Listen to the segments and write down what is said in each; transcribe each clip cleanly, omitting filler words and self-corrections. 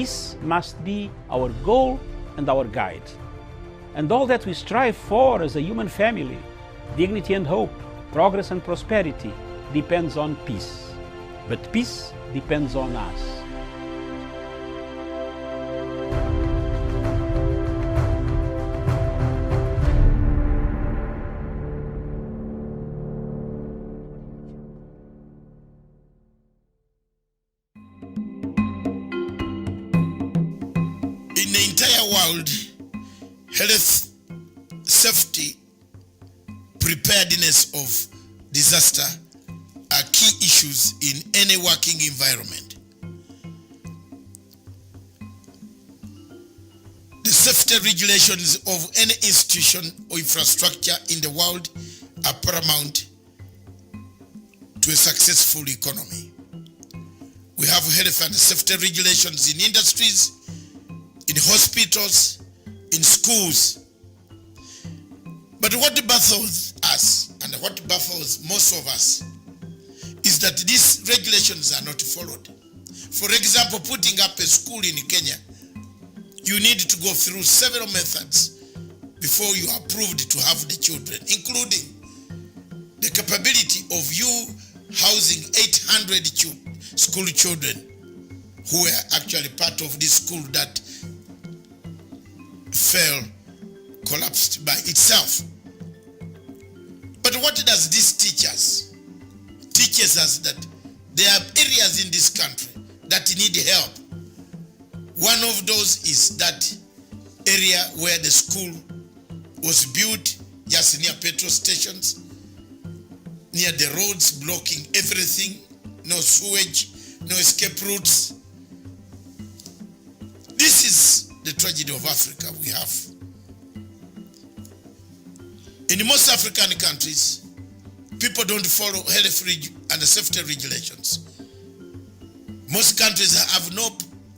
peace must be our goal and our guide. And all that we strive for as a human family, dignity and hope, progress and prosperity, depends on peace. But peace depends on us. In the entire world, health, safety, preparedness of disaster are key issues in any working environment. The safety regulations of any institution or infrastructure in the world are paramount to a successful economy. We have health and safety regulations in industries, in hospitals, in schools. But what baffles us, and what baffles most of us, is that these regulations are not followed. For example, putting up a school in Kenya, you need to go through several methods before you are approved to have the children, including the capability of you housing 800 school children who were actually part of this school that collapsed by itself. But what does this teach us? Teaches us that there are areas in this country that need help. One of those is that area where the school was built, just near petrol stations, near the roads, blocking everything, no sewage, no escape routes. This is the tragedy of Africa we have. In most African countries, people don't follow health and safety regulations. Most countries have no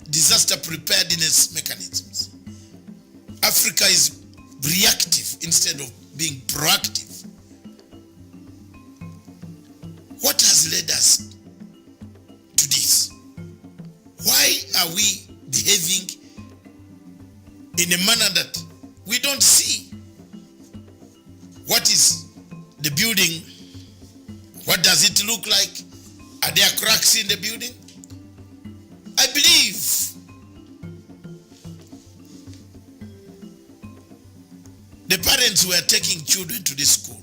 disaster preparedness mechanisms. Africa is reactive instead of being proactive. What has led us to this? Why are we behaving in a manner that we don't see? What is the building? What does it look like? Are there cracks in the building? I believe the parents who are taking children to this school,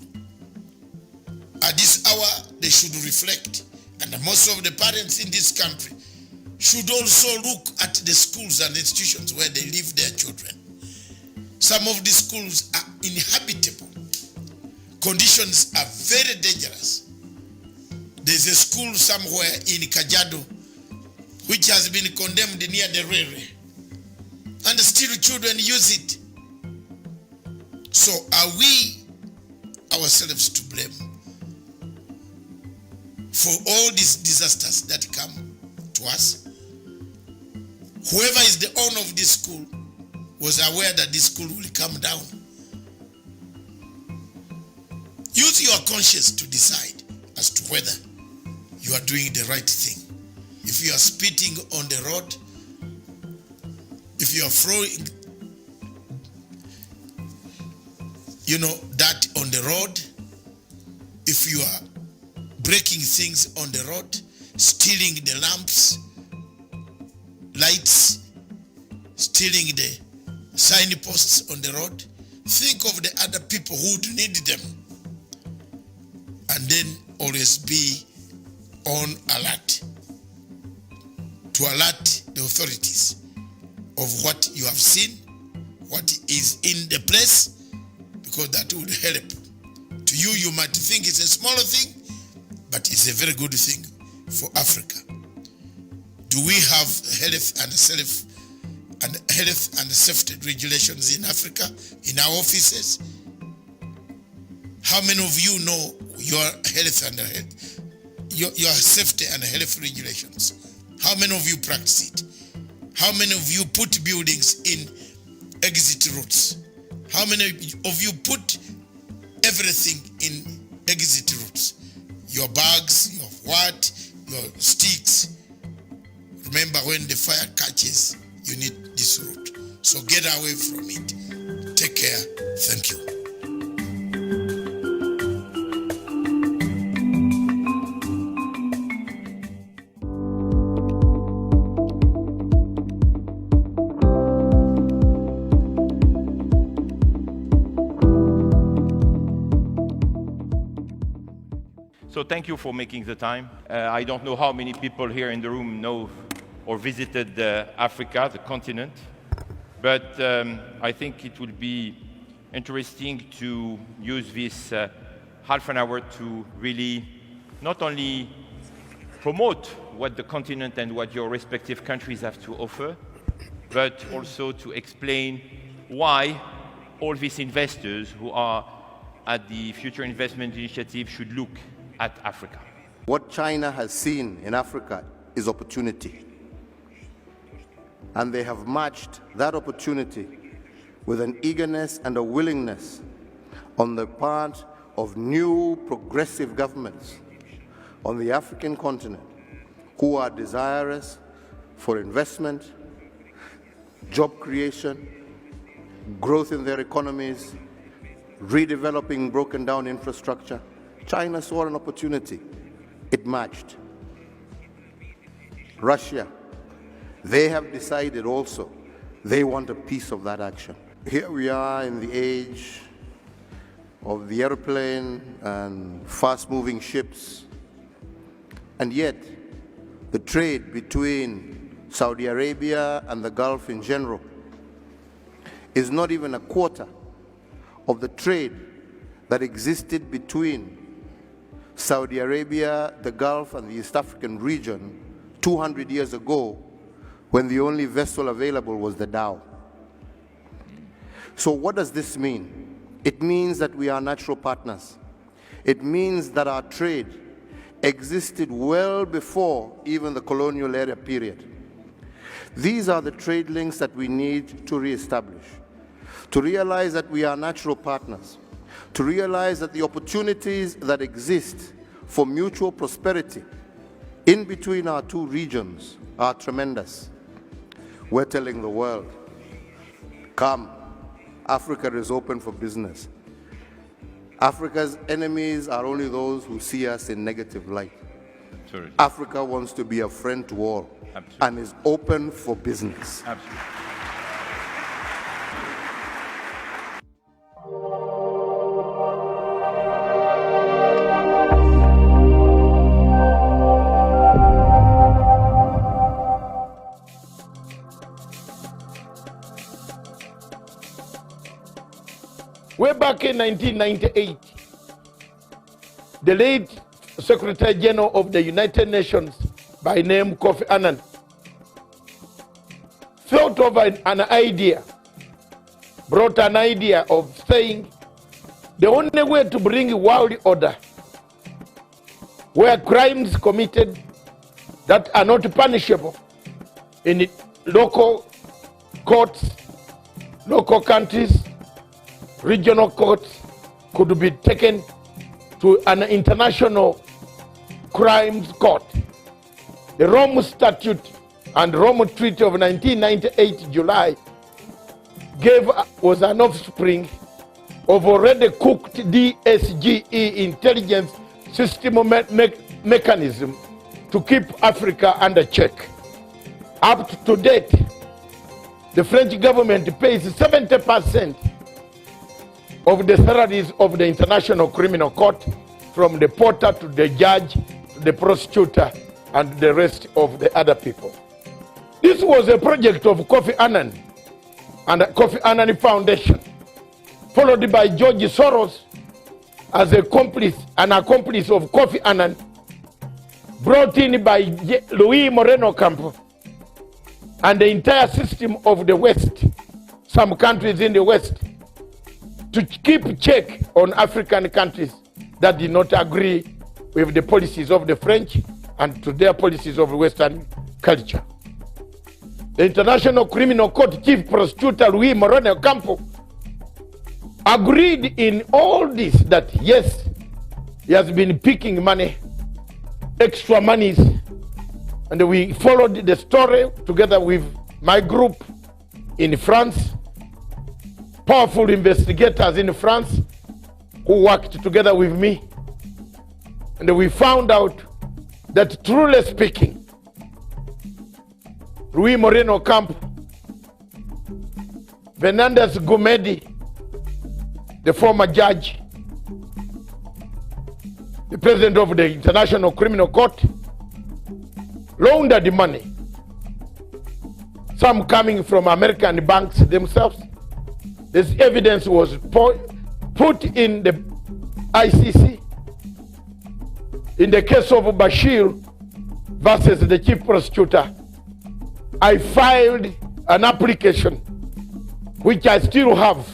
at this hour they should reflect, and most of the parents in this country should also look at the schools and institutions where they leave their children. Some of the schools are inhabitable. Conditions are very dangerous. There's a school somewhere in Kajiado which has been condemned near the railway, and still children use it. So are we ourselves to blame for all these disasters that come to us? Whoever is the owner of this school was aware that this school will come down. Use your conscience to decide as to whether you are doing the right thing. If you are spitting on the road, if you are throwing, dirt on the road, if you are breaking things on the road, stealing the lamps, lights, stealing the signposts on the road, think of the other people who would need them. And then always be on alert to alert the authorities of what you have seen, what is in the place, because that would help. To you, you might think it's a smaller thing, but it's a very good thing for Africa. Do we have health and safety regulations in Africa, in our offices? How many of you know your health and your safety and health regulations? How many of you practice it? How many of you put buildings in exit routes? How many of you put everything in exit routes? Your bags, your sticks. Remember when the fire catches you need this route. So get away from it. Take care. Thank you. So thank you for making the time. I don't know how many people here in the room know or visited Africa, the continent, but I think it will be interesting to use this half an hour to really not only promote what the continent and what your respective countries have to offer, but also to explain why all these investors who are at the Future Investment Initiative should look at Africa. What China has seen in Africa is opportunity. And they have matched that opportunity with an eagerness and a willingness on the part of new progressive governments on the African continent who are desirous for investment, job creation, growth in their economies, redeveloping broken down infrastructure. China saw an opportunity. It matched. Russia, they have decided also they want a piece of that action. Here we are in the age of the airplane and fast-moving ships, and yet the trade between Saudi Arabia and the Gulf in general is not even a quarter of the trade that existed between Saudi Arabia, the Gulf, and the East African region 200 years ago, when the only vessel available was the Dow. So what does this mean? It means that we are natural partners. It means that our trade existed well before even the colonial era period. These are the trade links that we need to reestablish, to realize that we are natural partners, to realize that the opportunities that exist for mutual prosperity in between our two regions are tremendous. We're telling the world, come, Africa is open for business. Africa's enemies are only those who see us in negative light. Absolutely. Africa wants to be a friend to all. Absolutely. And is open for business. Absolutely. Way back in 1998, the late Secretary General of the United Nations, by name Kofi Annan, thought of an idea, brought an idea of saying the only way to bring world order, where crimes committed that are not punishable in local courts, local countries, regional courts, could be taken to an international crimes court. The Rome Statute and Rome Treaty of 1998 July was an offspring of already cooked DSGE intelligence system mechanism to keep Africa under check. Up to date, the French government pays 70% of the salaries of the International Criminal Court, from the porter to the judge, to the prosecutor, and the rest of the other people. This was a project of Kofi Annan and the Kofi Annan Foundation, followed by George Soros as an accomplice of Kofi Annan, brought in by Luis Moreno Campo and the entire system of the West, some countries in the West, to keep check on African countries that did not agree with the policies of the French and to their policies of Western culture. The International Criminal Court Chief Prosecutor Luis Moreno Campo agreed in all this that yes, he has been picking money, extra monies, and we followed the story together with my group in France, powerful investigators in France who worked together with me. And we found out that, truly speaking, Luis Moreno Campo, Fernandez Gumedi, the former judge, the president of the International Criminal Court, laundered money, some coming from American banks themselves. This evidence was put in the ICC. In the case of Bashir versus the chief prosecutor, I filed an application which I still have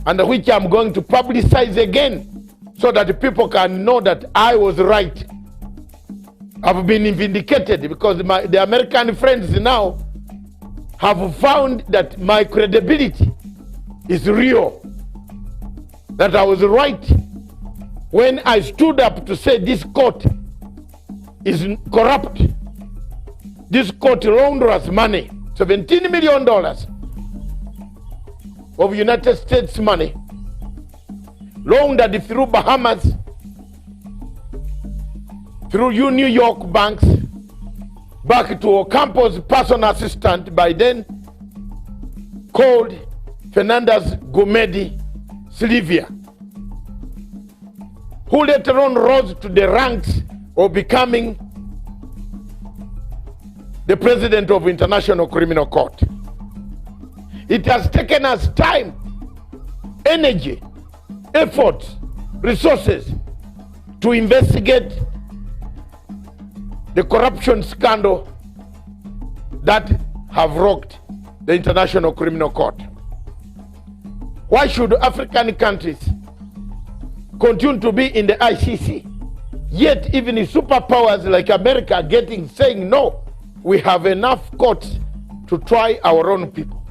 and which I'm going to publicize again so that people can know that I was right. I've been vindicated because the American friends now have found that my credibility is real, that I was right when I stood up to say this court is corrupt. This court launders money, $17 million of United States money, laundered through Bahamas, through New York banks, back to Ocampo's personal assistant, by then called Fernandez Gumedi Silvia, who later on rose to the ranks of becoming the president of International Criminal Court. It has taken us time, energy, effort, resources to investigate the corruption scandal that have rocked the International Criminal Court. Why should African countries continue to be in the ICC, yet even the superpowers like America are saying no, we have enough courts to try our own people?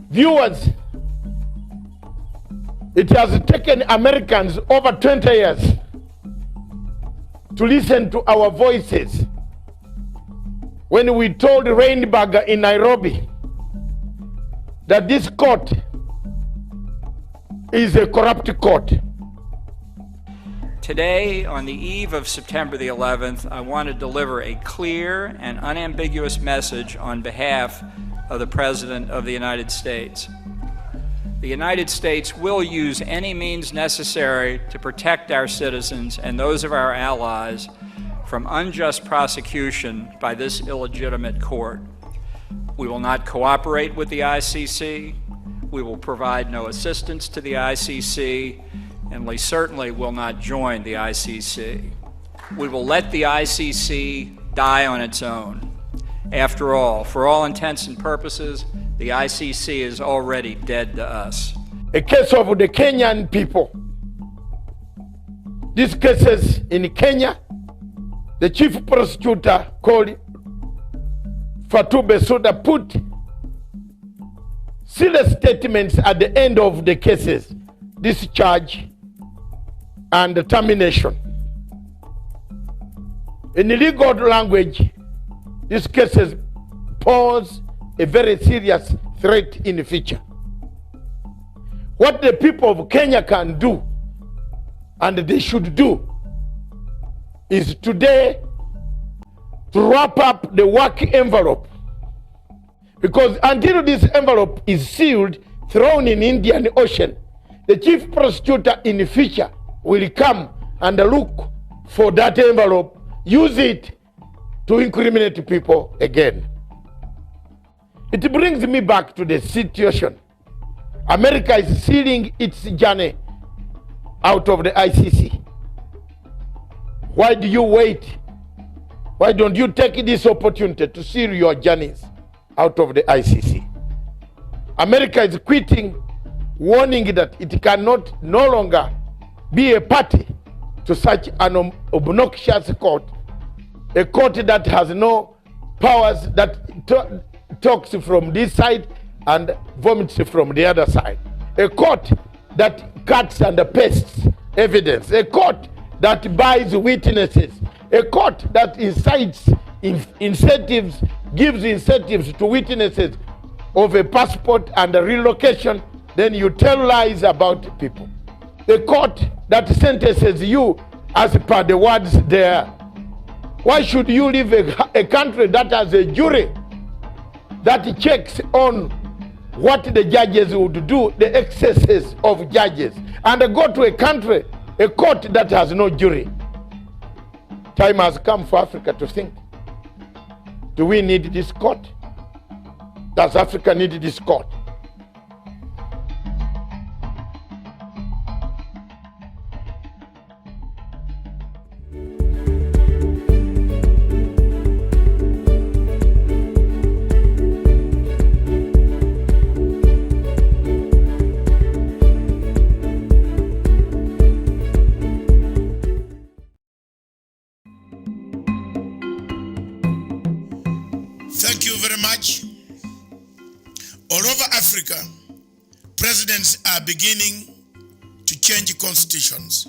Viewers, it has taken Americans over 20 years to listen to our voices when we told Rainberger in Nairobi that this court is a corrupt court. Today, on the eve of September the 11th, I want to deliver a clear and unambiguous message on behalf of the President of the United States. The United States will use any means necessary to protect our citizens and those of our allies from unjust prosecution by this illegitimate court. We will not cooperate with the ICC. We will provide no assistance to the ICC, and we certainly will not join the ICC. We will let the ICC die on its own. After all, for all intents and purposes, the ICC is already dead to us. A case of the Kenyan people. These cases in Kenya, the chief prosecutor called Fatou Bensouda put serious statements at the end of the cases, discharge and termination. In legal language, these cases pose a very serious threat in the future. What the people of Kenya can do, and they should do, is today to wrap up the work envelope. Because until this envelope is sealed, thrown in Indian Ocean, the chief prosecutor in the future will come and look for that envelope, use it to incriminate people again. It brings me back to the situation. America is sealing its journey out of the ICC. Why do you wait? Why don't you take this opportunity to seal your journeys out of the ICC? America is quitting, warning that it cannot no longer be a party to such an obnoxious court, a court that has no powers, that talks from this side and vomits from the other side, a court that cuts and pastes evidence, a court that buys witnesses, a court that incites incentives gives incentives to witnesses of a passport and a relocation, then you tell lies about people. The court that sentences you as per the words there, why should you leave a country that has a jury that checks on what the judges would do, the excesses of judges, and go to a country, a court that has no jury? Time has come for Africa to think. Do we need this court? Does Africa need this court? Thank you very much. All over Africa, presidents are beginning to change constitutions.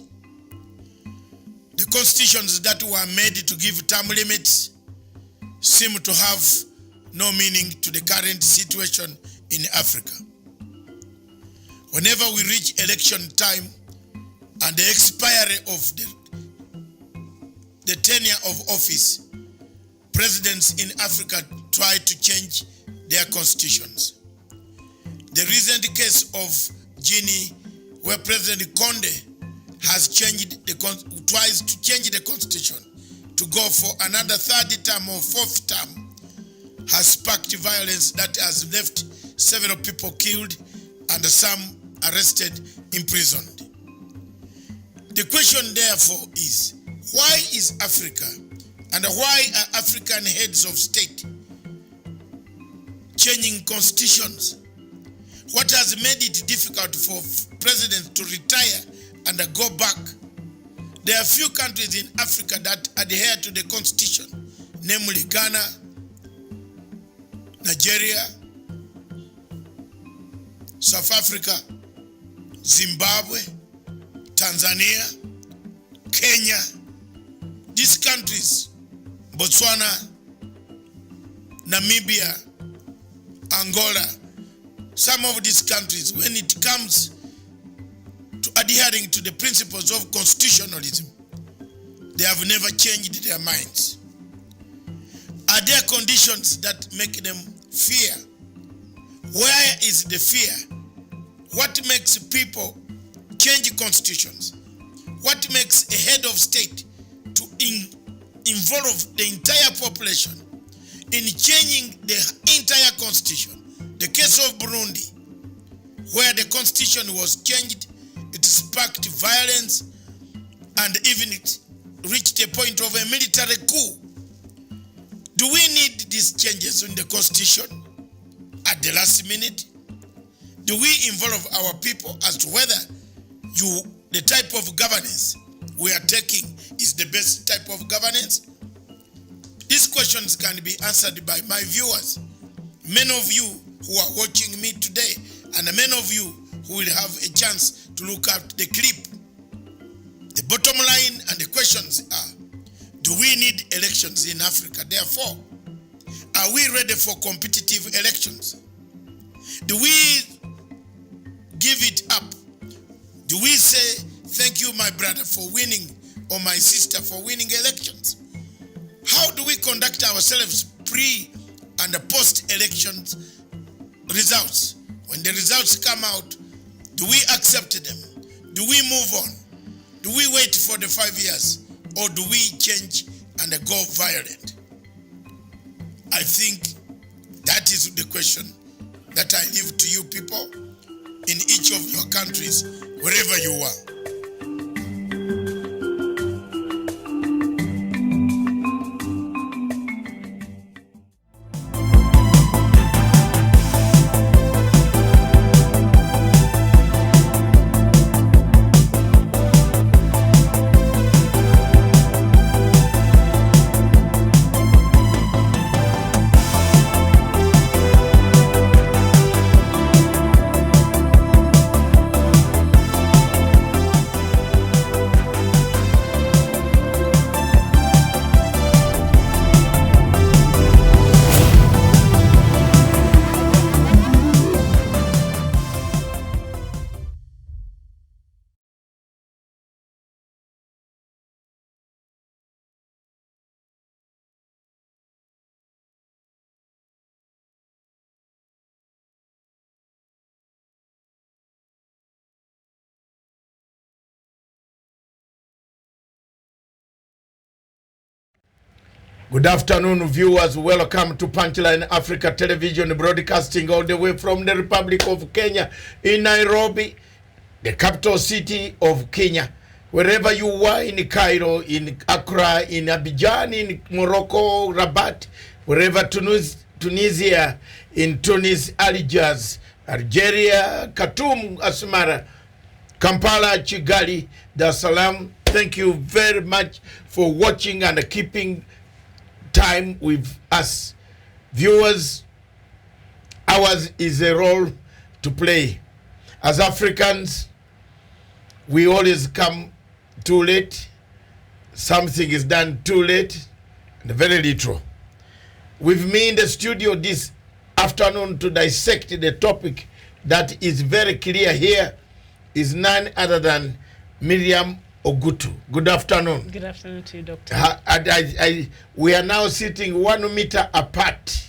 The constitutions that were made to give term limits seem to have no meaning to the current situation in Africa. Whenever we reach election time and the expiry of the tenure of office, presidents in Africa try to change their constitutions. The recent case of Guinea, where President Condé has tries to change the constitution to go for another third term or fourth term, has sparked violence that has left several people killed and some arrested, imprisoned. The question therefore is, why is Africa and why are African heads of state changing constitutions? What has made it difficult for presidents to retire and go back? There are few countries in Africa that adhere to the constitution, namely Ghana, Nigeria, South Africa, Zimbabwe, Tanzania, Kenya. These countries, Botswana, Namibia, Angola, some of these countries, when it comes to adhering to the principles of constitutionalism, they have never changed their minds. Are there conditions that make them fear? Where is the fear? What makes people change constitutions? What makes a head of state to involve the entire population in changing the entire constitution? The case of Burundi, where the constitution was changed, it sparked violence and even it reached a point of a military coup. Do we need these changes in the constitution at the last minute? Do we involve our people as to whether the type of governance we are taking is the best type of governance? These questions can be answered by my viewers. Many of you who are watching me today, and many of you who will have a chance to look at the clip. The bottom line and the questions are, do we need elections in Africa? Therefore, are we ready for competitive elections? Do we give it up? Do we say, thank you, my brother, for winning, or my sister for winning elections? How do we conduct ourselves pre- and post-elections results? When the results come out, do we accept them? Do we move on? Do we wait for the 5 years? Or do we change and go violent? I think that is the question that I leave to you people in each of your countries, wherever you are. Good afternoon, viewers. Welcome to Punchline Africa Television, broadcasting all the way from the Republic of Kenya in Nairobi, the capital city of Kenya. Wherever you are, in Cairo, in Accra, in Abidjan, in Morocco, Rabat, wherever Tunisia, in Tunis, Algiers, Algeria, Khartoum, Asmara, Kampala, Kigali, Dar es Salaam. Thank you very much for watching and keeping time with us. Viewers, ours is a role to play. As Africans, we always come too late. Something is done too late and very little. With me in the studio this afternoon to dissect the topic that is very clear here is none other than Miriam Ogutu. Good afternoon. Good afternoon to you, Doctor. We are now sitting 1 meter apart.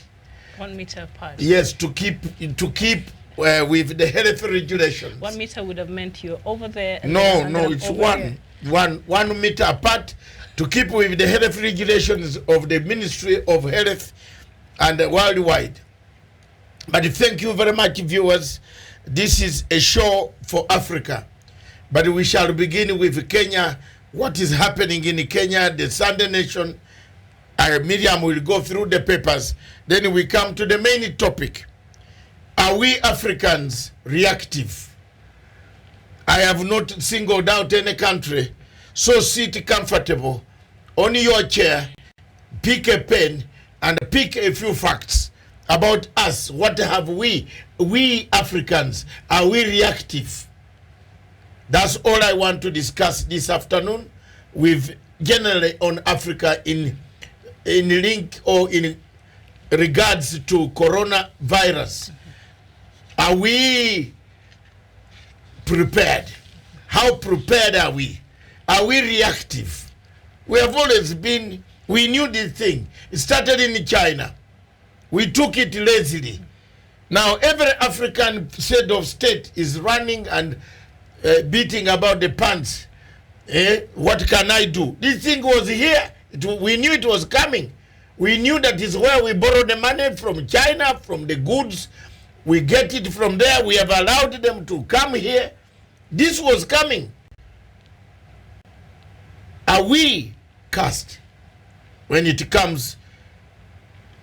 1 meter apart. Yes, to keep with the health regulations. 1 meter would have meant you're over there. And no, it's one meter apart to keep with the health regulations of the Ministry of Health and worldwide. But thank you very much, viewers. This is a show for Africa. But we shall begin with Kenya. What is happening in Kenya, the Sunday Nation. Miriam will go through the papers. Then we come to the main topic. Are we Africans reactive? I have not singled out any country. So sit comfortable on your chair, pick a pen, and pick a few facts about us. What have we Africans, are we reactive? That's all I want to discuss this afternoon with generally on Africa in link or in regards to coronavirus. Are we prepared? How prepared are we? Are we reactive? We have always been, we knew this thing. It started in China. We took it lazily. Now every African head of state is running and beating about the pants. What can I do? This thing was here. We knew it was coming. We knew that is where we borrow the money from China, from the goods. We get it from there. We have allowed them to come here. This was coming. Are we cast when it comes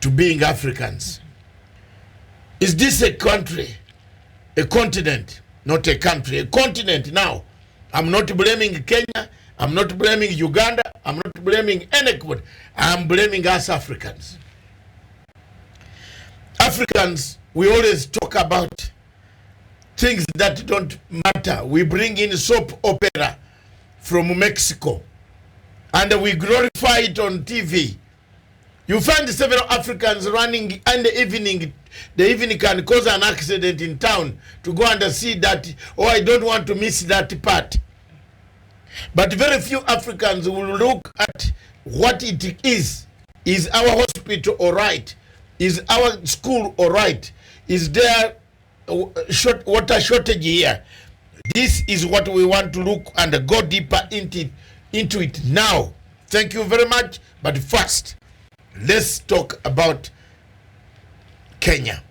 to being Africans? Is this a country, a continent? Not a country, a continent now. I'm not blaming Kenya. I'm not blaming Uganda. I'm not blaming anybody. I'm blaming us Africans. Africans, we always talk about things that don't matter. We bring in soap opera from Mexico and we glorify it on TV. You find several Africans running in the evening. The evening can cause an accident in town to go and see that, oh, I don't want to miss that part. But very few Africans will look at what it is. Is our hospital all right? Is our school all right? Is there water shortage here? This is what we want to look and go deeper into it now. Thank you very much. But first, let's talk about Kenya.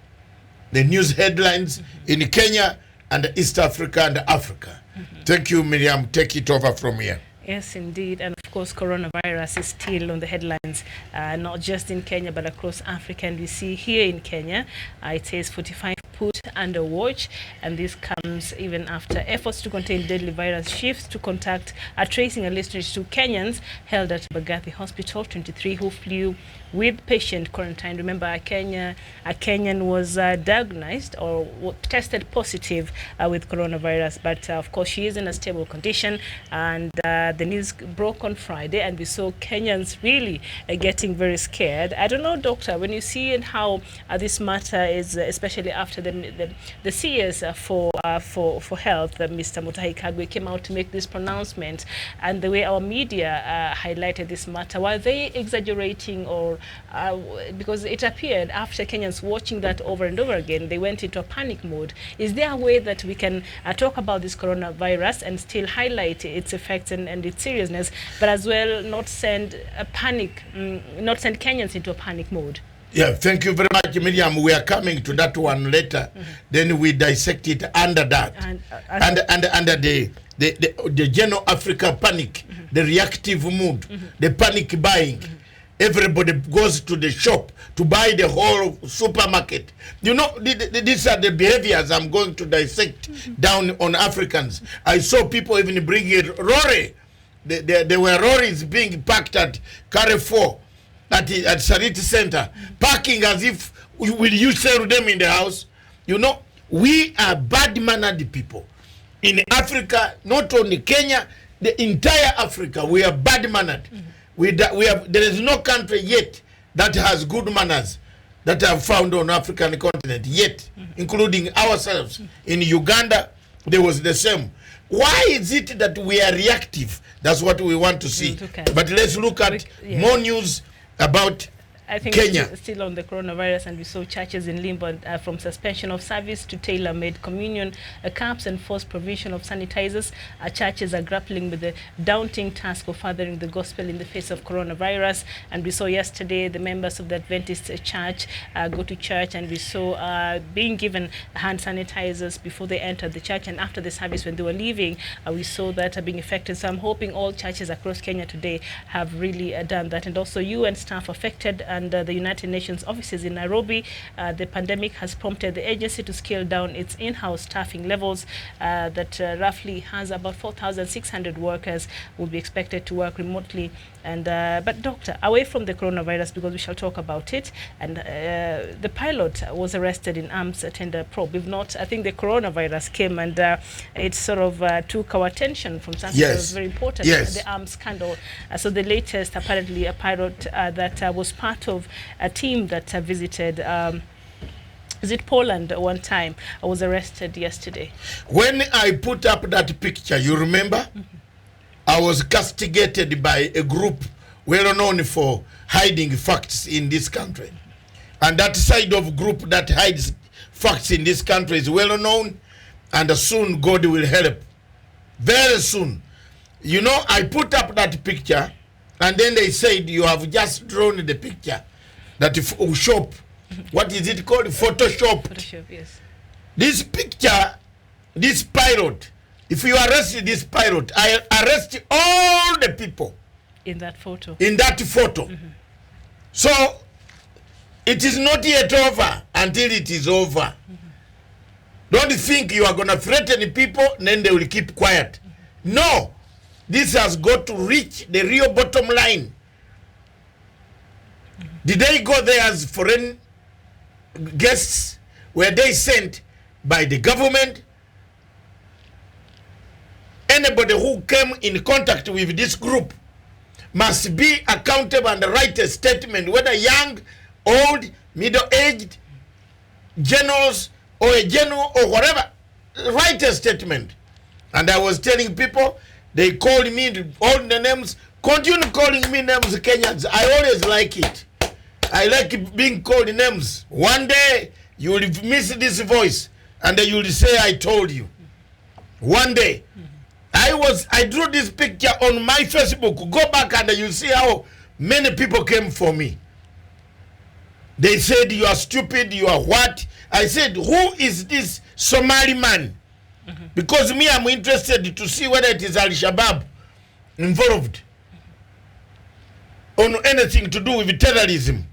The news headlines in Kenya and East Africa and Africa. Thank you, Miriam. Take it over from here. Yes, indeed. And of course, coronavirus is still on the headlines, not just in Kenya, but across Africa. And we see here in Kenya, it says 45 put under watch. And this comes even after efforts to contain deadly virus shifts to contact tracing a list of 2 Kenyans held at Bagathi Hospital, 23 who flew with patient quarantine. Remember, a Kenyan was diagnosed or tested positive with coronavirus, but of course she is in a stable condition. And the news broke on Friday, and we saw Kenyans really getting very scared. I don't know, Doctor, when you see and how this matter is, especially after the the CS for health, Mr. Mutahi Kagwe, came out to make this pronouncement, and the way our media highlighted this matter, were they exaggerating, or because it appeared after Kenyans watching that over and over again, they went into a panic mode? Is there a way that we can talk about this coronavirus and still highlight its effects and its seriousness, but as well not send a panic, not send Kenyans into a panic mode? Yeah, thank you very much, Miriam. We are coming to that one later. Then we dissect it under that, under the general Africa panic, the reactive mood, the panic buying. Everybody goes to the shop to buy the whole supermarket. You know, these are the behaviors I'm going to dissect down on Africans. I saw people even bringing Rory. There were lorries being packed at Carrefour, at Sariti Center, parking as if will you sell them in the house? You know, we are bad-mannered people. In Africa, not only Kenya, the entire Africa, we are bad-mannered. There is no country yet that has good manners that I've found on African continent yet, including ourselves. In Uganda, there was the same. Why is it that we are reactive? That's what we want to see. Okay. But let's look at more news about I think Kenya. Still on the coronavirus, and we saw churches in limbo from suspension of service to tailor-made communion camps and forced provision of sanitizers. Churches are grappling with the daunting task of furthering the gospel in the face of coronavirus. And we saw yesterday the members of the Adventist church go to church, and we saw being given hand sanitizers before they entered the church, and after the service when they were leaving, we saw that being affected. So I'm hoping all churches across Kenya today have really done that. And also UN staff affected, and the United Nations offices in Nairobi. The pandemic has prompted the agency to scale down its in-house staffing levels that roughly has about 4,600 workers will be expected to work remotely. And but doctor, away from the coronavirus, because we shall talk about it, and the pilot was arrested in arms tender probe. If not, I think the coronavirus came and it sort of took our attention from something that was very important, the arms scandal. So the latest, apparently a pilot that was part of a team that visited is it Poland one time, was arrested yesterday. When I put up that picture, you remember? I was castigated by a group well known for hiding facts in this country. And that side of group that hides facts in this country is well known, and soon God will help. Very soon. You know, I put up that picture, and then they said, you have just drawn the picture. That shop, what is it called? Photoshop. Photoshop, yes. This picture, this pilot, if you arrest this pilot, I arrest all the people in that photo. In that photo. So it is not yet over until it is over. Don't think you are going to threaten people and then they will keep quiet. No, this has got to reach the real bottom line. Did they go there as foreign guests? Were they sent by the government? Anybody who came in contact with this group must be accountable and write a statement, whether young, old, middle-aged, generals, or a general, or whatever. Write a statement. And I was telling people, they called me all the names. Continue calling me names, Kenyans. I always like it. I like being called names. One day, you will miss this voice, and you will say, I told you. One day. I drew this picture on my Facebook. Go back and you see how many people came for me. They said, you are stupid, you are what? I said, who is this Somali man? Because me, I'm interested to see whether it is Al-Shabaab involved on anything to do with terrorism.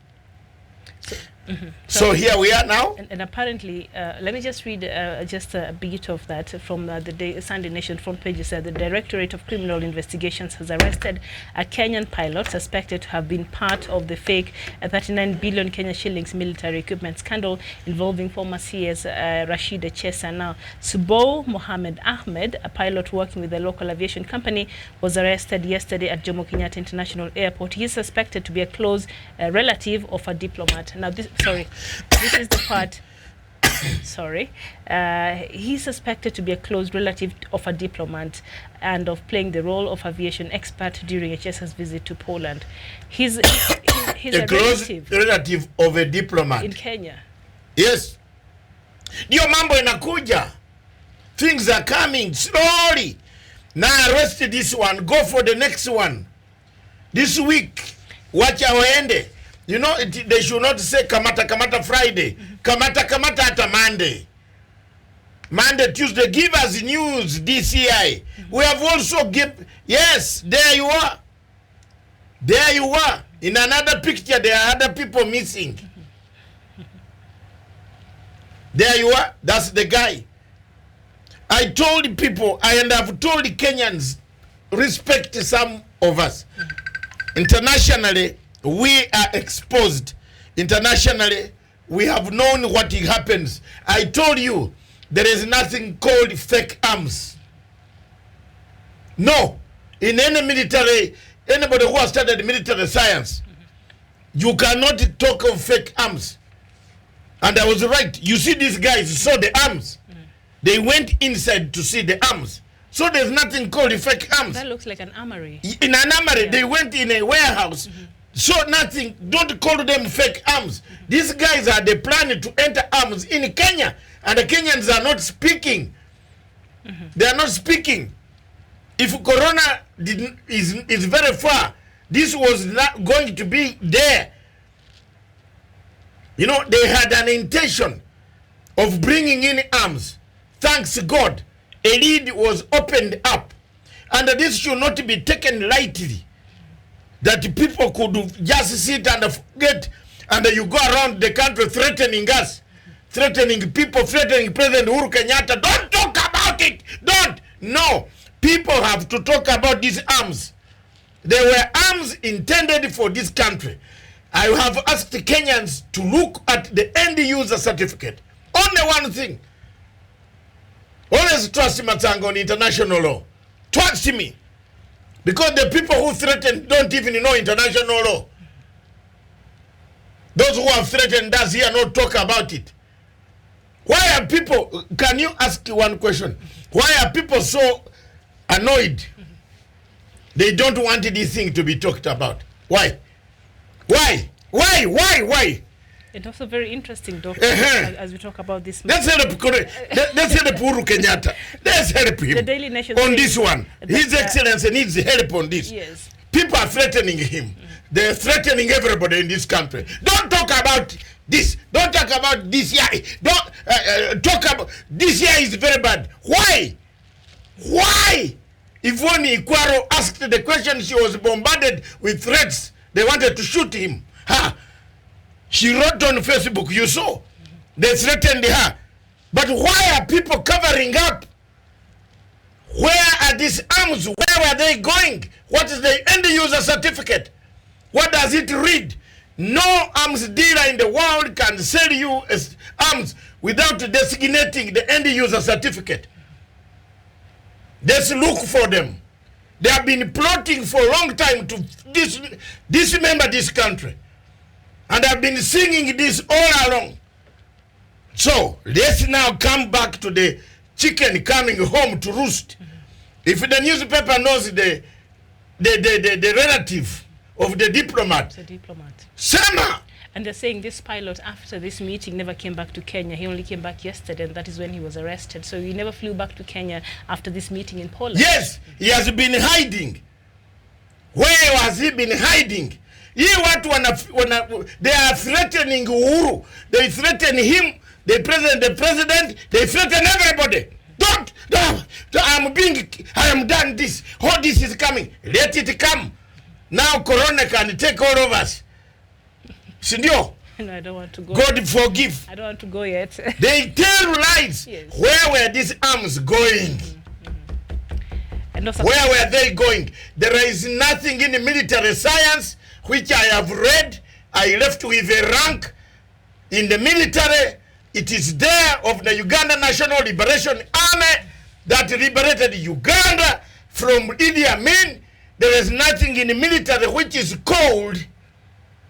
So here we are now. And apparently, let me just read just a bit of that from the Sunday Nation front page. It said the Directorate of Criminal Investigations has arrested a Kenyan pilot suspected to have been part of the fake 39 billion Kenya shillings military equipment scandal involving former CS Rashid Chesa. Now, Subo Mohammed Ahmed, a pilot working with a local aviation company, was arrested yesterday at Jomo Kenyatta International Airport. He is suspected to be a close relative of a diplomat. Now, this is the part sorry, he's suspected to be a close relative of a diplomat and of playing the role of aviation expert during HS's visit to Poland. He's a close relative of a diplomat in Kenya. Yes. Dio mambo inakuja. Things are coming slowly. Now arrest this one, go for the next one. This week, watch our end. You know, they should not say kamata Friday. Kamata at Monday. Monday, Tuesday, give us news, DCI. We have also yes, there you are. There you are. In another picture, there are other people missing. There you are. That's the guy. I told people, and I've told the Kenyans, respect some of us. Internationally, we are exposed. Internationally, we have known what happens. I told you, there is nothing called fake arms. No. In any military, anybody who has studied military science, you cannot talk of fake arms. And I was right. You see, these guys saw the arms. They went inside to see the arms. So there's nothing called fake arms. That looks like an armory. In an armory, they went in a warehouse. So nothing. Don't call them fake arms. These guys are the plan to enter arms in Kenya. And the Kenyans are not speaking. They are not speaking. If Corona is very far, this was not going to be there. You know, they had an intention of bringing in arms. Thanks God, a lead was opened up. And this should not be taken lightly. That people could just sit and forget, and you go around the country threatening us, threatening people, threatening President Uhuru Kenyatta. Don't talk about it. Don't. No. People have to talk about these arms. They were arms intended for this country. I have asked the Kenyans to look at the end user certificate. Only one thing. Always trust Matango on international law. Trust me. Because the people who threaten don't even know international law. Those who have threatened us here not talk about it. Why are people, can you ask one question? Why are people so annoyed? They don't want this thing to be talked about. Why? Why? And also very interesting, Doctor, as we talk about this. Let's help Uhuru Kenyatta. Let's help him. The Daily Nation on this one. His Excellency needs help on this. Yes. People are threatening him. They're threatening everybody in this country. Don't talk about this. Don't talk about this year. Don't talk about this year is very bad. Why? Why? Ivoni Ikwaro asked the question, she was bombarded with threats. They wanted to shoot him. She wrote on Facebook, you saw. They threatened her. But why are people covering up? Where are these arms? Where are they going? What is the end user certificate? What does it read? No arms dealer in the world can sell you arms without designating the end user certificate. Let's look for them. They have been plotting for a long time to dismember this country. And I've been singing this all along. So let's now come back to the chicken coming home to roost. If the newspaper knows the relative of the diplomat, the diplomat. Sama. And they're saying this pilot, after this meeting, never came back to Kenya. He only came back yesterday, and that is when he was arrested. So he never flew back to Kenya after this meeting in Poland. Yes, he has been hiding. Where has he been hiding? They are threatening Uhuru. They threaten him. They threaten the president. They threaten everybody. I am done this. All this is coming. Let it come. Now Corona can take all of us. Sindio? No, I don't want to go. God forgive. I don't want to go yet. They tell lies. Yes. Where were these arms going? And also, where were they going? There is nothing in the military science which I have read. I left with a rank in the military. It is there of the Uganda National Liberation Army that liberated Uganda from Idi Amin. There is nothing in the military which is called,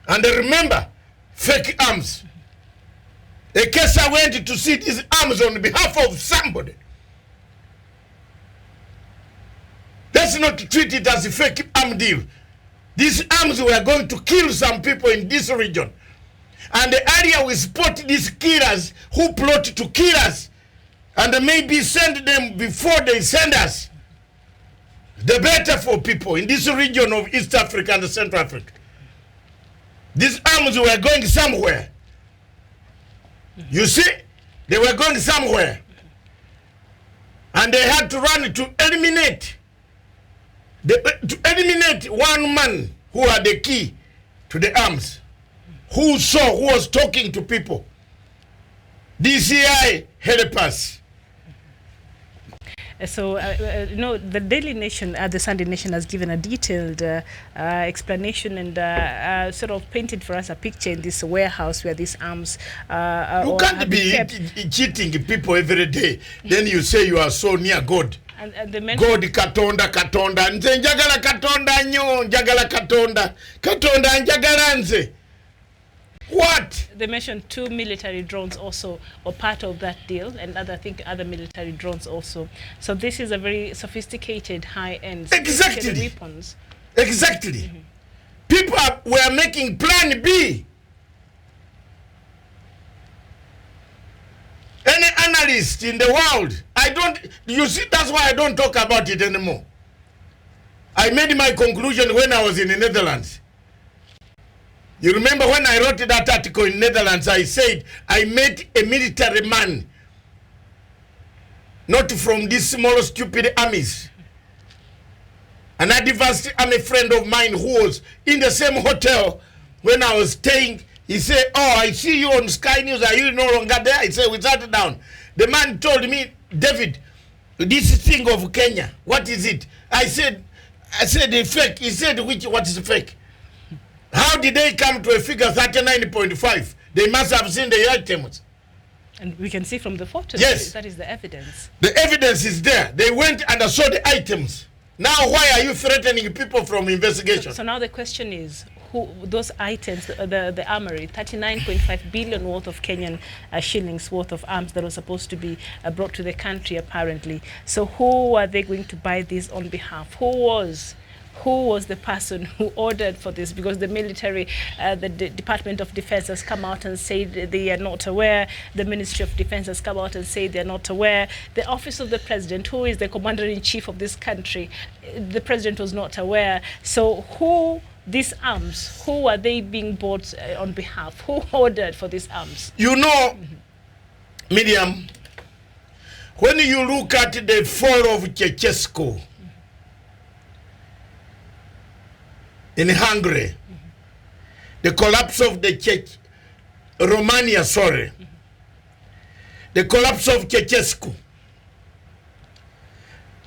and remember, fake arms. Ekesa went to sit his arms on behalf of somebody. Let's not treat it as a fake arm deal. These arms were going to kill some people in this region. And the area we spot these killers who plot to kill us and maybe send them before they send us, the better for people in this region of East Africa and Central Africa. These arms were going somewhere. You see, they were going somewhere. And they had to run to eliminate one man who had the key to the arms, who was talking to people. DCI help us. So, the Daily Nation, the Sunday Nation, has given a detailed explanation and sort of painted for us a picture in this warehouse where these arms you can't be cheating people every day. Then you say you are so near God. And the God katonda katonda nze njagala katonda nnyo njagala katonda njagala nze. What? They mentioned 2 military drones also were part of that deal, and other military drones also. So this is a very sophisticated, high-end weapons. Exactly. People were making plan B. Any analyst in the world, you see, that's why I don't talk about it anymore. I made my conclusion when I was in the Netherlands. You remember when I wrote that article in Netherlands, I said I met a military man, not from these small stupid armies. An advanced army friend of mine who was in the same hotel when I was staying, he said, "Oh, I see you on Sky News. Are you no longer there?" I said, "We sat down." The man told me, "David, this thing of Kenya, what is it?" I said, fake. He said, what is fake? How did they come to a figure 39.5? They must have seen the items. And we can see from the photos, yes, that is the evidence. The evidence is there. They went and saw the items. Now, why are you threatening people from investigation? So now the question is, who those items, the armory, 39.5 billion worth of Kenyan shillings worth of arms that was supposed to be brought to the country, apparently. So who are they going to buy this on behalf? Who was the person who ordered for this? Because the military, the Department of Defense has come out and said they are not aware. The Ministry of Defense has come out and said they are not aware. The Office of the President, who is the Commander-in-Chief of this country, the President was not aware. So these arms, who are they being bought on behalf? Who ordered for these arms? You know, Miriam, when you look at the fall of Ceausescu, in Hungary, the collapse of Romania, the collapse of Ceausescu,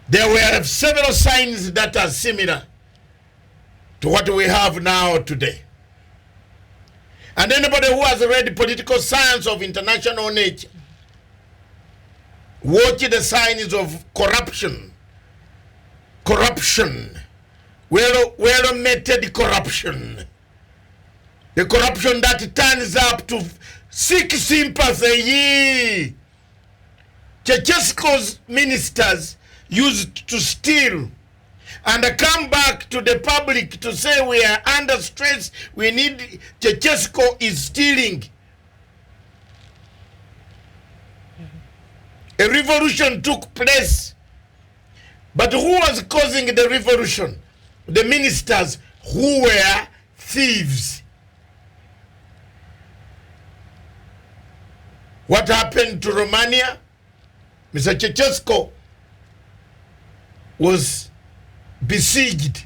there were several signs that are similar to what we have now today. And anybody who has read political science of international nature, watch the signs of corruption, well-meted corruption. The corruption that turns up to seek sympathy. Ceausescu's ministers used to steal and come back to the public to say we are under stress, we need, Ceausescu is stealing. A revolution took place. But who was causing the revolution? The ministers who were thieves. What happened to Romania? Mr. Ceausescu was besieged.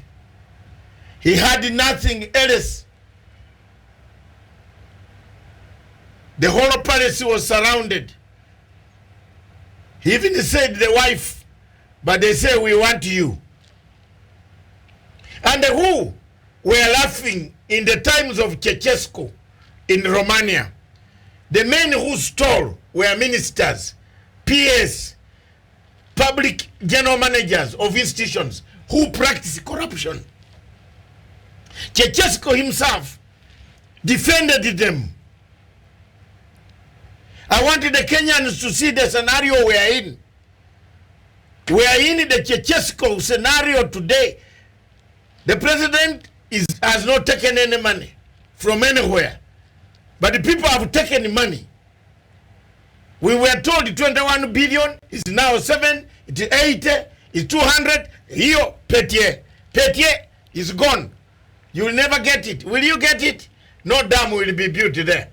He had nothing else. The whole palace was surrounded. He even said the wife, but they say, "We want you." And who were laughing in the times of Ceausescu in Romania? The men who stole were ministers, PS, public general managers of institutions who practice corruption. Ceausescu himself defended them. I wanted the Kenyans to see the scenario we are in. We are in the Chechesco scenario today. The president has not taken any money from anywhere. But the people have taken money. We were told 21 billion, it's now 7, it's 80, it's 200. Here, Petier is gone. You will never get it. Will you get it? No dam will be built there.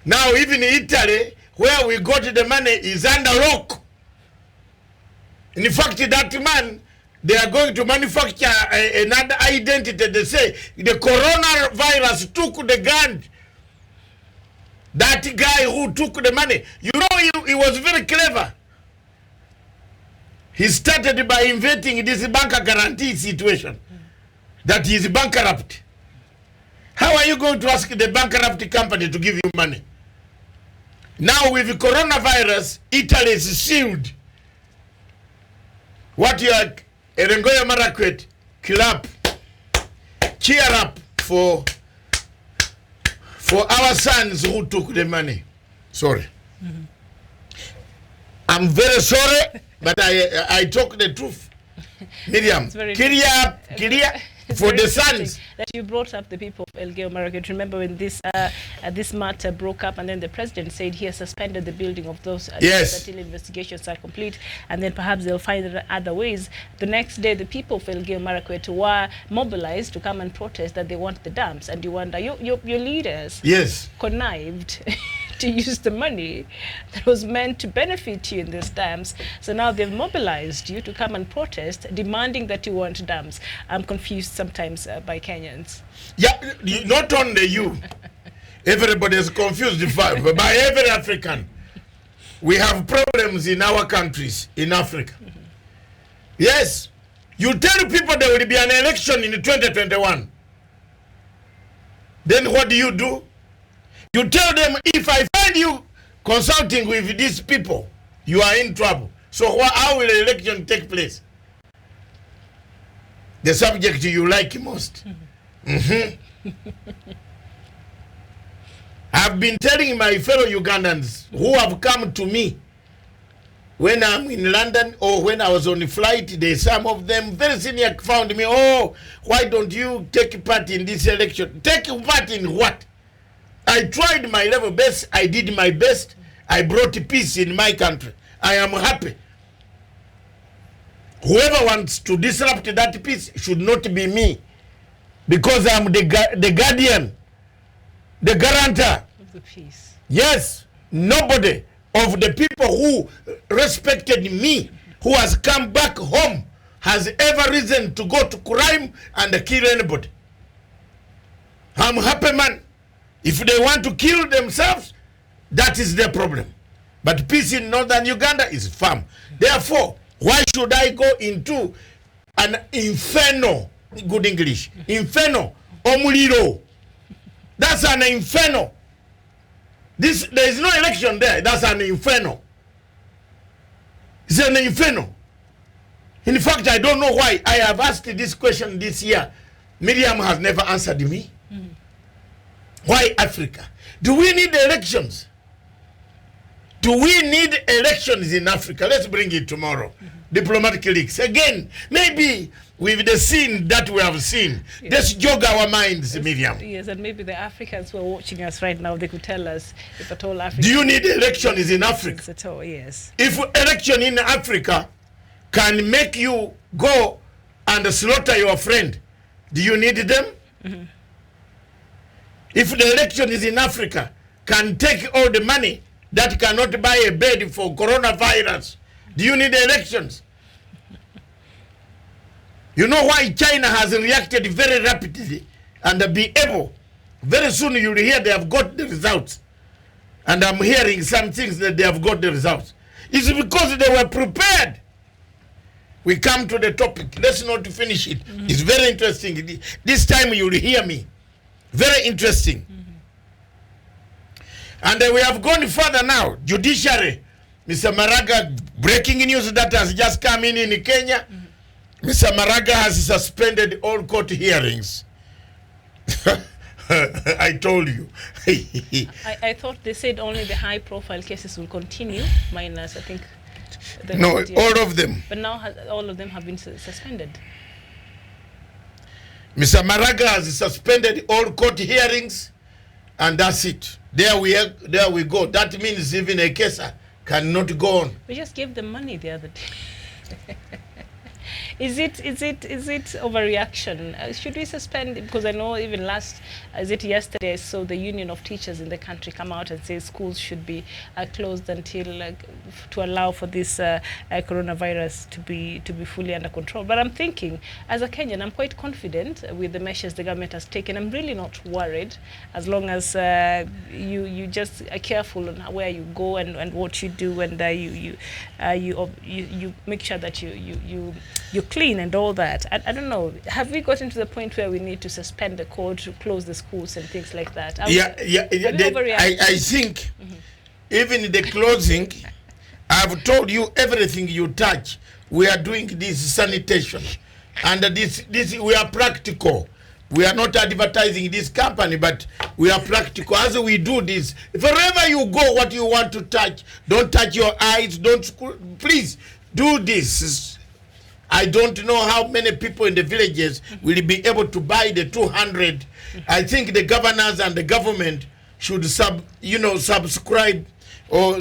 Now even in Italy, where we got the money is under rock. In fact, that man, they are going to manufacture another identity. They say the coronavirus took the gun. That guy who took the money, you know, he was very clever. He started by inventing this bank guarantee situation, that he is bankrupt. How are you going to ask the bankrupt company to give you money? Now with the coronavirus, Italy is sealed. What you are, Erengoya Marakwet, clap, cheer up for our sons who took the money. Sorry. I'm very sorry, but I talk the truth. Miriam, clear for the sons. That you brought up the people of Elgeyo Marakwet. Remember when this matter broke up, and then the president said he has suspended the building of those yes, until investigations are complete, and then perhaps they'll find other ways. The next day, the people of Elgeyo Marakwet were mobilized to come and protest that they want the dams, and you wonder, your leaders yes, connived to use the money that was meant to benefit you in these dams. So now they've mobilized you to come and protest, demanding that you want dams. I'm confused sometimes by Kenyans. Yeah, not only you. Everybody is confused by every African. We have problems in our countries, in Africa. Yes. You tell people there will be an election in 2021. Then what do? You tell them, if I find you consulting with these people, you are in trouble. So how will the election take place? The subject you like most. I've been telling my fellow Ugandans who have come to me when I'm in London or when I was on a flight, some of them very senior found me, oh, why don't you take part in this election? Take part in what? I tried my level best. I did my best. I brought peace in my country. I am happy. Whoever wants to disrupt that peace should not be me, because I'm the guardian, the guarantor of the peace. Yes, nobody of the people who respected me, who has come back home, has ever reason to go to crime and kill anybody. I'm happy, man. If they want to kill themselves, that is their problem. But peace in northern Uganda is firm. Therefore, why should I go into an inferno, good English, inferno, omuliro? That's an inferno. There is no election there. That's an inferno. It's an inferno. In fact, I don't know why I have asked this question this year. Miriam has never answered me. Why Africa? Do we need elections? Do we need elections in Africa? Let's bring it tomorrow. Diplomatic leaks. Again, maybe with the scene that we have seen, yes, let's jog our minds, Miriam. Yes, and maybe the Africans who are watching us right now, they could tell us if at all Africa. Do you need elections in Africa? At all, yes. If election in Africa can make you go and slaughter your friend, do you need them? If the election is in Africa, can take all the money that cannot buy a bed for coronavirus, do you need elections? You know why China has reacted very rapidly and be able, very soon you'll hear they have got the results. And I'm hearing some things that they have got the results. It's because they were prepared. We come to the topic. Let's not finish it. It's very interesting. This time you'll hear me. Very interesting. And we have gone further now. Judiciary. Mr. Maraga, breaking news that has just come in Kenya. Mr. Maraga has suspended all court hearings. I told you. I thought they said only the high-profile cases will continue, minus, I think... No, all of them. But now all of them have been suspended. Mr. Maraga has suspended all court hearings, and that's it. There we go. That means even a case cannot go on. We just gave them money the other day. Is it overreaction? Should we suspend? Because I know even yesterday I saw the Union of Teachers in the country come out and say schools should be closed until to allow for this coronavirus to be fully under control. But I'm thinking, as a Kenyan, I'm quite confident with the measures the government has taken. I'm really not worried, as long as you just are careful on where you go and what you do, and you make sure that you clean and all that. I don't know. Have we gotten to the point where we need to suspend the code, to close the schools and things like that? I think even the closing, I've told you everything you touch. We are doing this sanitation, and this we are practical. We are not advertising this company, but we are practical. As we do this, wherever you go, what you want to touch, don't touch your eyes. Please do this. I don't know how many people in the villages will be able to buy the 200. I think the governors and the government should subscribe or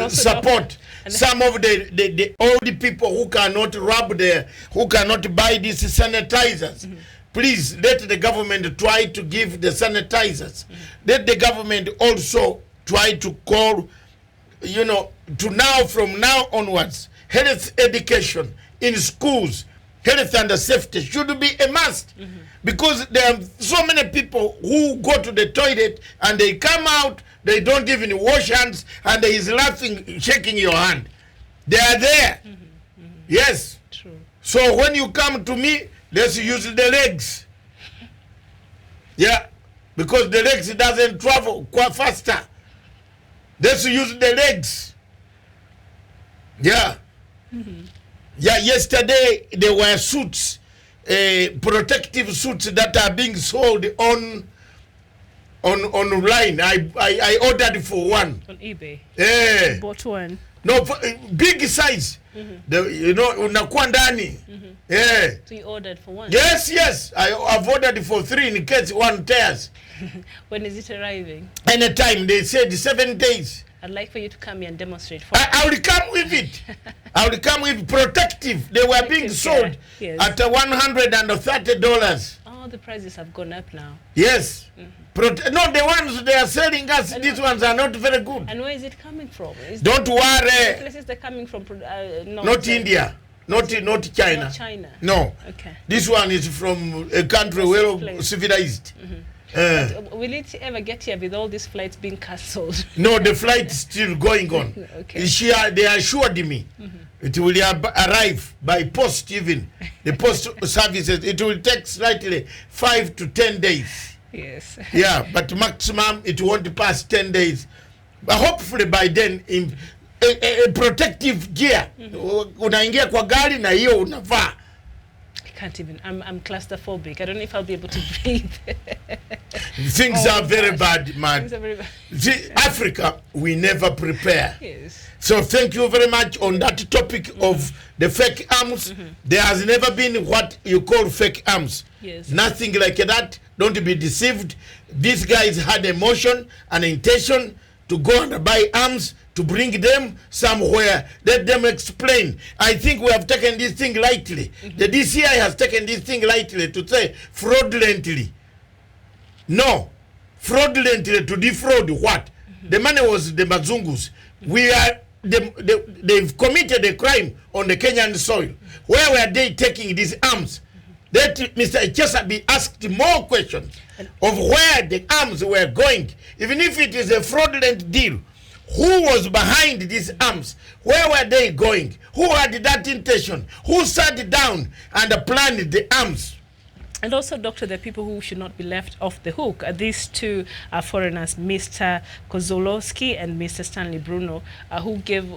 support some of the old people who cannot who cannot buy these sanitizers. Please let the government try to give the sanitizers. Let the government also try to call, from now onwards, health education in schools, health and safety should be a must. Because there are so many people who go to the toilet and they come out, they don't even wash hands, and they is laughing, shaking your hand. They are there. Yes. True. So when you come to me, let's use the legs. Yeah. Because the legs doesn't travel quite faster. Let's use the legs. Yeah. Yeah, yesterday there were suits, protective suits that are being sold online. I ordered for one. On eBay? You bought one? No, big size. Unakuwa ndani. So you ordered for one? Yes. I've ordered for 3 in case one tears. When is it arriving? Anytime. They said 7 days. I'd like for you to come here and demonstrate for I will come with it. I will come with protective. They were being sold at $130. Oh, the prices have gone up now. Yes. No, the ones they are selling us, these ones are not very good. And where is it coming from? Don't worry. The places they're coming from, not India. Not China. Not China. No. Okay. This one is from a country well civilized. Will it ever get here with all these flights being cancelled? No, the flight is still going on. Okay. They assured me it will arrive by post even. The post services, it will take slightly 5 to 10 days. Yes. Yeah, but maximum it won't pass 10 days. But hopefully by then, in a protective gear. Unaingia kwa gari na hiyo unavaa. Can't even. I'm claustrophobic. I don't know if I'll be able to breathe. Things are very bad, man. Things are very bad. See, Africa, we never prepare. Yes. So thank you very much on that topic of the fake arms. There has never been what you call fake arms. Yes. Nothing like that. Don't be deceived. These guys had a motion, an intention to go and buy arms, to bring them somewhere. Let them explain. I think we have taken this thing lightly. The DCI has taken this thing lightly to say fraudulently. No. Fraudulently to defraud what? The money was the Mazungus. They've committed a crime on the Kenyan soil. Where were they taking these arms? Let Mr. Chesabi asked more questions of where the arms were going. Even if it is a fraudulent deal, who was behind these arms? Where were they going? Who had that intention? Who sat down and planned the arms? And also, Doctor, there are people who should not be left off the hook. These two foreigners, Mr. Kozolowski and Mr. Stanley Bruno, who gave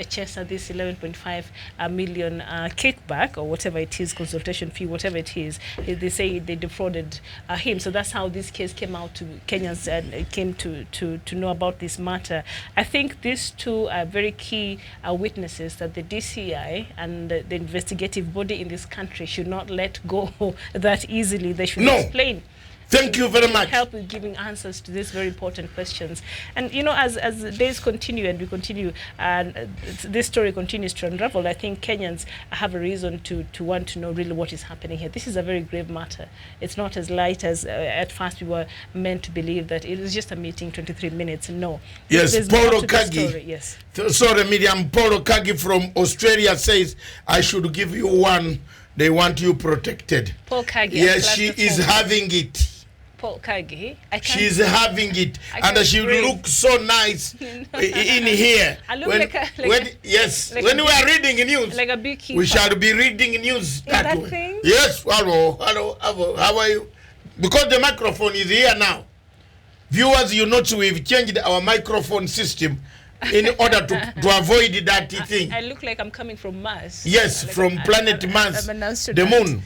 Chester this 11.5 million kickback, or whatever it is, consultation fee, whatever it is. They say they defrauded him. So that's how this case came out to Kenyans and came to know about this matter. I think these two are very key witnesses that the DCI and the investigative body in this country should not let go that easily. They should explain. Thank you very much. Help with giving answers to these very important questions. And you know, as the days continue and we continue, and this story continues to unravel, I think Kenyans have a reason to want to know really what is happening here. This is a very grave matter. It's not as light as at first we were meant to believe, that it was just a meeting, 23 minutes. No. Yes, Paul Okagi. Yes. Sorry, Miriam. Paul Okagi from Australia says, I should give you one. They want you protected. Paul Kagi. Yes, she is having it. Paul Kagi. She's having it, and she looks so nice in here. I look when we are reading news, like a big keeper. We shall be reading news that way. Thing? Yes, hello, how are you? Because the microphone is here now. Viewers, you notice we've changed our microphone system in order to avoid that thing. I look like I'm coming from Mars. Yes, like planet Mars, the moon.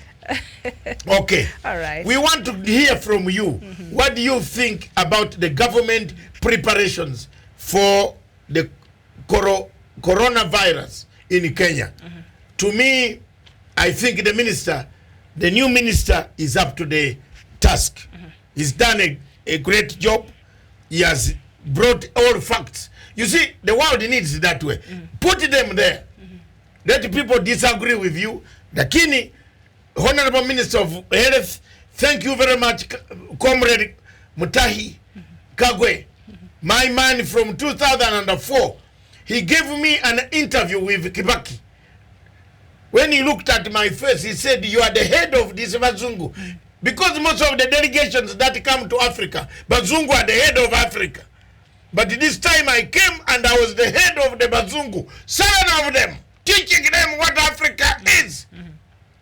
Okay. All right. We want to hear from you. What do you think about the government preparations for the coronavirus in Kenya? To me, I think the new minister is up to the task. He's done a great job. He has brought all facts. You see, the world needs it that way. Put them there. Let people disagree with you. Lakini, Honorable Minister of Health, thank you very much, Comrade Mutahi Kagwe, my man from 2004. He gave me an interview with Kibaki. When he looked at my face, he said, you are the head of this Bazungu. Because most of the delegations that come to Africa, Bazungu are the head of Africa. But this time I came and I was the head of the Bazungu. 7 of them, teaching them what Africa is.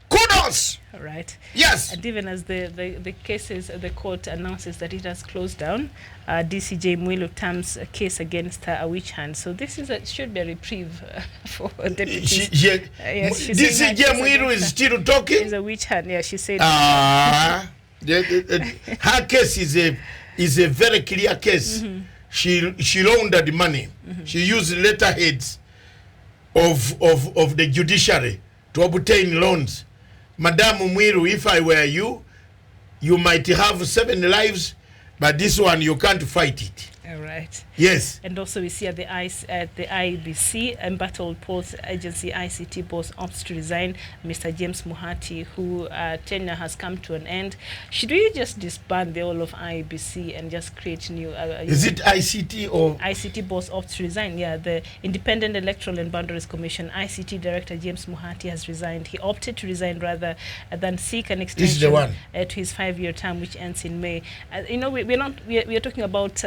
Kudos. All right. Yes. And even as the cases, the court announces that it has closed down DCJ Mwilu Tam's case against a witch hunt. So this should be a reprieve for deputies. Yes, DCJ Mwilu is still talking. It's a witch hunt. Yeah, she said. Her case is a very clear case. She laundered money. She used letterheads of the judiciary to obtain loans. Madam Mwilu, if I were you, you might have 7 lives, but this one you can't fight it. All right. Yes. And also we see at the IBC, embattled Pulse Agency ICT boss opts to resign, Mr. James Muhati, who tenure has come to an end. Should we just disband the whole of IBC and just create new... is it ICT or... ICT boss opts to resign, yeah. The Independent Electoral and Boundaries Commission, ICT Director James Muhati has resigned. He opted to resign rather than seek an extension to his 5-year term, which ends in May. You know, we are talking about...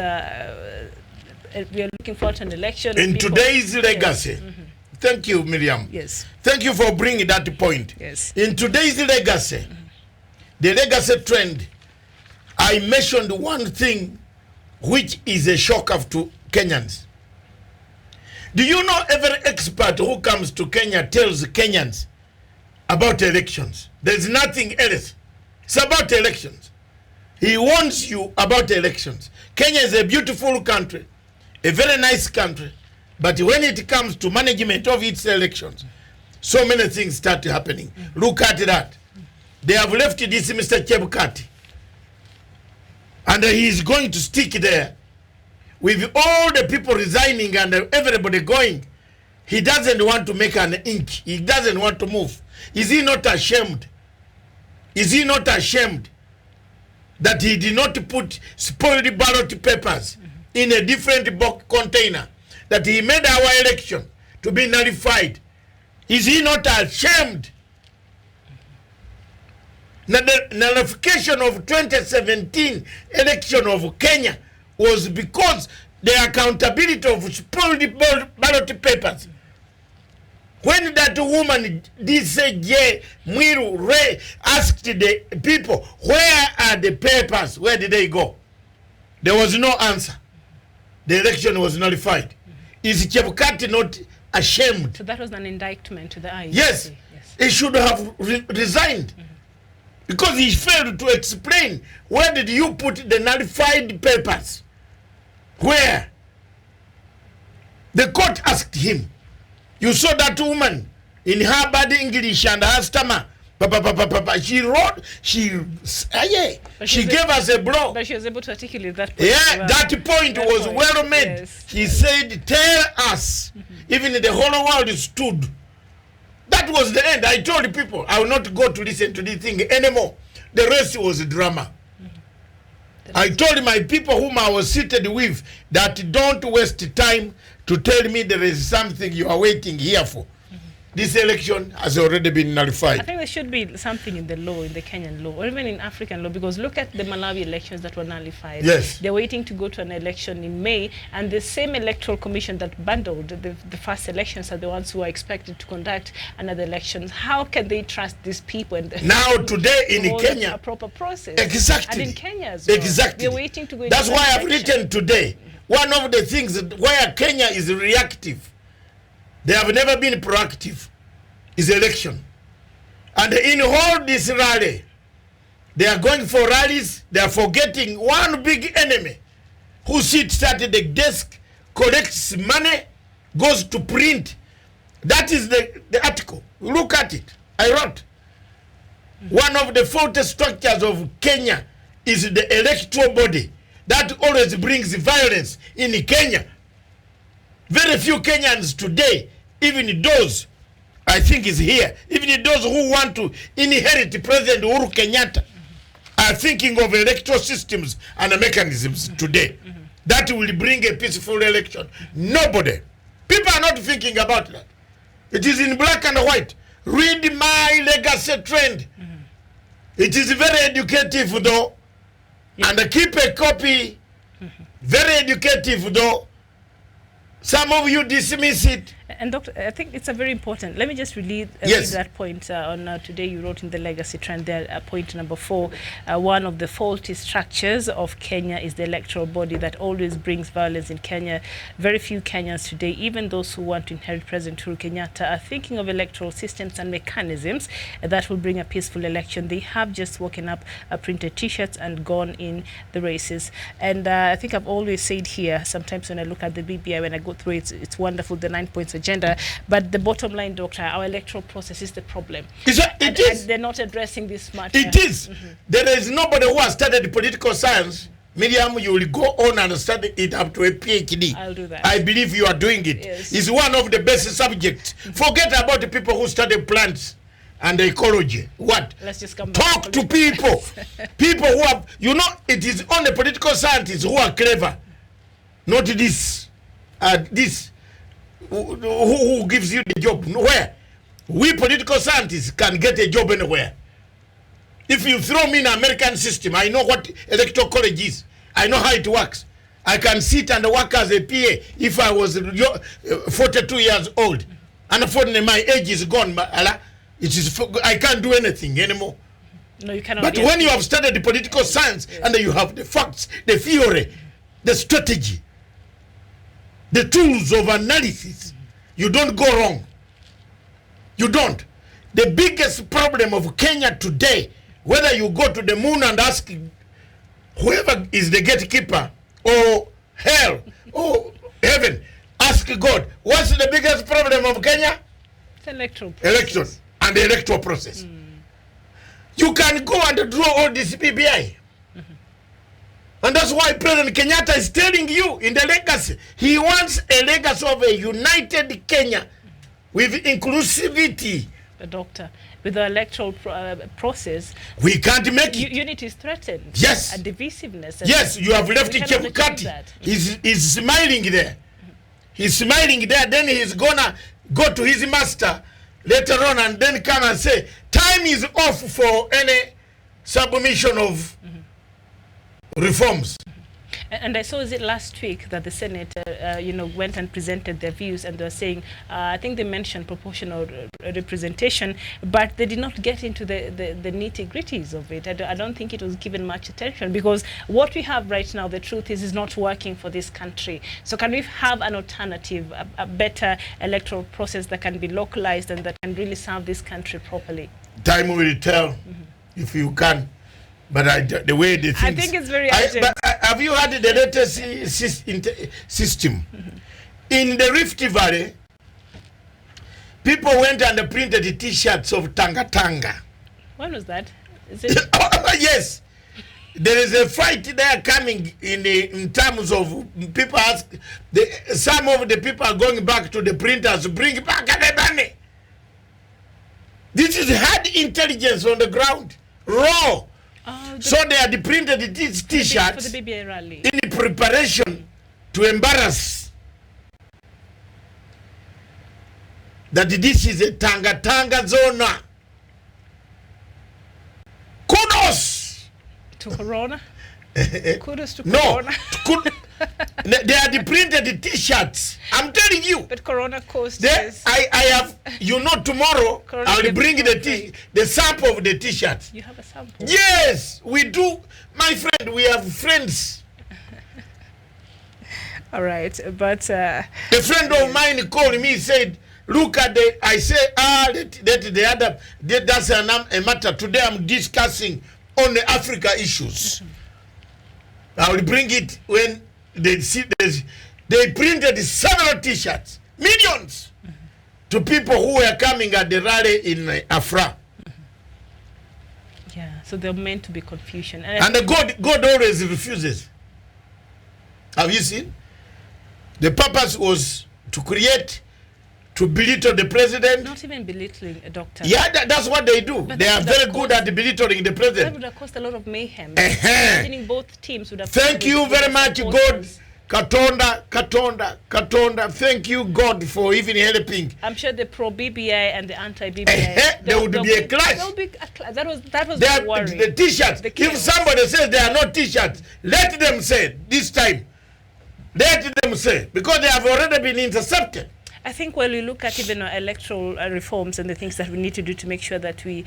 we are looking forward to an election. In today's legacy, thank you, Miriam. Yes. Thank you for bringing that point. Yes. In today's legacy, the legacy trend, I mentioned one thing which is a shocker to Kenyans. Do you know every expert who comes to Kenya tells Kenyans about elections? There's nothing else. It's about elections. He warns you about elections. Kenya is a beautiful country, a very nice country, but when it comes to management of its elections, so many things start happening. Look at that. They have left this Mr. Chebukati, and he is going to stick there. With all the people resigning and everybody going, he doesn't want to make an inch. He doesn't want to move. Is he not ashamed? Is he not ashamed that he did not put spoiled ballot papers in a different box container, that he made our election to be nullified? Is he not ashamed? Now, the nullification of 2017 election of Kenya was because the accountability of spoiled ballot papers. When that woman, DJ Mwiru Ray, asked the people, where are the papers? Where did they go? There was no answer. The election was nullified. Is Chebukati not ashamed? So that was an indictment to the IEC. Yes. He should have resigned. Because he failed to explain, where did you put the nullified papers? Where? The court asked him. You saw that woman in her bad English and her stammer. She wrote, she gave us a blow. But she was able to articulate that point. Yeah, that point was well made. Yes. She said, tell us. Even the whole world stood. That was the end. I told the people, I will not go to listen to this thing anymore. The rest was drama. I told my people whom I was seated with that don't waste time to tell me there is something you are waiting here for. This election has already been nullified. I think there should be something in the law, in the Kenyan law, or even in African law, because look at the Malawi elections that were nullified. Yes. They're waiting to go to an election in May, and the same electoral commission that bundled the first elections are the ones who are expected to conduct another elections. How can they trust these people? And now today in Kenya, a proper process. Exactly. And in Kenya as well. Exactly. They're waiting to go. That's why I've written today. One of the things where Kenya is reactive, they have never been proactive, is election. And in all this rally, they are going for rallies, they are forgetting one big enemy who sits at the desk, collects money, goes to print. That is the article. Look at it. I wrote. One of the faulty structures of Kenya is the electoral body. That always brings violence in Kenya. Very few Kenyans today, even those, I think is here, even those who want to inherit President Uhuru Kenyatta are thinking of electoral systems and mechanisms today. That will bring a peaceful election. Nobody. People are not thinking about that. It is in black and white. Read my legacy trend. It is very educative though. And keep a copy. Very educative though. Some of you dismiss it. And Doctor, I think it's a very important. Let me just read that point on today. You wrote in the legacy trend there, point number 4. One of the faulty structures of Kenya is the electoral body that always brings violence in Kenya. Very few Kenyans today, even those who want to inherit President Uhuru Kenyatta, are thinking of electoral systems and mechanisms that will bring a peaceful election. They have just woken up, printed T-shirts and gone in the races. And I think I've always said here, sometimes when I look at the BBI, when I go through it, it's wonderful, the 9 points agenda, but the bottom line, Doctor, our electoral process is the problem. It is. And they're not addressing this matter. It is. There is nobody who has studied political science. Miriam, you will go on and study it up to a PhD. I'll do that. I believe you are doing it. Yes. It's one of the best subjects. Forget about the people who study plants and ecology. What? Let's just come back. Talk to people. People who have, you know, it is only political scientists who are clever. Not this. Who gives you the job? Where? We political scientists can get a job anywhere. If you throw me in an American system, I know what electoral college is. I know how it works. I can sit and work as a PA if I was 42 years old. And unfortunately, my age is gone. I can't do anything anymore. No, you cannot. But when you have studied the political science and you have the facts, the theory, the strategy, the tools of analysis, you don't go wrong. You don't. The biggest problem of Kenya today, whether you go to the moon and ask whoever is the gatekeeper, or hell, or heaven, ask God, what's the biggest problem of Kenya? It's electoral process. Election and the electoral process. You can go and draw all this PBI. And that's why President Kenyatta is telling you in the legacy, he wants a legacy of a united Kenya with inclusivity. Doctor, with the electoral process, we can't make it. Unity is threatened. Yes. And divisiveness. Yes, you have left Chebukati. He's smiling there. He's smiling there. Then he's gonna go to his master later on and then come and say, time is off for any submission of reforms. And I saw, is it last week that the Senate, went and presented their views, and they were saying, I think they mentioned proportional representation, but they did not get into the nitty-gritties of it. I don't think it was given much attention, because what we have right now, the truth is not working for this country. So can we have an alternative, a better electoral process that can be localized and that can really serve this country properly? Time will tell if you can. But the way the things... I think it's very urgent. Have you had the latest system? In the Rift Valley, people went and printed the T-shirts of Tanga Tanga. When was that? Is it? Yes. There is a fight there coming in terms of people ask... some of the people are going back to the printers to bring back the money. This is hard intelligence on the ground. Raw. So they had printed these T-shirts for the BBI rally in preparation to embarrass that this is a Tanga Tanga zona. Kudos to Corona. Kudos to no, Corona. They had printed the T-shirts. I'm telling you. But Corona coast is... I have, tomorrow Corona I'll bring the sample of the T-shirts. You have a sample? Yes, we do. My friend, we have friends. All right, but... a friend of mine called me, said, look at the... I say, that's a matter. Today I'm discussing on the Africa issues. I will bring it when they see this. They printed several T-shirts, millions, to people who were coming at the rally in Afra. Yeah, so they're meant to be confusion. And the God always refuses. Have you seen? The purpose was to create, to belittle the president. Not even belittling a doctor. Yeah, that's what they do. But they are very good at belittling the president. That would have caused a lot of mayhem. Both teams would have... Thank you very much, God. Katonda. Thank you, God, for even helping. I'm sure the pro-BBI and the anti-BBI... there would be a clash. That was the worry. The T-shirts. If somebody says there are no T-shirts, let them say this time. Let them say. Because they have already been intercepted. I think when we look at even electoral reforms and the things that we need to do to make sure that we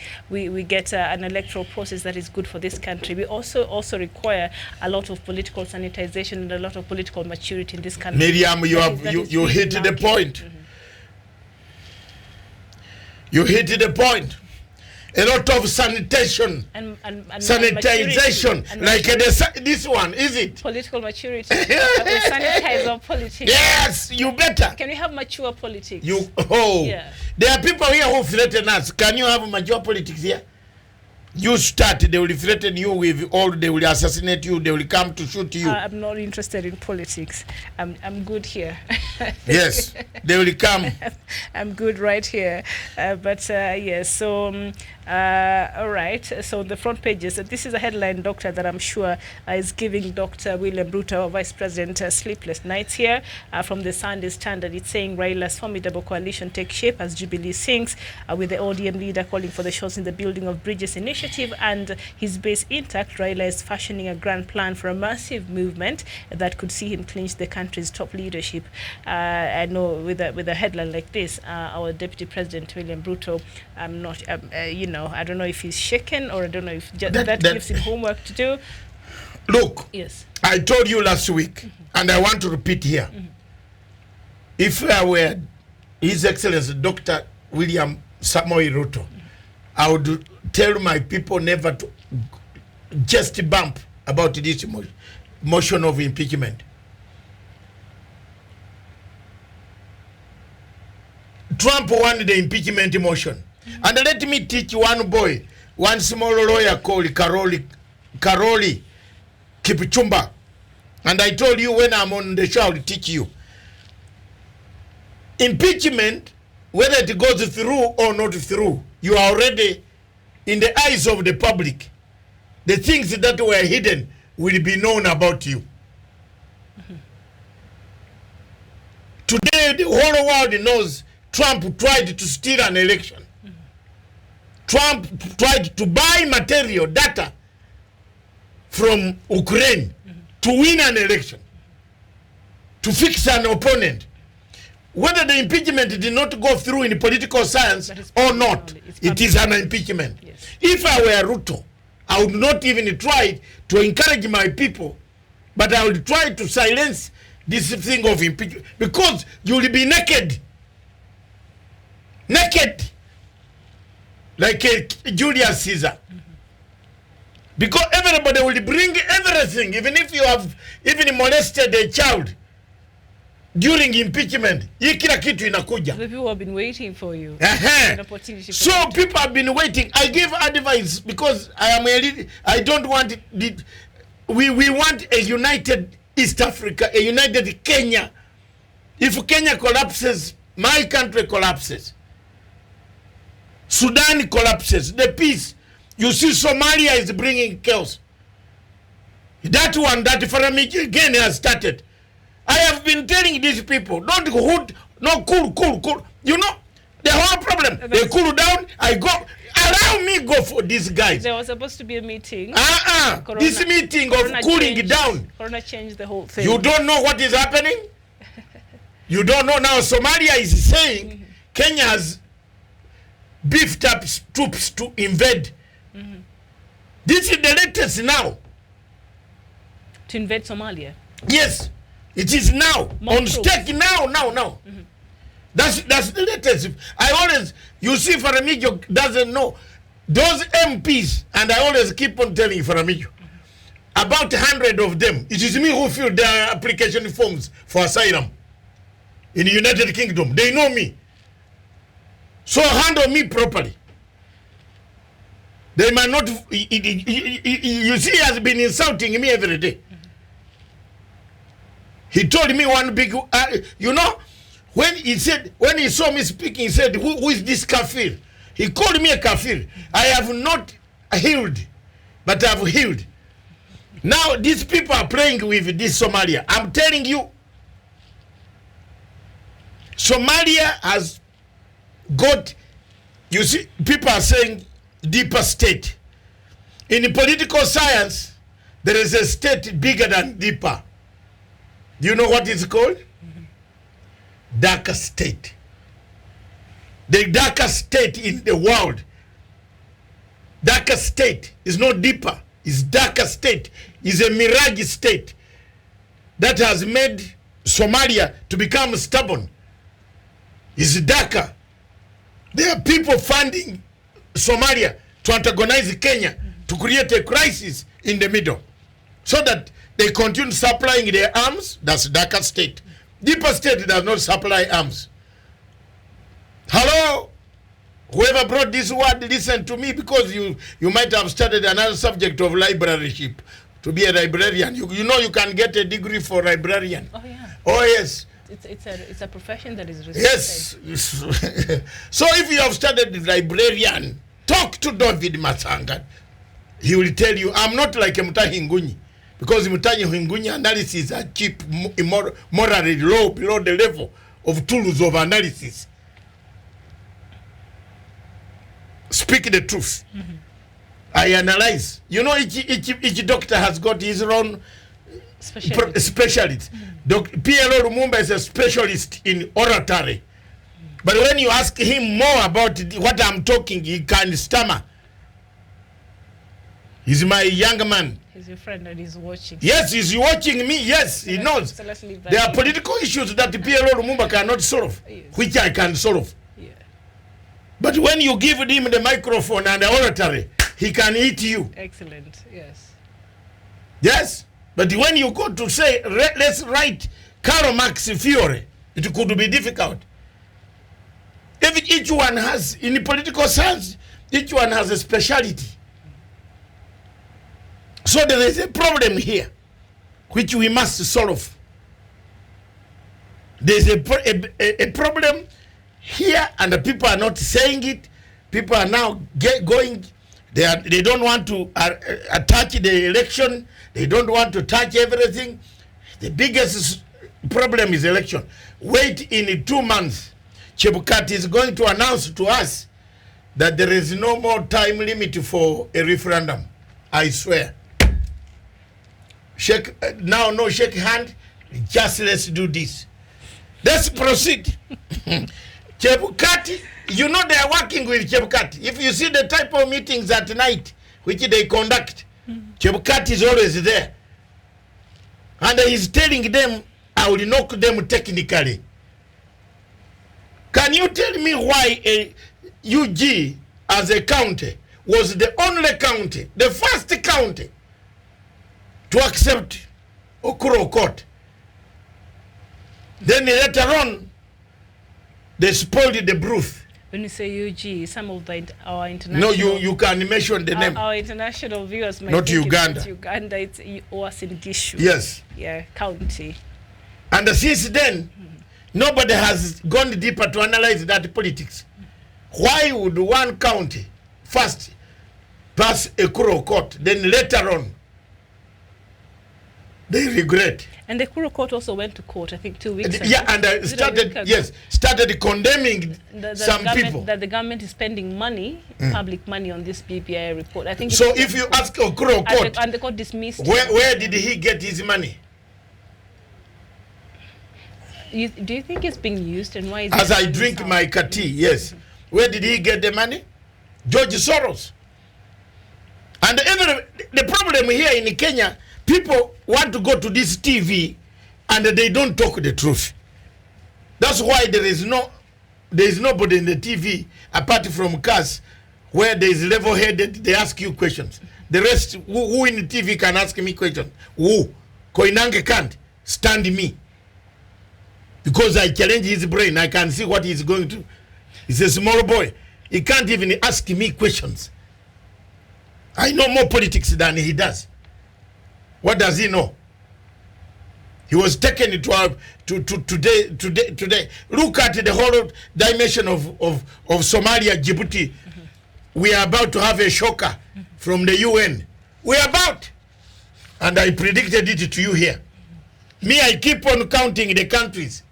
get an electoral process that is good for this country, we also require a lot of political sanitization and a lot of political maturity in this country. Miriam, you hit the point. You hit the point. A lot of sanitation, sanitization, and like this one, is it? Political maturity. We sanitize our politics. Yes, you better. Can we have mature politics? Yeah. There are people here who threaten us. Can you have mature politics here? You start, they will threaten you with all, they will assassinate you, they will come to shoot you. I'm not interested in politics. I'm good here. Yes, they will come. I'm good right here. Yes, so, all right. So the front pages, this is a headline, Doctor, that I'm sure is giving Dr. William Ruto, Vice President, sleepless nights here. From the Sunday Standard, it's saying Raila's formidable coalition takes shape as Jubilee sinks, with the ODM leader calling for the shots in the building of bridges initiative and his base intact. Raila is fashioning a grand plan for a massive movement that could see him clinch the country's top leadership. I know with a headline like this, our Deputy President William Ruto, I'm not, I don't know if he's shaken or I don't know if that gives him homework to do. Look, yes, I told you last week, and I want to repeat here. If I were His Excellency Dr. William Samoei Ruto, I would tell my people never to just bump about this motion of impeachment. Trump won the impeachment motion. And let me teach one boy, one small lawyer called Karoli Kipchumba. And I told you when I'm on the show, I'll teach you. Impeachment, whether it goes through or not through, you are already in the eyes of the public. The things that were hidden will be known about you. Today, the whole world knows Trump tried to steal an election. Trump tried to buy material, data from Ukraine to win an election, to fix an opponent. Whether the impeachment did not go through in political science or not, it is an impeachment. Yes. If I were Ruto, I would not even try to encourage my people, but I would try to silence this thing of impeachment, because you will be naked. Naked. Like a Julius Caesar. Because everybody will bring everything, even if you have even molested a child during impeachment. Kila kitu inakuja. The people have been waiting for you. An opportunity for So people have been waiting. I give advice because I don't want it. We want a united East Africa, a united Kenya. If Kenya collapses, my country collapses. Sudan collapses. The peace. You see, Somalia is bringing chaos. That one, that Faramiji again has started. I have been telling these people, don't hood, no cool. You know, the whole problem. They cool down, I go. Allow me go for these guys. There was supposed to be a meeting. This meeting of cooling down. Corona changed the whole thing. You don't know what is happening? You don't know now. Somalia is saying Kenya has beefed up troops to invade. This is the latest now. To invade Somalia? Yes, it is now. More on troops. stake now. That's the latest. I always, you see, Faramijo doesn't know. Those MPs, and I always keep on telling Faramijo, about 100 of them, it is me who filled their application forms for asylum in the United Kingdom. They know me. So handle me properly. They might not, you see, he has been insulting me every day. He told me one big, you know, when he saw me speaking, he said, who is this kafir? He called me a kafir. I have not healed, but I have healed. Now these people are playing with this Somalia. I'm telling you, Somalia has got, you see, people are saying deeper state. In political science, there is a state bigger than deeper. Do you know what it's called? Darker state. The darker state in the world. Darker state is not deeper. It's darker state. It's a mirage state that has made Somalia to become stubborn. It's darker. There are people funding Somalia to antagonize Kenya, to create a crisis in the middle, so that they continue supplying their arms. That's darker state. Deeper state does not supply arms. Hello? Whoever brought this word, listen to me, because you might have studied another subject of libraryship. To be a librarian, you know you can get a degree for librarian. Oh yeah. Oh yes. It's a profession that is respected. Yes. So if you have studied librarian, talk to David Masanga. He will tell you, I'm not like a Mutahi Ngunyi, because Mutahi Ngunyi analysis are cheap, morally low, below the level of tools of analysis. Speak the truth. I analyze. You know, each doctor has got his own specialist. PLO Lumumba is a specialist in oratory. But when you ask him more about what I'm talking, he can stammer. He's my young man. He's your friend and he's watching. Yes, he's watching me. Yes, he knows. So let's leave that. There are political issues that PLO Lumumba cannot solve, Yes. which I can solve. Yeah. But when you give him the microphone and the oratory, he can eat you. Excellent. Yes. Yes. But when you go to say, let's write Karl Marx theory, it could be difficult. If each one has, in political science, each one has a specialty. So there is a problem here, which we must solve. There's a problem here, and the people are not saying it. People are now going, they don't want to touch the election. They don't want to touch everything. The biggest problem is election. Wait in 2 months. Chebukati is going to announce to us that there is no more time limit for a referendum. I swear. now no shake hand, just let's do this. Let's proceed. Chebukati, you know they are working with Chebukati. If you see the type of meetings at night which they conduct, Chebukati is always there. And he's telling them, I will knock them technically. Can you tell me why UG as a county was the only county, the first county to accept Okuro Court? Then later on, they spoiled the broth. When you say UG, some of our international... No, you can mention the name. Our international viewers might not think Uganda. It's Uganda, it's Uasin Gishu. Yes. Yeah, county. And since then, nobody has gone deeper to analyze that politics. Why would one county first pass a Kuro court, then later on, they regret? And the Kuro court also went to court, I think 2 weeks ago. Yeah, and started condemning some people. That the government is spending money, public money, on this BPI report. I think. So if you ask a Kuro court, and the court dismissed. Where did he get his money? Do you think it's being used, and why is As I drink my tea, yes. Where did he get the money? George Soros. And the problem here in Kenya, people want to go to this TV and they don't talk the truth. That's why there is nobody in the TV apart from cast where there is level-headed, they ask you questions. The rest, who in the TV can ask me questions? Who? Koinange can't stand me. Because I challenge his brain, I can see what he's going to. He's a small boy. He can't even ask me questions. I know more politics than he does. What does he know? He was taken to today. Look at the whole dimension of Somalia, Djibouti. We are about to have a shocker from the UN. We are about. And I predicted it to you here. Me, I keep on counting the countries.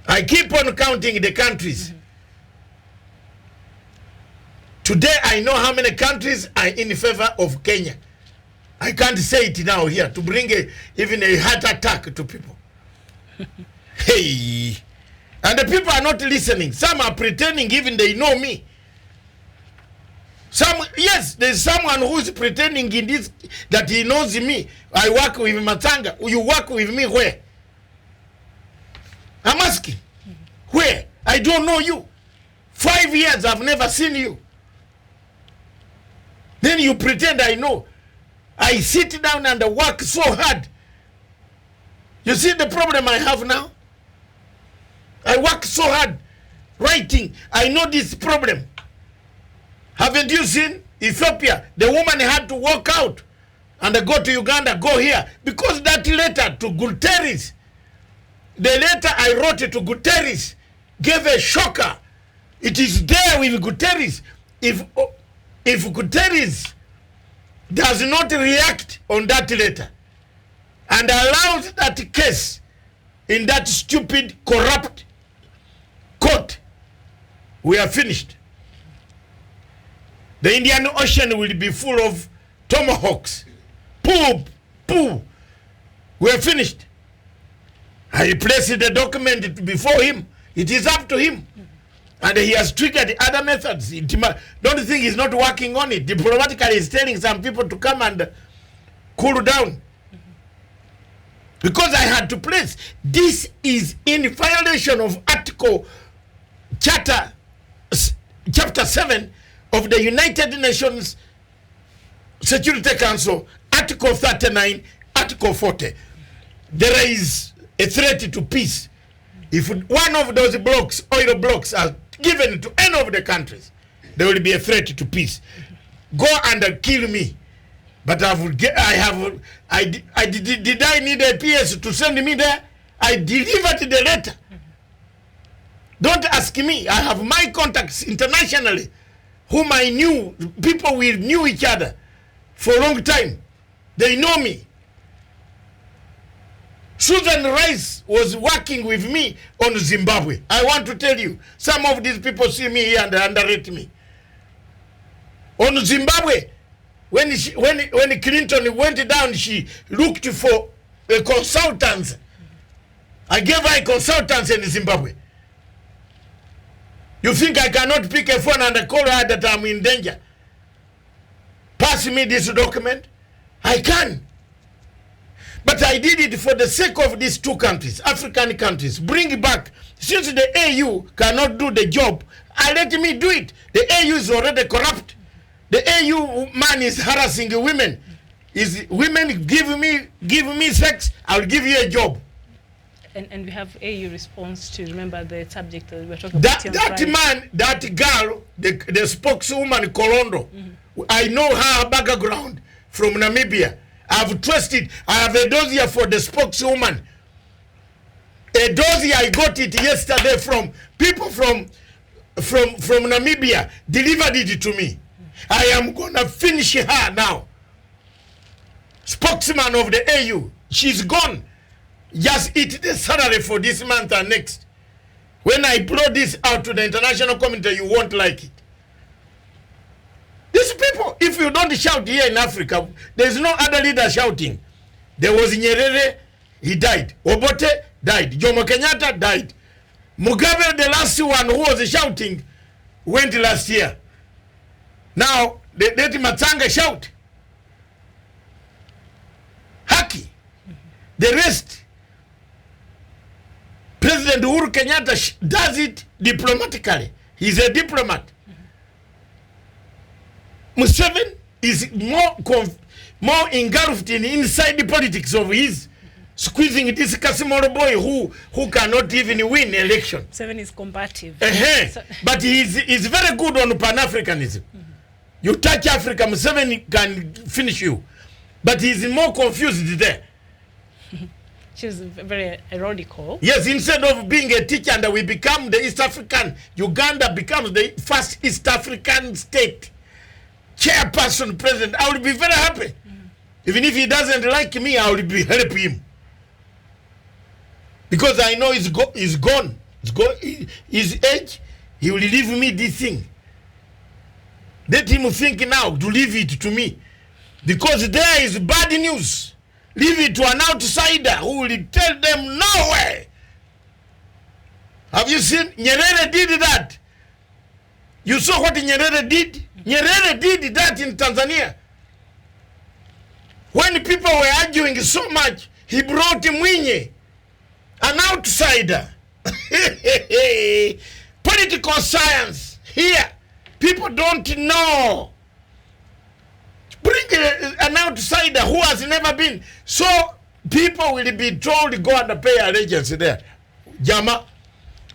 I keep on counting the countries. Today, I know how many countries are in favor of Kenya. I can't say it now here to bring even a heart attack to people. Hey. And the people are not listening. Some are pretending even they know me. Yes, there's someone who's pretending in this that he knows me. I work with Matanga. You work with me where? I'm asking. Where? I don't know you. 5 years I've never seen you. Then you pretend I know. I sit down and work so hard. You see the problem I have now? I work so hard writing. I know this problem. Haven't you seen Ethiopia? The woman had to walk out and go to Uganda, go here. Because that letter to Guterres, the letter I wrote to Guterres gave a shocker. It is there with Guterres. If Guterres does not react on that letter and allows that case in that stupid, corrupt court, we are finished. The Indian Ocean will be full of tomahawks. Poo. We are finished. I placed the document before him. It is up to him. And he has triggered other methods. Don't think he's not working on it. Diplomatically, he's telling some people to come and cool down. Because I had to place. This is in violation of Chapter 7 of the United Nations Security Council, Article 39, Article 40. There is a threat to peace. If one of those blocks, oil blocks, are given to any of the countries, there will be a threat to peace. Go and kill me. But did I need a PS to send me there? I delivered the letter. Don't ask me. I have my contacts internationally, whom I knew. People we knew each other for a long time. They know me. Susan Rice was working with me on Zimbabwe. I want to tell you, some of these people see me here and underrate me. On Zimbabwe, When Clinton went down, she looked for a consultant. I gave her a consultant in Zimbabwe. You think I cannot pick a phone and call her that I'm in danger? Pass me this document. I can. But I did it for the sake of these two countries, African countries. Bring it back. Since the AU cannot do the job, let me do it. The AU is already corrupt. The AU man is harassing women. Is women give me sex, I'll give you a job. And we have AU response to, remember the subject that we were talking about. That man, that girl, the spokeswoman Kolondo, I know her background from Namibia. I've trusted. I have a dossier for the spokeswoman. A dossier, I got it yesterday from people from Namibia, delivered it to me. I am gonna finish her now. Spokesman of the AU, she's gone. Just eat the salary for this month and next. When I blow this out to the international community, you won't like it. These people, if you don't shout here in Africa, there's no other leader shouting. There was Nyerere, he died. Obote died. Jomo Kenyatta died. Mugabe, the last one who was shouting, went last year. Now, let Matanga shout. Haki. The rest, President Uhuru Kenyatta does it diplomatically. He's a diplomat. Museveni is more engulfed inside the politics of his, squeezing this Kasimoro boy who cannot even win election. Museveni is combative. So, but he's very good on Pan-Africanism. You touch Africa, Museveni can finish you. But he's more confused there. She's very ironical. Yes, instead of being a teacher and we become the East African, Uganda becomes the first East African state chairperson president, I will be very happy. Even if he doesn't like me, I will be help him. Because I know he's gone. His age, he will leave me this thing. Let him think now to leave it to me. Because there is bad news. Leave it to an outsider who will tell them no way. Have you seen? Nyerere did that. You saw what Nyerere did? Nyerere did that in Tanzania. When people were arguing so much, he brought Mwinyi, an outsider. Political science here. People don't know. Bring an outsider who has never been. So people will be told to go and pay allegiance there. Jama.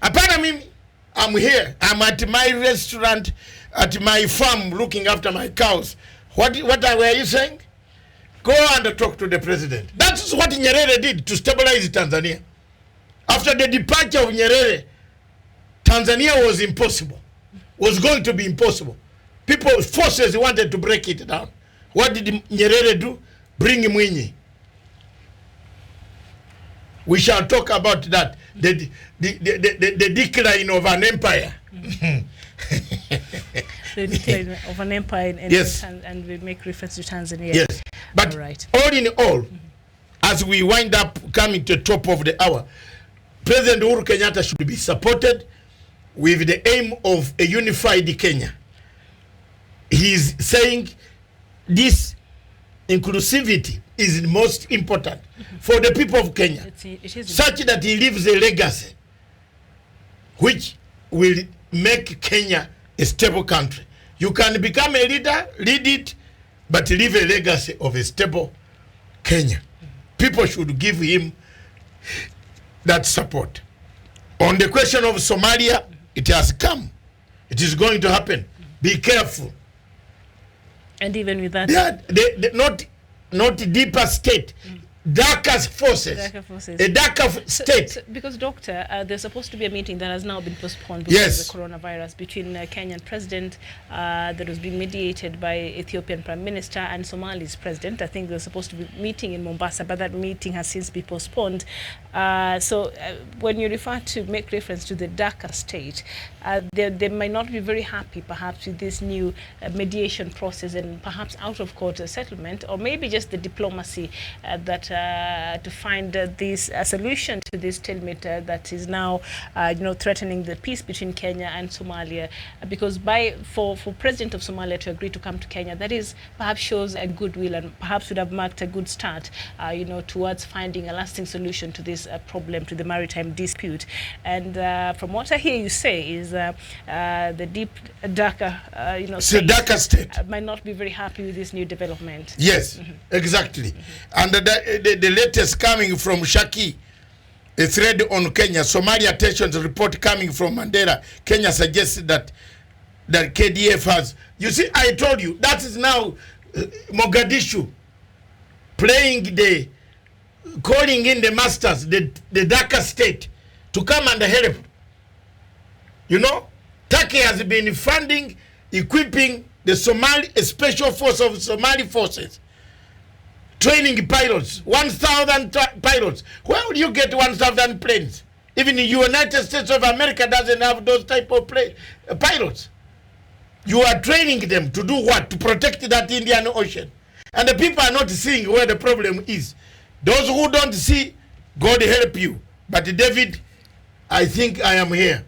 Apana mimi, I'm here. I'm at my restaurant, at my farm, looking after my cows. What were you saying? Go and talk to the president. That's what Nyerere did to stabilize Tanzania. After the departure of Nyerere, Tanzania was impossible. Was going to be impossible. People, forces wanted to break it down. What did Nyerere do? Bring Mwinyi. We shall talk about that. The decline of an empire. The decline of an empire, and, yes. And we make reference to Tanzania. Yes. But all in all, as we wind up coming to the top of the hour, President Uhuru Kenyatta should be supported with the aim of a unified Kenya. He's saying this inclusivity is most important for the people of Kenya, such that he leaves a legacy which will make Kenya a stable country. You can become a leader, lead it, but leave a legacy of a stable Kenya. People should give him that support. On the question of Somalia, it has come. It is going to happen. Be careful. And even with that, they not deeper state. darker forces, a darker state. So, because, Doctor, there's supposed to be a meeting that has now been postponed because of the coronavirus between Kenyan president that was being mediated by Ethiopian Prime Minister and Somali's president. I think there's supposed to be a meeting in Mombasa, but that meeting has since been postponed. When you refer to make reference to the darker state, they might not be very happy perhaps with this new mediation process and perhaps out-of-court settlement, or maybe just the diplomacy that to find this solution to this stalemate that is now threatening the peace between Kenya and Somalia, because for President of Somalia to agree to come to Kenya, that is perhaps shows a goodwill and perhaps would have marked a good start towards finding a lasting solution to this problem, to the maritime dispute. And from what I hear you say is the deep, darker, darker state might not be very happy with this new development. Yes, exactly. And the latest coming from Shaki, a thread on Kenya, Somalia tensions report coming from Mandera. Kenya suggested that KDF has. You see, I told you that is now Mogadishu calling in the masters, the darker state, to come and help. Turkey has been funding, equipping the special force of Somali forces, training pilots, 1,000 pilots. Where would you get 1,000 planes? Even the United States of America doesn't have those type of pilots. You are training them to do what? To protect that Indian Ocean. And the people are not seeing where the problem is. Those who don't see, God help you. But David, I think I am here.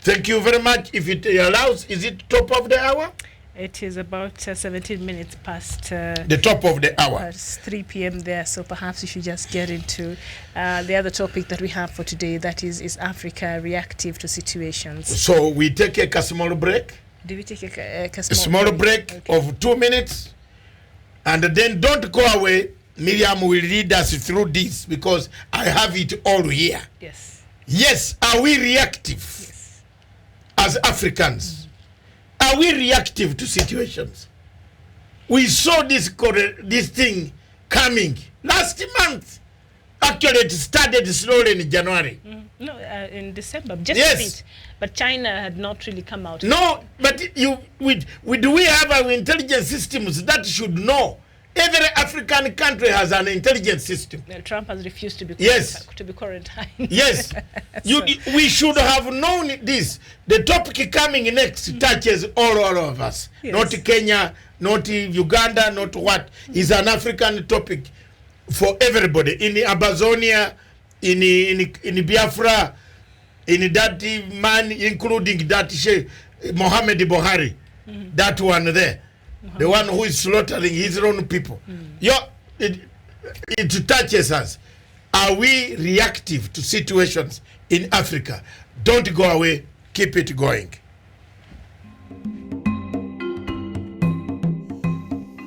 Thank you very much. If it allows, is it top of the hour? It is about 17 minutes past the top of the hour. Past 3 p.m. there, so perhaps we should just get into the other topic that we have for today, that is Africa reactive to situations. So we take a small break. Do we take a small break okay. of 2 minutes? And then don't go away. Miriam will lead us through this because I have it all here. Yes. Yes, are we reactive as Africans? Are we reactive to situations? We saw this thing coming last month. Actually, it started slowly in January. No, in December, just yes. a bit. But China had not really come out. No, but do we have our intelligence systems that should know? Every African country has an intelligence system. Trump has refused to be quarantined. Yes. We should have known this. The topic coming next touches all of us. Yes. Not Kenya, not Uganda, not what. It's an African topic for everybody. In Amazonia, in Biafra, in that man, including that Sheikh Mohammed Buhari, that one there. The one who is slaughtering his own people. It touches us. Are we reactive to situations in Africa? Don't go away. Keep it going.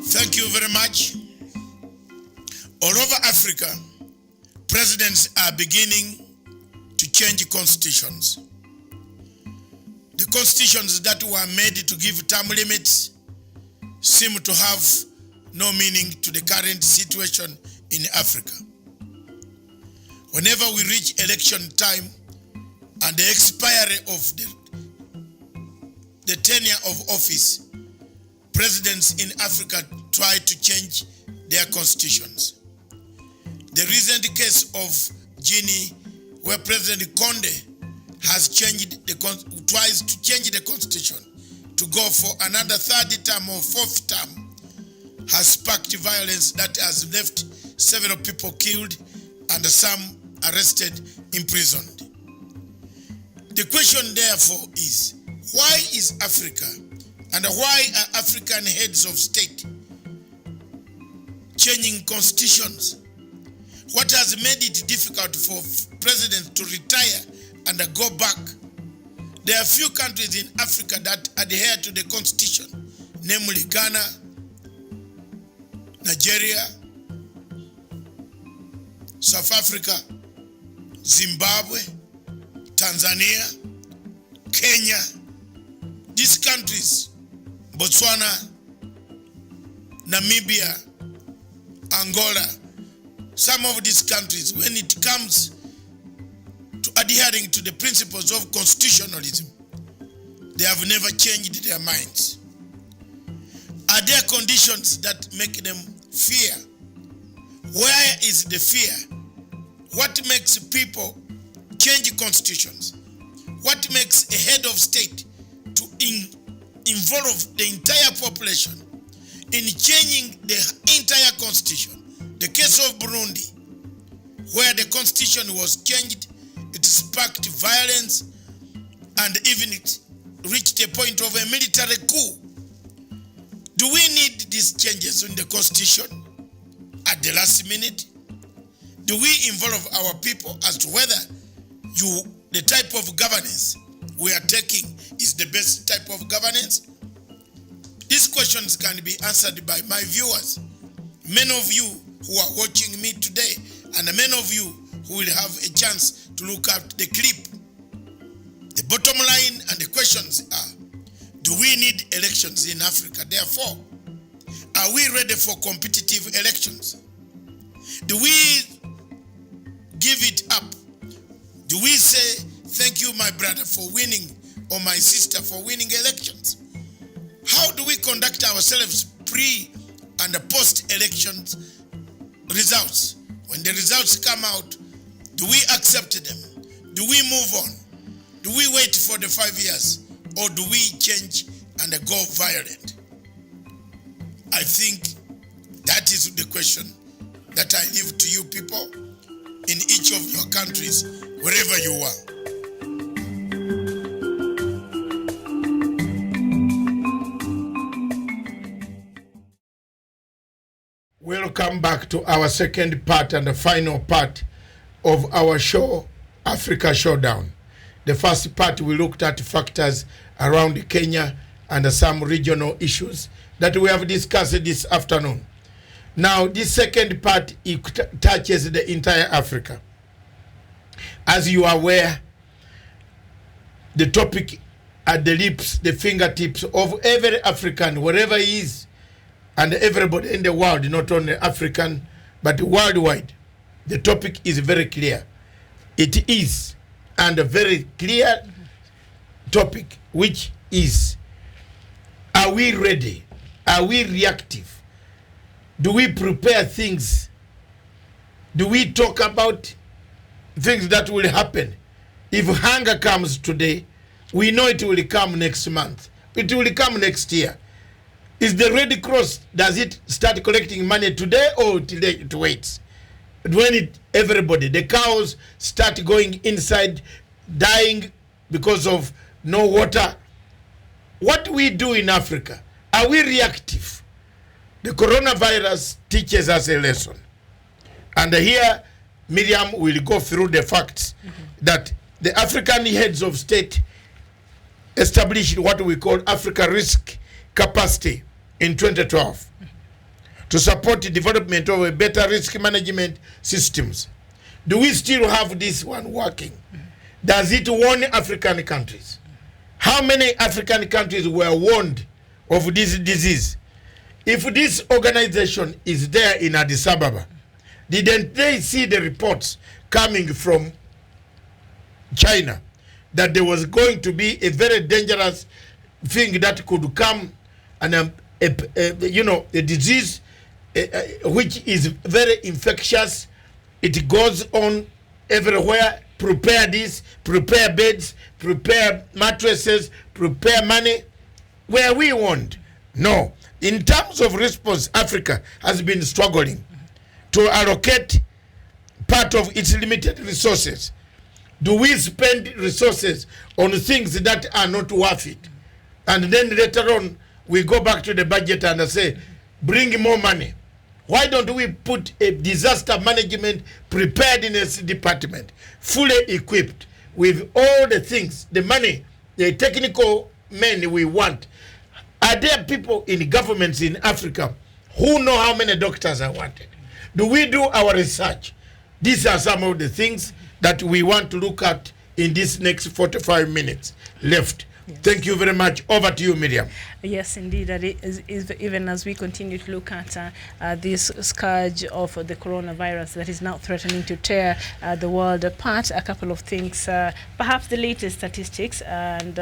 Thank you very much. All over Africa, presidents are beginning to change constitutions. The constitutions that were made to give term limits seem to have no meaning to the current situation in Africa. Whenever we reach election time and the expiry of the tenure of office, presidents in Africa try to change their constitutions. The recent case of Guinea, where President Condé has tries to change the constitution to go for another third term or fourth term, has sparked violence that has left several people killed and some arrested, imprisoned. The question therefore is, why is Africa and why are African heads of state changing constitutions? What has made it difficult for presidents to retire and go back? There are few countries in Africa that adhere to the constitution, namely Ghana, Nigeria, South Africa, Zimbabwe, Tanzania, Kenya. These countries, Botswana, Namibia, Angola, some of these countries, when it comes to adhering to the principles of constitutionalism, they have never changed their minds. Are there conditions that make them fear? Where is the fear? What makes people change constitutions? What makes a head of state to involve the entire population in changing the entire constitution? The case of Burundi, where the constitution was changed, it sparked violence and even it reached a point of a military coup. Do we need these changes in the constitution at the last minute? Do we involve our people as to whether the type of governance we are taking is the best type of governance? These questions can be answered by my viewers. Many of you who are watching me today, and many of you who will have a chance to look at the clip. The bottom line and the questions are, do we need elections in Africa? Therefore, are we ready for competitive elections? Do we give it up? Do we say, thank you, my brother, for winning, or my sister for winning elections? How do we conduct ourselves pre- and post-elections results? When the results come out, do we accept them? Do we move on? Do we wait for the 5 years? Or do we change and go violent? I think that is the question that I leave to you people in each of your countries, wherever you are. Welcome back to our second part and the final part of our show, Africa Showdown. The first part, we looked at factors around Kenya and some regional issues that we have discussed this afternoon. Now, this second part, it touches the entire Africa. As you are aware, the topic at the lips, the fingertips of every African, wherever he is, and everybody in the world, not only African, but worldwide. The topic is very clear. It is, and a very clear topic, which is, are we ready? Are we reactive? Do we prepare things? Do we talk about things that will happen? If hunger comes today, we know it will come next month. It will come next year. Is the Red Cross, does it start collecting money today or today it waits? When everybody, the cows start going inside, dying because of no water. What do we do in Africa? Are we reactive? The coronavirus teaches us a lesson. And here, Miriam will go through the facts that the African heads of state established what we call Africa Risk Capacity in 2012 to support the development of a better risk management systems. Do we still have this one working? Does it warn African countries? How many African countries were warned of this disease? If this organization is there in Addis Ababa, didn't they see the reports coming from China that there was going to be a very dangerous thing that could come, and a disease which is very infectious? It goes on everywhere. Prepare this, prepare beds, prepare mattresses, prepare money. Were we warned? No. In terms of response, Africa has been struggling to allocate part of its limited resources. Do we spend resources on things that are not worth it? And then later on, we go back to the budget and say, bring more money. Why don't we put a disaster management preparedness department, fully equipped with all the things, the money, the technical men we want? Are there people in governments in Africa who know how many doctors are wanted? Do we do our research? These are some of the things that we want to look at in this next 45 minutes left. Yes. Thank you very much. Over to you, Miriam. Yes, indeed. That is even as we continue to look at this scourge of the coronavirus that is now threatening to tear the world apart. A couple of things, perhaps the latest statistics, and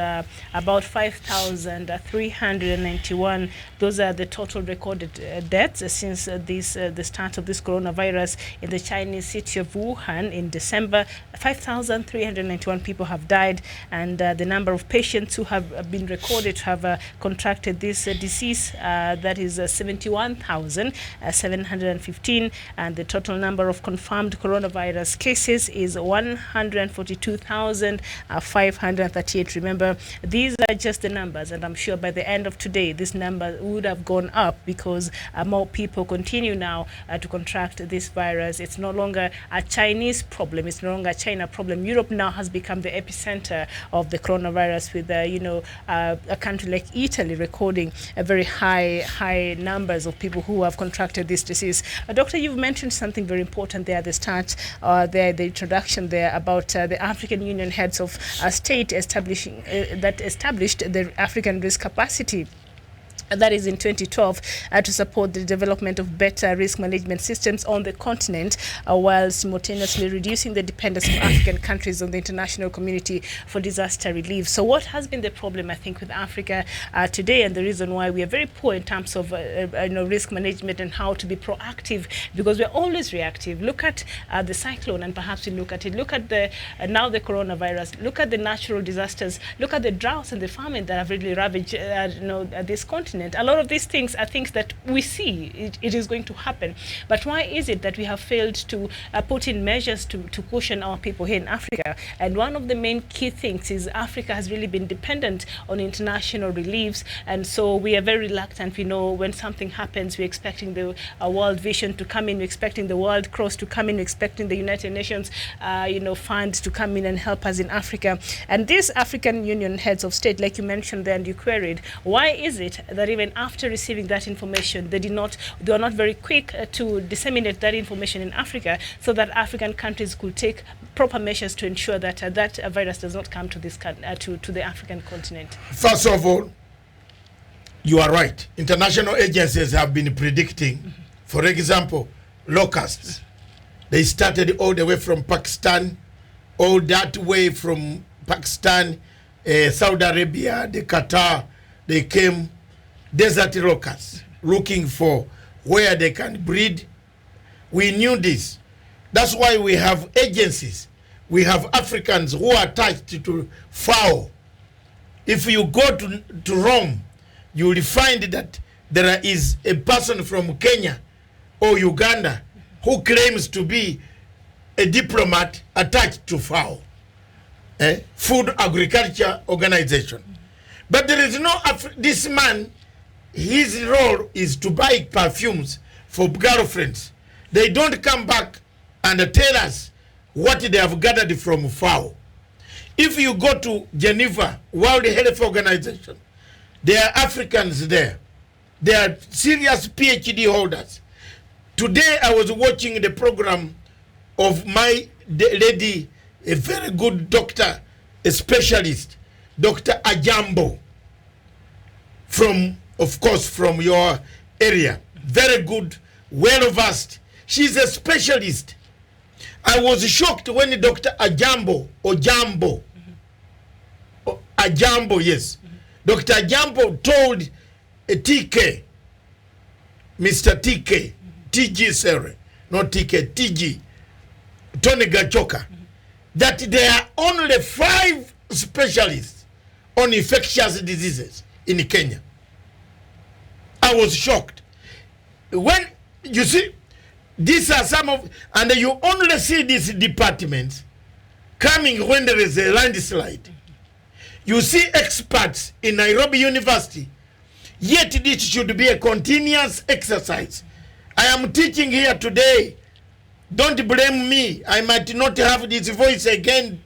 about 5,391. Those are the total recorded deaths since the start of this coronavirus in the Chinese city of Wuhan in December. 5,391 people have died, and the number of patients who have been recorded to have contracted this disease, that is 71,715, and the total number of confirmed coronavirus cases is 142,538. Remember, these are just the numbers, and I'm sure by the end of today this number would have gone up because more people continue now to contract this virus. It's no longer a Chinese problem, it's no longer a China problem. Europe now has become the epicenter of the coronavirus, with a country like Italy recording a very high numbers of people who have contracted this disease. Doctor, you've mentioned something very important there at the start, the introduction there, about the African Union heads of state established the African risk capacity. That is in 2012, to support the development of better risk management systems on the continent, while simultaneously reducing the dependence of African countries on the international community for disaster relief. So what has been the problem, I think, with Africa today, and the reason why we are very poor in terms of risk management and how to be proactive, because we're always reactive. Look at the cyclone, and perhaps we look at the now the coronavirus. Look at the natural disasters. Look at the droughts and the famine that have really ravaged this continent. A lot of these things are things that we see it is going to happen. But why is it that we have failed to put in measures to cushion our people here in Africa? And one of the main key things is Africa has really been dependent on international reliefs, and so we are very reluctant. We know when something happens, we're expecting the World Vision to come in, we're expecting the World Cross to come in, we're expecting the United Nations funds to come in and help us in Africa. And these African Union heads of state, like you mentioned there and you queried, why is it that even after receiving that information, they were not very quick to disseminate that information in Africa, so that African countries could take proper measures to ensure that that virus does not come to this to the African continent? First of all, you are right. International agencies have been predicting, for example, locusts. They started all the way from Pakistan, all that way from Pakistan, Saudi Arabia, the Qatar. They came desert locusts, looking for where they can breed. We knew this. That's why we have agencies. We have Africans who are attached to fowl. If you go to Rome, you will find that there is a person from Kenya or Uganda who claims to be a diplomat attached to fowl, Food Agriculture Organization. But there is no, this man, his role is to buy perfumes for girlfriends. They don't come back and tell us what they have gathered from fowl. If you go to Geneva, World Health Organization, there are Africans there. They are serious PhD holders. Today I was watching the program of my lady, a very good doctor, a specialist, Dr. Ajambo, of course, from your area. Very good, well-versed. She's a specialist. I was shocked when Dr. Ajambo, Ajambo, yes. Dr. Ajambo told TK, Mr. TK, TG, sorry, not TK, TG, Tony Gachoka, that there are only 5 specialists on infectious diseases in Kenya. I was shocked. When you see, these are some of, and you only see these departments coming when there is a landslide. You see experts in Nairobi University, yet this should be a continuous exercise. I am teaching here today. Don't blame me. I might not have this voice again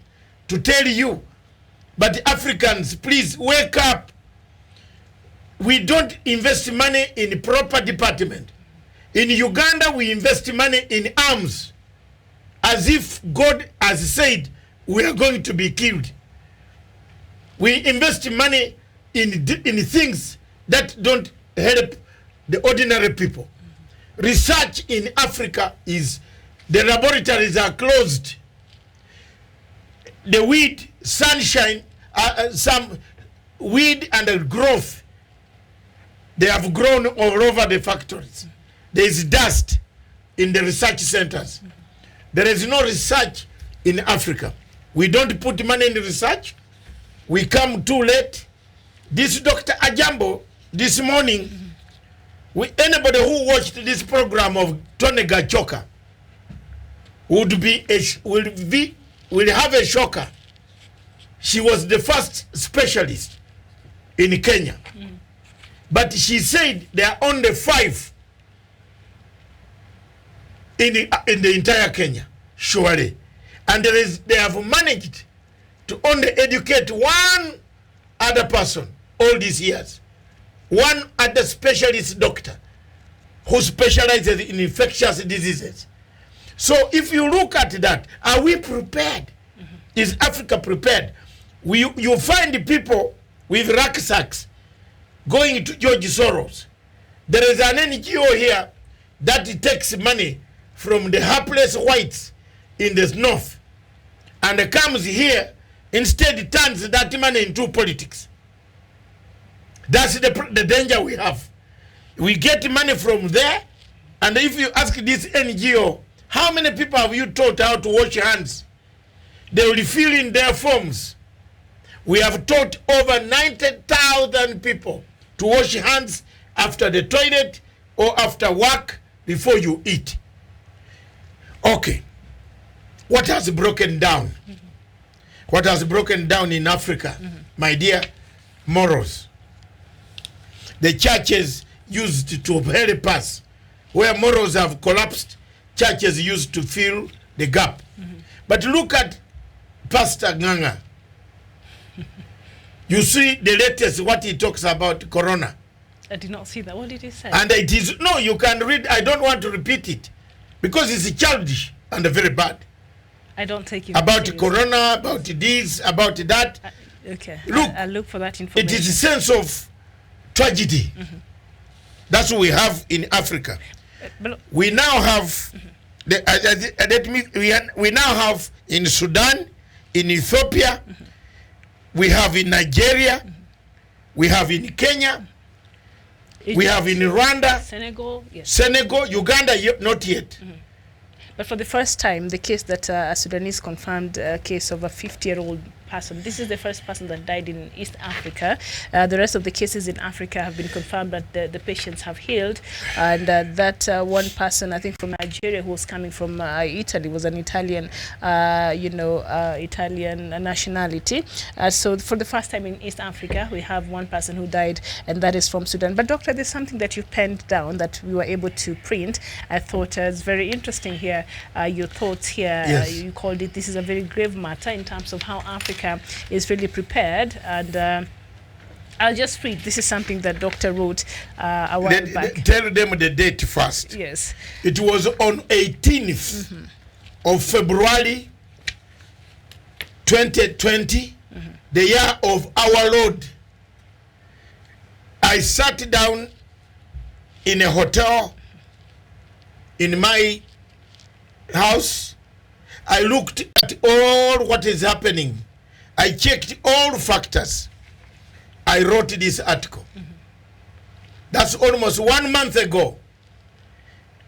to tell you. But Africans, please wake up. We don't invest money in proper department. In Uganda, we invest money in arms, as if God has said we are going to be killed. We invest money in things that don't help the ordinary people. Research in Africa is, the laboratories are closed. The weed, sunshine, some weed and the growth, they have grown all over the factories. There is dust in the research centers. There is no research in Africa. We don't put money in research. We come too late. This Dr. Ajambo, this morning, anybody who watched this program of Tony Gachoka will have a shocker. She was the first specialist in Kenya. But she said there are only 5 in the entire Kenya, surely. And they have managed to only educate one other person all these years. One other specialist doctor who specializes in infectious diseases. So if you look at that, are we prepared? Is Africa prepared? You find people with rucksacks going to George Soros. There is an NGO here that takes money from the helpless whites in the north and comes here, instead turns that money into politics. That's the danger we have. We get money from there, and if you ask this NGO, how many people have you taught how to wash hands? They will fill in their forms. We have taught over 90,000 people to wash hands after the toilet or after work before you eat. Okay. What has broken down? What has broken down in Africa, my dear? Morals. The churches used to help us. Where morals have collapsed, churches used to fill the gap. But look at Pastor Nganga. You see the latest, what he talks about Corona. I did not see that. What did he say? And it is, no, you can read. I don't want to repeat it because it's childish and very bad. I don't take it about seriously. Corona, about this, about that. Okay. Look, I'll look for that information. It is a sense of tragedy. That's what we have in Africa. We now have we now have in Sudan, in Ethiopia, we have in Nigeria, we have in Kenya, we have in Rwanda, Senegal, yes. Senegal, Uganda, not yet. But for the first time, the case that a Sudanese confirmed case of a 50-year-old person. This is the first person that died in East Africa. The rest of the cases in Africa have been confirmed that the patients have healed. And that one person, I think from Nigeria, who was coming from Italy, was an Italian, Italian nationality. So for the first time in East Africa, we have one person who died, and that is from Sudan. But Doctor, there's something that you penned down that we were able to print. I thought it's very interesting here. Your thoughts here. Yes. You called it, this is a very grave matter in terms of how Africa is really prepared. And I'll just read. This is something that Doctor wrote a while back. Tell them the date first. Yes. It was on 18th of February 2020, the year of our Lord. I sat down in a hotel in my house. I looked at all what is happening. I checked all factors. I wrote this article. That's almost 1 month ago.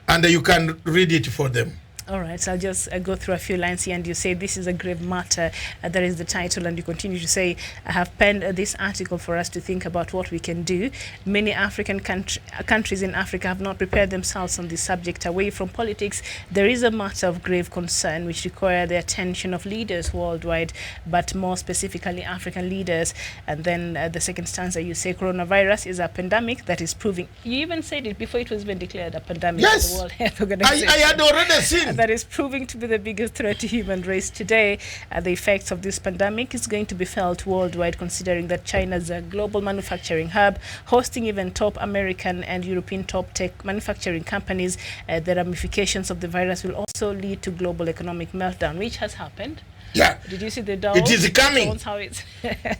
And you can read it for them. All right, so I'll just go through a few lines here, and you say this is a grave matter. That is the title, and you continue to say, I have penned this article for us to think about what we can do. Many African countries in Africa have not prepared themselves on this subject. Away from politics, there is a matter of grave concern which require the attention of leaders worldwide, but more specifically African leaders. And then the second stanza, you say coronavirus is a pandemic that is proving, you even said it before it was even declared a pandemic. Yes, by the World Health Organization. I had already seen. That is proving to be the biggest threat to human race today. The effects of this pandemic is going to be felt worldwide, considering that China is a global manufacturing hub, hosting even top American and European top tech manufacturing companies. The ramifications of the virus will also lead to global economic meltdown, which has happened. Yeah. Did you see the Dow? It is coming. Jones, how it's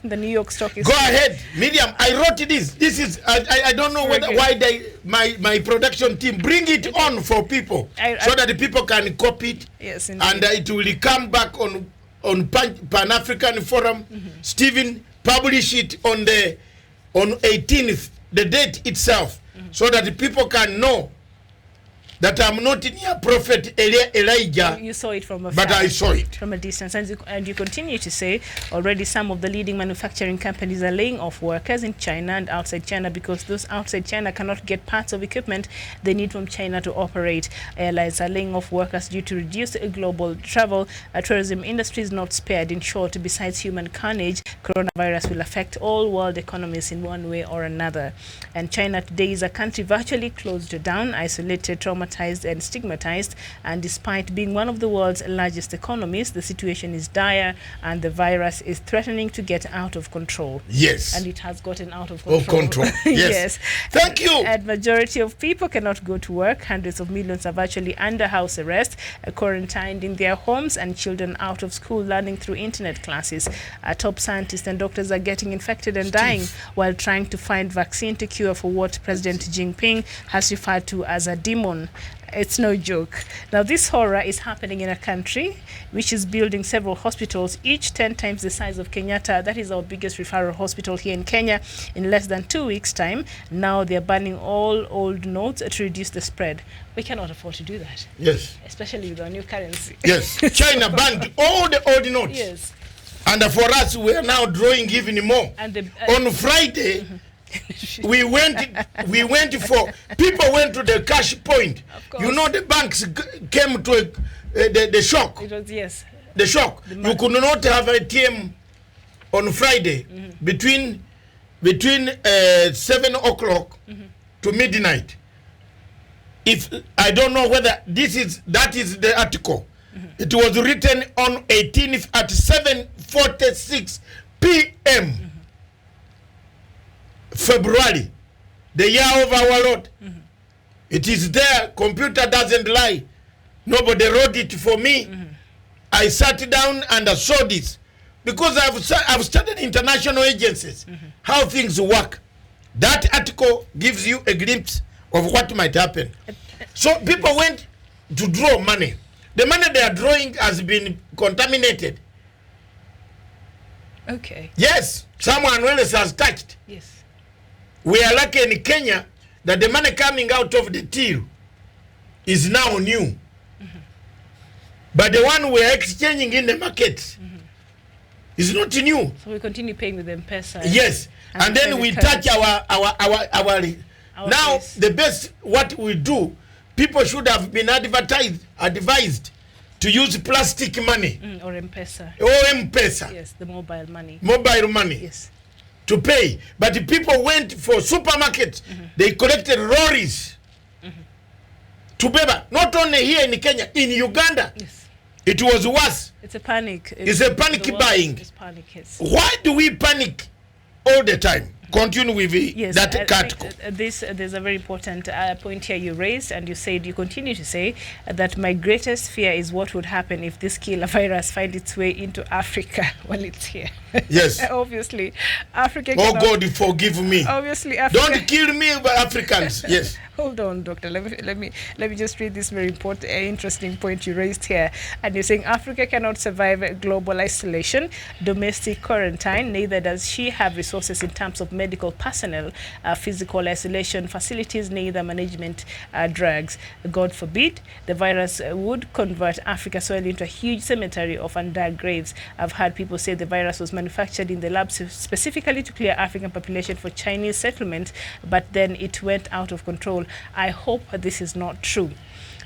the New York stock is. Go ahead, Miriam. I wrote this. This is I don't know why my production team bring it on for people so that the people can copy it. Yes, indeed. And it will come back on Pan-African Forum. Stephen publish it on 18th, the date itself, so that the people can know that I'm not near Prophet Elijah. You saw it from afar. But I saw it. From a distance. And you continue to say already some of the leading manufacturing companies are laying off workers in China and outside China because those outside China cannot get parts of equipment they need from China to operate. Airlines are laying off workers due to reduced global travel. Tourism industry is not spared. In short, besides human carnage, coronavirus will affect all world economies in one way or another. And China today is a country virtually closed down, isolated, traumatized and stigmatized, and despite being one of the world's largest economies, the situation is dire and the virus is threatening to get out of control. Yes. And it has gotten out of control. Yes. Yes. Thank you. And majority of people cannot go to work. Hundreds of millions are virtually under house arrest, quarantined in their homes, and children out of school learning through internet classes. Top scientists and doctors are getting infected and dying while trying to find vaccine to cure for what President Jinping has referred to as a demon. It's no joke. Now, this horror is happening in a country which is building several hospitals, each 10 times the size of Kenyatta. That is our biggest referral hospital here in Kenya. In less than 2 weeks' time, now they're banning all old notes to reduce the spread. We cannot afford to do that. Yes. Especially with our new currency. Yes. China banned all the old notes. Yes. And for us, we are now drawing even more. And on Friday, we went for people went to the cash point. You know, the banks came to the shock. It was, yes, the shock. You could not have ATM on Friday between 7 o'clock to midnight. If I don't know whether that is the article. It was written on 18th at 7:46 p.m. February, the year of our Lord. It is there. Computer doesn't lie. Nobody wrote it for me. I sat down and I saw this because I've studied international agencies, how things work. That article gives you a glimpse of what might happen. So people went to draw money. The money they are drawing has been contaminated. Okay. Yes, someone else has touched. Yes. We are lucky in Kenya that the money coming out of the till is now new. But the one we are exchanging in the market is not new. So we continue paying with M-Pesa. Yes. And then we touch our now face. The best what we do, people should have been advised to use plastic money. Or M-Pesa. Or M-Pesa. Yes, the mobile money. Mobile money. Yes. To pay. But the people went for supermarkets. They collected lorries to Beba. Not only here in Kenya, in Uganda. Yes. It was worse. It's a panic. It's a panic buying. It's panic, yes. Why do we panic all the time? Continue with that article. There's a very important point here you raised, and you continue to say that my greatest fear is what would happen if this killer virus finds its way into Africa while it's here. Yes. Obviously, Africa. Oh God, forgive me. Obviously, Africa. Don't kill me, Africans. Yes. Hold on, doctor. Let me just read this very important, interesting point you raised here. And you're saying Africa cannot survive global isolation, domestic quarantine. Neither does she have resources in terms of medical personnel, physical isolation facilities, neither management drugs. God forbid the virus would convert Africa soil into a huge cemetery of undug graves. I've heard people say the virus was manufactured in the labs specifically to clear African population for Chinese settlement, but then it went out of control. I hope this is not true.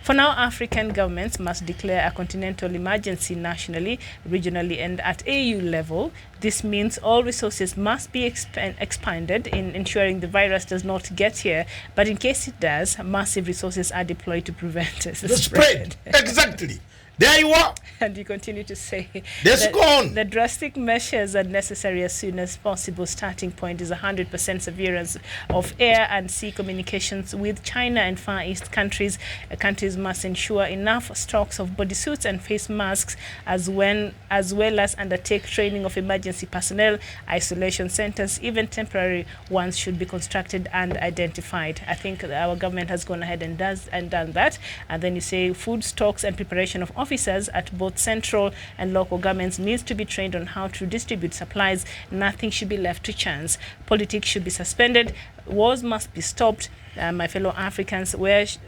For now, African governments must declare a continental emergency nationally, regionally, and at AU level. This means all resources must be expanded in ensuring the virus does not get here. But in case it does, massive resources are deployed to prevent the spread. Exactly. There you are. And you continue to say Let's go on. the drastic measures are necessary as soon as possible. Starting point is 100% surveillance of air and sea communications with China and Far East countries. Countries must ensure enough stocks of bodysuits and face masks, as well as undertake training of emergency personnel. Isolation centers, even temporary ones, should be constructed and identified. I think our government has gone ahead and done that. And then you say food stocks and preparation of officers at both central and local governments needs to be trained on how to distribute supplies. Nothing should be left to chance. Politics should be suspended. Wars must be stopped. My fellow Africans,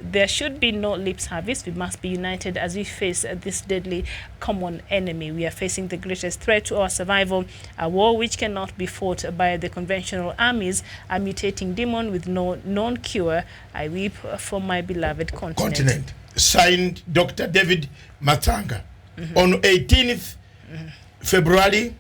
there should be no lip service. We must be united as we face this deadly common enemy. We are facing the greatest threat to our survival, a war which cannot be fought by the conventional armies, a mutating demon with no known cure. I weep for my beloved continent. Signed Dr. David Matanga. On 18th February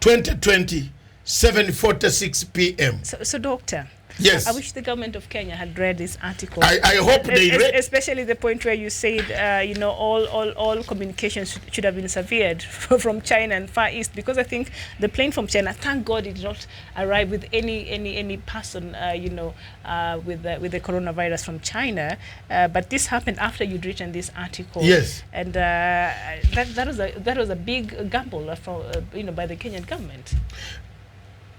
2020, 7:46 p.m. So, Doctor, yes, I wish the government of Kenya had read this article. I hope they read. Especially the point where you said, all communications should have been severed from China and Far East, because I think the plane from China, thank God, it did not arrive with any person, with the coronavirus from China. But this happened after you'd written this article. Yes. And that was a big gamble by the Kenyan government.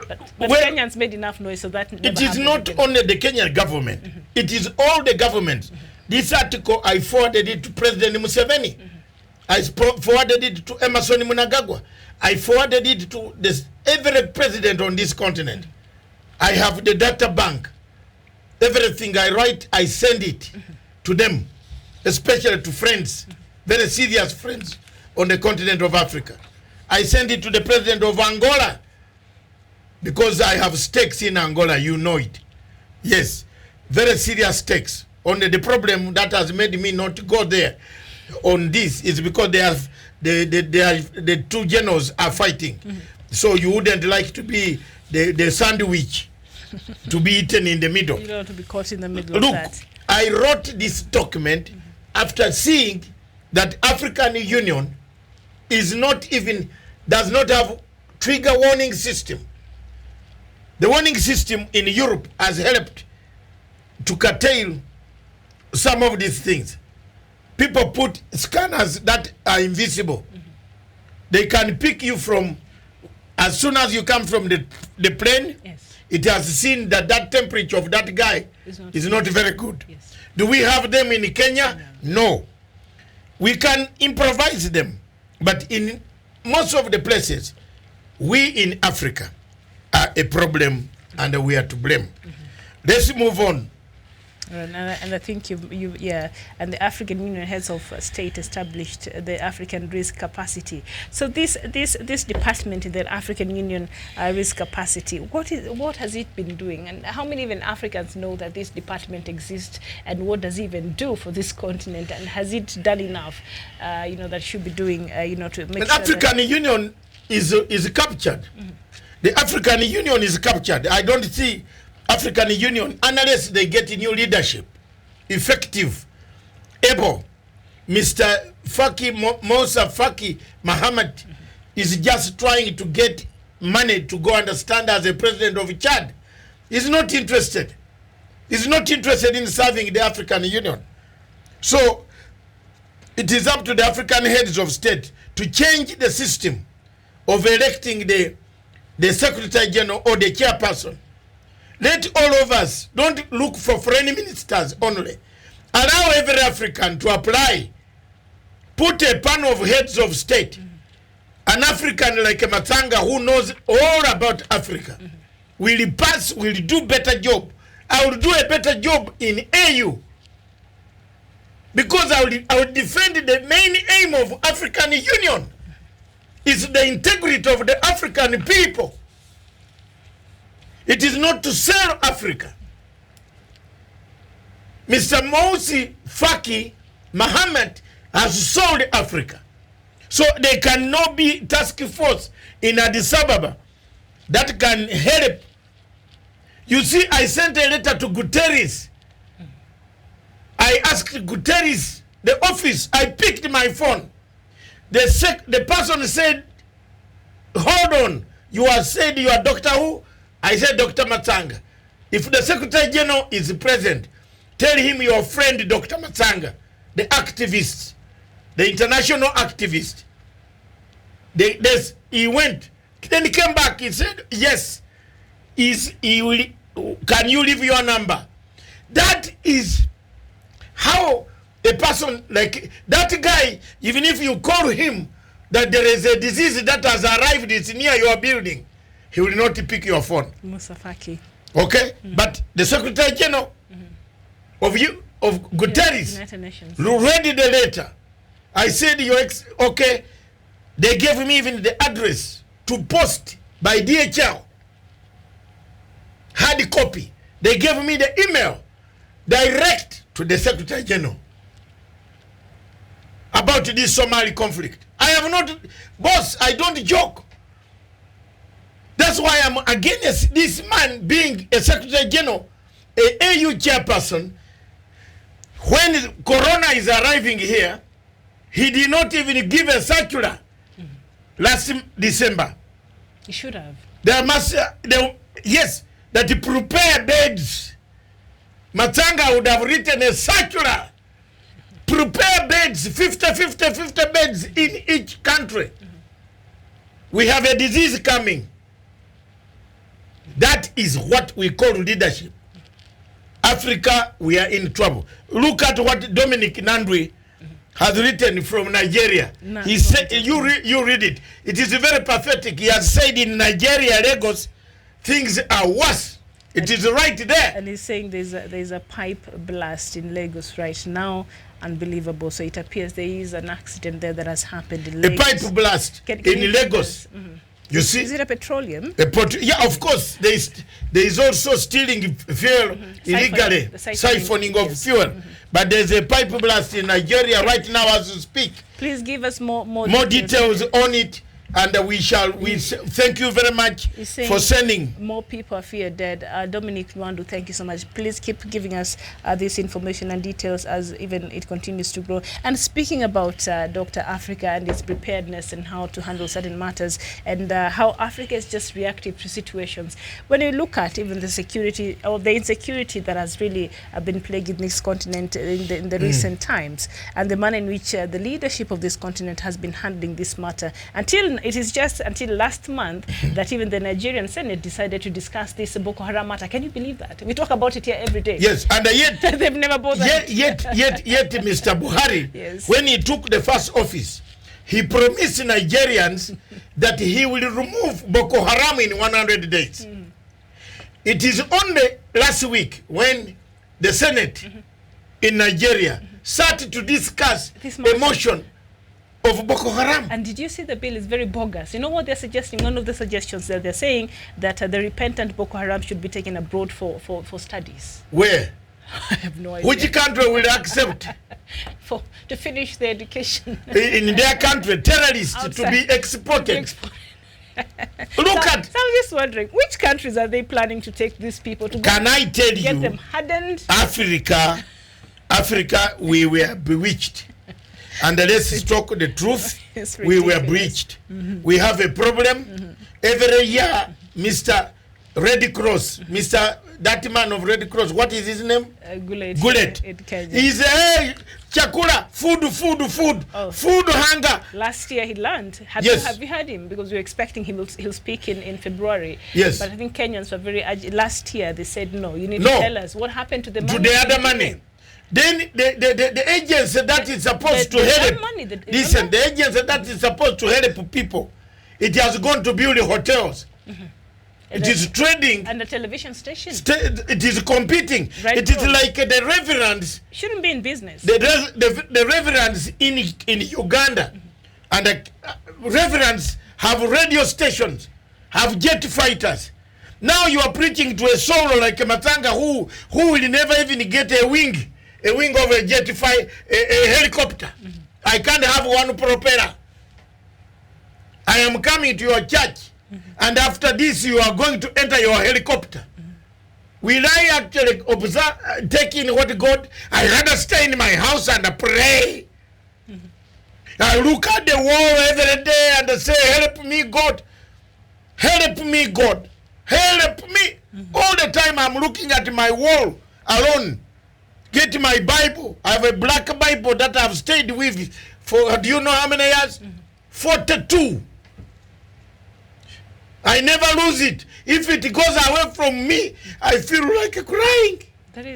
But well, Kenyans made enough noise so that it is not only the Kenyan government, it is all the governments. This article, I forwarded it to President Museveni. I forwarded it to Emerson Mnangagwa. I forwarded it to every president on this continent. I have the data bank. Everything I write, I send it to them, especially to friends, very serious friends on the continent of Africa. I send it to the president of Angola, because I have stakes in Angola, you know it. Yes, very serious stakes. Only the problem that has made me not go there on this is because the two generals are fighting. So you wouldn't like to be the sandwich to be eaten in the middle. You don't want to be caught in the middle Look, of that. I wrote this document after seeing that African Union does not have trigger warning system. The warning system in Europe has helped to curtail some of these things. People put scanners that are invisible. They can pick you from, as soon as you come from the plane, Yes. it has seen that temperature of that guy is not very good. Yes. Do we have them in Kenya? No. We can improvise them. But in most of the places, we in Africa are a problem and we are to blame. Let's move on. And I think and the African Union Heads of State established the African Risk Capacity. So this department in the African Union Risk Capacity, what has it been doing, and how many even Africans know that this department exists, and what does it even do for this continent, and has it done enough, that should be doing, to make sure African Union is captured. The African Union is captured. I don't see African Union unless they get new leadership, effective, able. Mr. Musa Faki Mahamat is just trying to get money to go and stand as a president of Chad. He's not interested. He's not interested in serving the African Union. So it is up to the African heads of state to change the system of electing the Secretary General or the chairperson. Let all of us, don't look for foreign ministers only. Allow every African to apply. Put a panel of heads of state. An African like Matanga who knows all about Africa will pass, will do better job. I will do a better job in AU. Because I will defend the main aim of African Union. It's the integrity of the African people. It is not to sell Africa. Mr. Mousi Faki Mahamat has sold Africa. So there cannot be task force in Addis Ababa that can help. You see, I sent a letter to Guterres. I asked Guterres the office, I picked my phone. The person said, hold on, you are said you are Dr. who? I said Dr. Matsanga. If the Secretary General is present, tell him your friend Dr. Matsanga, the activist, the international activist. He went, then he came back, he said, yes, can you leave your number? That is how a person like that guy, even if you call him that there is a disease that has arrived, it's near your building, he will not pick your phone. Musafaki. Okay? But the Secretary General of Guterres read the letter. I said, okay, they gave me even the address to post by DHL. Hard copy. They gave me the email direct to the Secretary General about this Somali conflict. I have not, boss, I don't joke. That's why I'm against this man being a Secretary General, a AU chairperson. When Corona is arriving here, he did not even give a circular last December. He should have. Yes, that he prepare beds. Matsanga would have written a circular. Prepare beds, 50 beds in each country. We have a disease coming. That is what we call leadership. Africa, we are in trouble. Look at what Dominic Nandwi has written from Nigeria. He said, you read it. It is very pathetic. He has said in Nigeria, Lagos, things are worse. It is right there. And he's saying there's a pipe blast in Lagos right now. Unbelievable. So it appears there is an accident there that has happened in Lagos. A pipe blast in Lagos. You see? Is it a petroleum? Yeah, of course. There is also stealing fuel illegally, siphoning of fuel. But there's a pipe blast in Nigeria right now as we speak. Please give us more details on it. And we thank you very much for sending. More people are feared dead. Dominic Nwandu, thank you so much. Please keep giving us this information and details as even it continues to grow. And speaking about Dr. Africa and its preparedness and how to handle certain matters and how Africa is just reactive to situations. When you look at even the security or the insecurity that has really been plaguing this continent in the recent times and the manner in which the leadership of this continent has been handling this matter it is just until last month that even the Nigerian Senate decided to discuss this Boko Haram matter. Can you believe that? We talk about it here every day. Yes, and yet they've never bothered. Yet, Mr. Buhari, yes, when he took the first office, he promised Nigerians that he will remove Boko Haram in 100 days. It is only last week when the Senate in Nigeria started to discuss a motion of Boko Haram. And did you see the bill is very bogus? You know what they're suggesting? One of the suggestions that they're saying that the repentant Boko Haram should be taken abroad for studies. Where? I have no idea. Which country will accept? To finish their education. In their country, terrorists outside, to be exported. Look at. So I'm just wondering, which countries are they planning to take these people to? Can I tell you? Get them hardened. Africa, we were bewitched. And let's talk the truth, we were breached. We have a problem. Every year, Mr. Red Cross, that man of Red Cross, what is his name? Gullet. He's chakula, food, oh, food hunger. Last year he learned. Have you heard him? Because we were expecting he'll speak in February. Yes. But I think Kenyans were very last year they said no, you need to tell us what happened to the money. To the other money. Then the agency that is supposed to help, listen, the agency that is supposed to help people, it has gone to build hotels. It is trading. And the television station. It is competing. Right, it is like the reverends. Shouldn't be in business. The reverends in Uganda and the reverends have radio stations, have jet fighters. Now you are preaching to a solo like Matanga who will never even get a wing of a jet fighter, a helicopter. I can't have one propeller. I am coming to your church, and after this you are going to enter your helicopter. Will I actually observe, take in what God? I rather stay in my house and pray. I look at the wall every day and say, help me, God. Help me, God. Help me. All the time I'm looking at my wall alone. Get my Bible. I have a black Bible that I've stayed with for, do you know how many years? 42. I never lose it. If it goes away from me, I feel like crying. That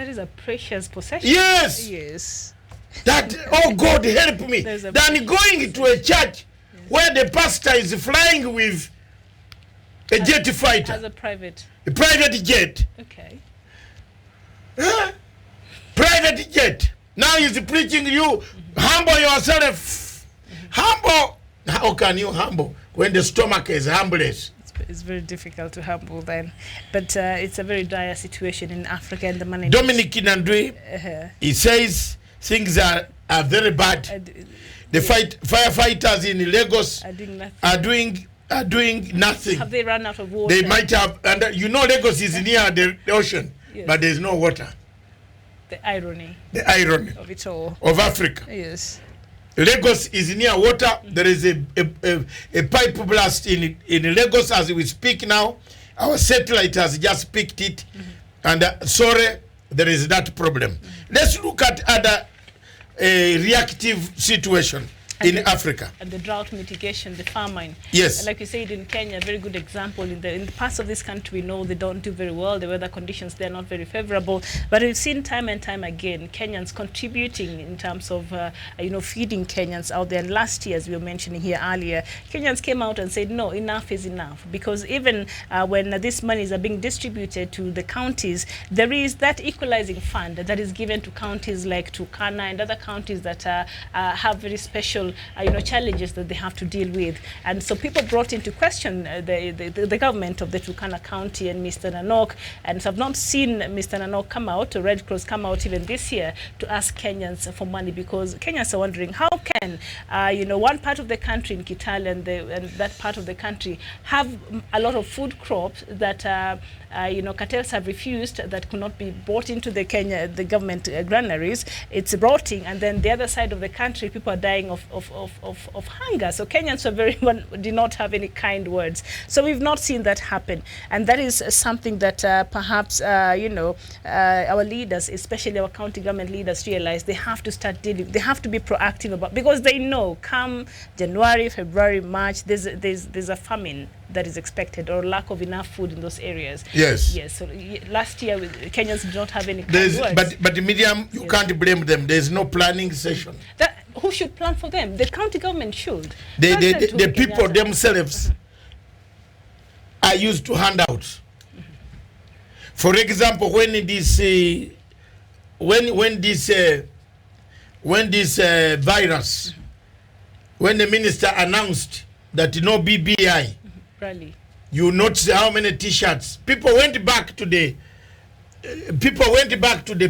is a precious possession. Yes. Yes. That, oh God, help me. Than going to a church where the pastor is flying with a jet fighter. As a private jet. Okay. Private jet. Now he's preaching you, humble yourself. Humble. How can you humble when the stomach is humbless? It's very difficult to humble then. But it's a very dire situation in Africa and the money. Dominic Nandui, he says things are very bad. The firefighters in Lagos are doing nothing. Have they run out of water? They might have, and you know Lagos is near the ocean, yes. But there's no water. The irony. The irony of it all. Of Africa. Yes. Lagos is near water. There is a pipe blast in Lagos as we speak now. Our satellite has just picked it. And sorry, there is that problem. Let's look at other reactive situation in Africa. And the drought mitigation, the famine. Yes. Like you said, in Kenya, a very good example. In the parts of this country, we know they don't do very well. The weather conditions, they're not very favorable. But we've seen time and time again, Kenyans contributing in terms of, feeding Kenyans out there. And last year, as we were mentioning here earlier, Kenyans came out and said, no, enough is enough. Because even when these monies are being distributed to the counties, there is that equalizing fund that is given to counties like Turkana and other counties that have very special challenges that they have to deal with. And so people brought into question the government of the Turkana County and Mr. Nanok, and so I've not seen Mr. Nanok come out, or Red Cross come out even this year to ask Kenyans for money, because Kenyans are wondering how can one part of the country in Kitale and that part of the country have a lot of food crops that cartels have refused, that could not be brought into the government granaries. It's rotting, and then the other side of the country, people are dying of hunger. So Kenyans did not have any kind words. So we've not seen that happen, and that is something that perhaps our leaders, especially our county government leaders, realize they have to start dealing. They have to be proactive about, because they know come January, February, March, there's a famine that is expected, or lack of enough food in those areas. Yes. Yes. So last year, Kenyans did not have any kind words. But Miriam, you can't blame them. There's no planning session. Who should plan for them? The county government should. The people themselves are used to handouts. For example, when this virus, when the minister announced that no BBI, rally, you notice how many T-shirts. People went back to the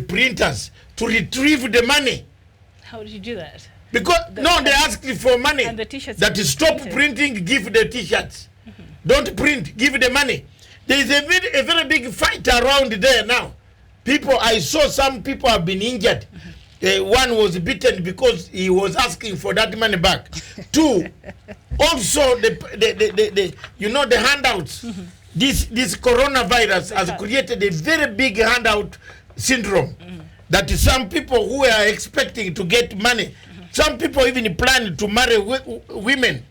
printers to retrieve the money. How did you do that? Because they asked for money. And the T-shirts that stop printing, give the T-shirts. Don't print, give the money. There is a very big fight around there now. I saw some people have been injured. One was beaten because he was asking for that money back. Two, also the handouts. This coronavirus has created a very big handout syndrome. That some people who are expecting to get money, some people even plan to marry women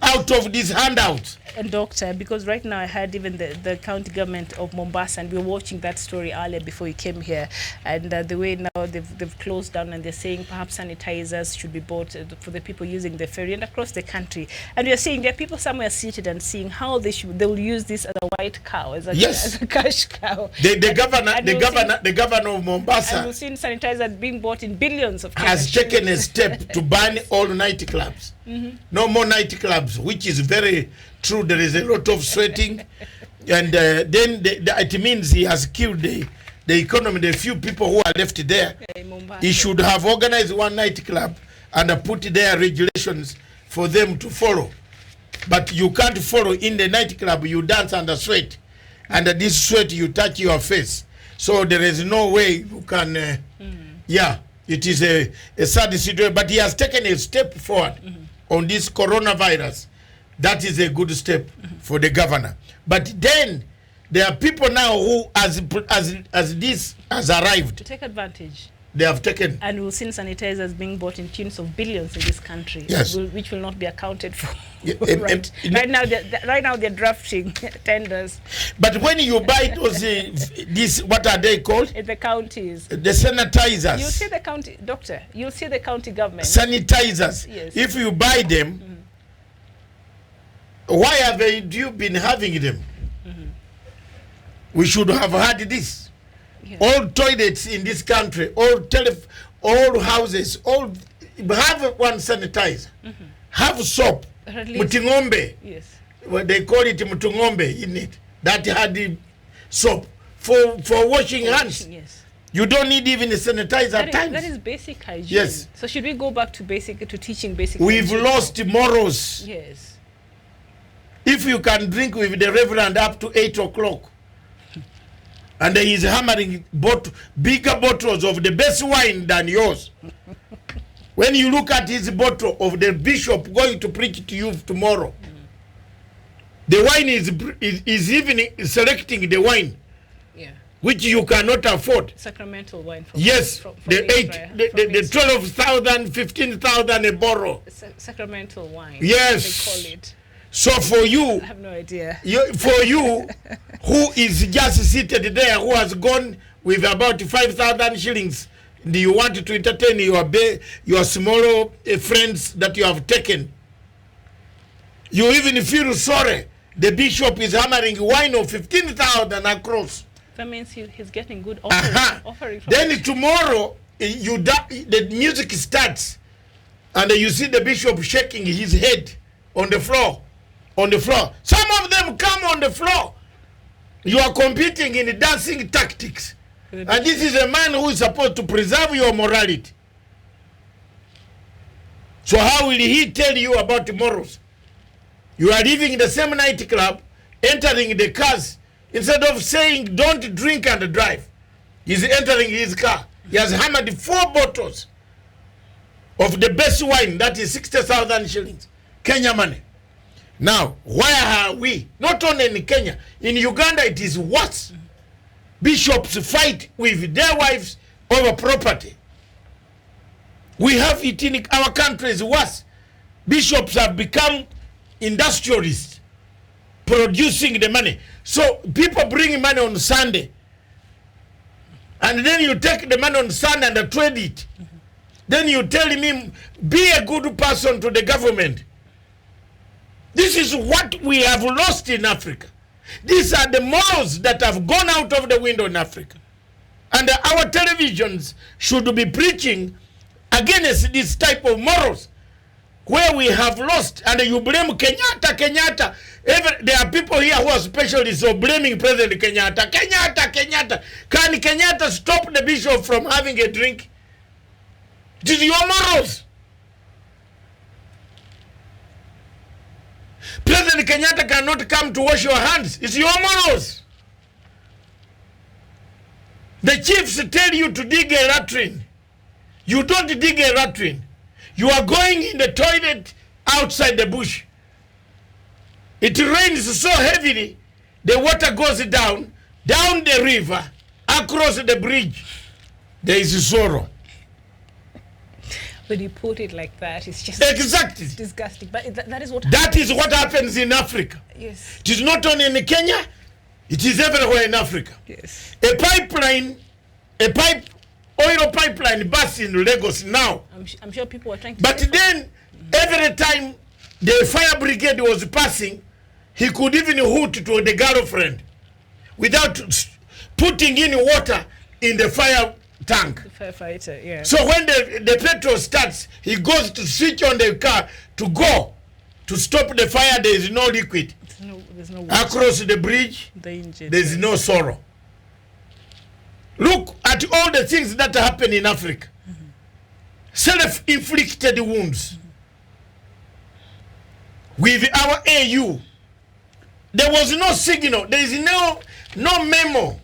out of these handouts. And doctor, because right now I heard even the county government of Mombasa, and we were watching that story earlier before you came here, and the way now they've closed down, and they're saying perhaps sanitizers should be bought for the people using the ferry and across the country. And we are seeing there are people somewhere seated and seeing how they will use this as a white cow, as a cash cow. The governor of Mombasa, and we've seen sanitizers being bought in billions of has taken a step to ban all nightclubs. No more nightclubs, which is very true. There is a lot of sweating, and then it means he has killed the economy. The few people who are left there, he should have organized one nightclub and put their regulations for them to follow. But you can't follow in the nightclub. You dance under sweat, under this sweat you touch your face. So there is no way you can, yeah, it is a sad situation. But he has taken a step forward on this coronavirus. That is a good step for the governor. But then there are people now who, as this has arrived, to take advantage. They have taken. And we've seen sanitizers being bought in tunes of billions in this country, yes, which will not be accounted for. Yeah, right now they're drafting tenders. But when you buy those, these, what are they called? In the counties. The sanitizers. You'll see the county, doctor, you'll see the county government. Sanitizers. Yes. If you buy them, why have you been having them? We should have had this. Yes. All toilets in this country, all houses, all have one sanitizer. Have soap. Mutungombe. Yes. Well, they call it mutungombe in it. That had the soap for washing hands. Yes. You don't need even a sanitizer at times. That is basic hygiene. Yes. So should we go back to teaching basic We've hygiene? lost morals. Yes. If you can drink with the reverend up to 8 o'clock, and he's hammering bigger bottles of the best wine than yours. When you look at his bottle of the bishop going to preach to you tomorrow, the wine is even selecting the wine, which you cannot afford. Sacramental wine. Yes, the 12,000, 15,000 a bottle. Sacramental wine. Yes. They call it. So for you, I have no idea. For you, who is just seated there, who has gone with about 5,000 shillings, do you want to entertain your smaller friends that you have taken? You even feel sorry. The bishop is hammering wine of 15,000 across. That means he's getting good offering. Then tomorrow, the music starts, and you see the bishop shaking his head on the floor. On the floor. Some of them come on the floor. You are competing in dancing tactics. And this is a man who is supposed to preserve your morality. So how will he tell you about morals? You are leaving the same nightclub, entering the cars. Instead of saying don't drink and drive, he's entering his car. He has hammered 4 bottles of the best wine, that is 60,000 shillings. Kenya money. Now, why are we? Not only in Kenya, in Uganda it is worse. Bishops fight with their wives over property. We have it in our country is worse. Bishops have become industrialists, producing the money. So people bring money on Sunday, and then you take the money on Sunday and trade it. Then you tell me, be a good person to the government. This is what we have lost in Africa. These are the morals that have gone out of the window in Africa. And our televisions should be preaching against this type of morals where we have lost. And you blame Kenyatta. There are people here who are specialists of blaming President Kenyatta. Kenyatta. Can Kenyatta stop the bishop from having a drink? It is your morals. President Kenyatta cannot come to wash your hands. It's your morals. The chiefs tell you to dig a latrine. You don't dig a latrine. You are going in the toilet outside the bush. It rains so heavily, the water goes down the river, across the bridge. There is sorrow. When you put it like that, it's just exactly disgusting. But that is what happens in Africa. Yes. It is not only in Kenya, it is everywhere in Africa. Yes. Oil pipeline burst in Lagos now. I'm sure people were trying to. But then, every time the fire brigade was passing, he could even hoot to the girlfriend without putting in water in the fire tank. The firefighter, yeah. So when the petrol starts, he goes to switch on the car to go to stop the fire. There is no liquid. There's no water. Across the bridge, there is no sorrow. Look at all the things that happen in Africa. Self-inflicted wounds. With our AU, there was no signal. There is no no memo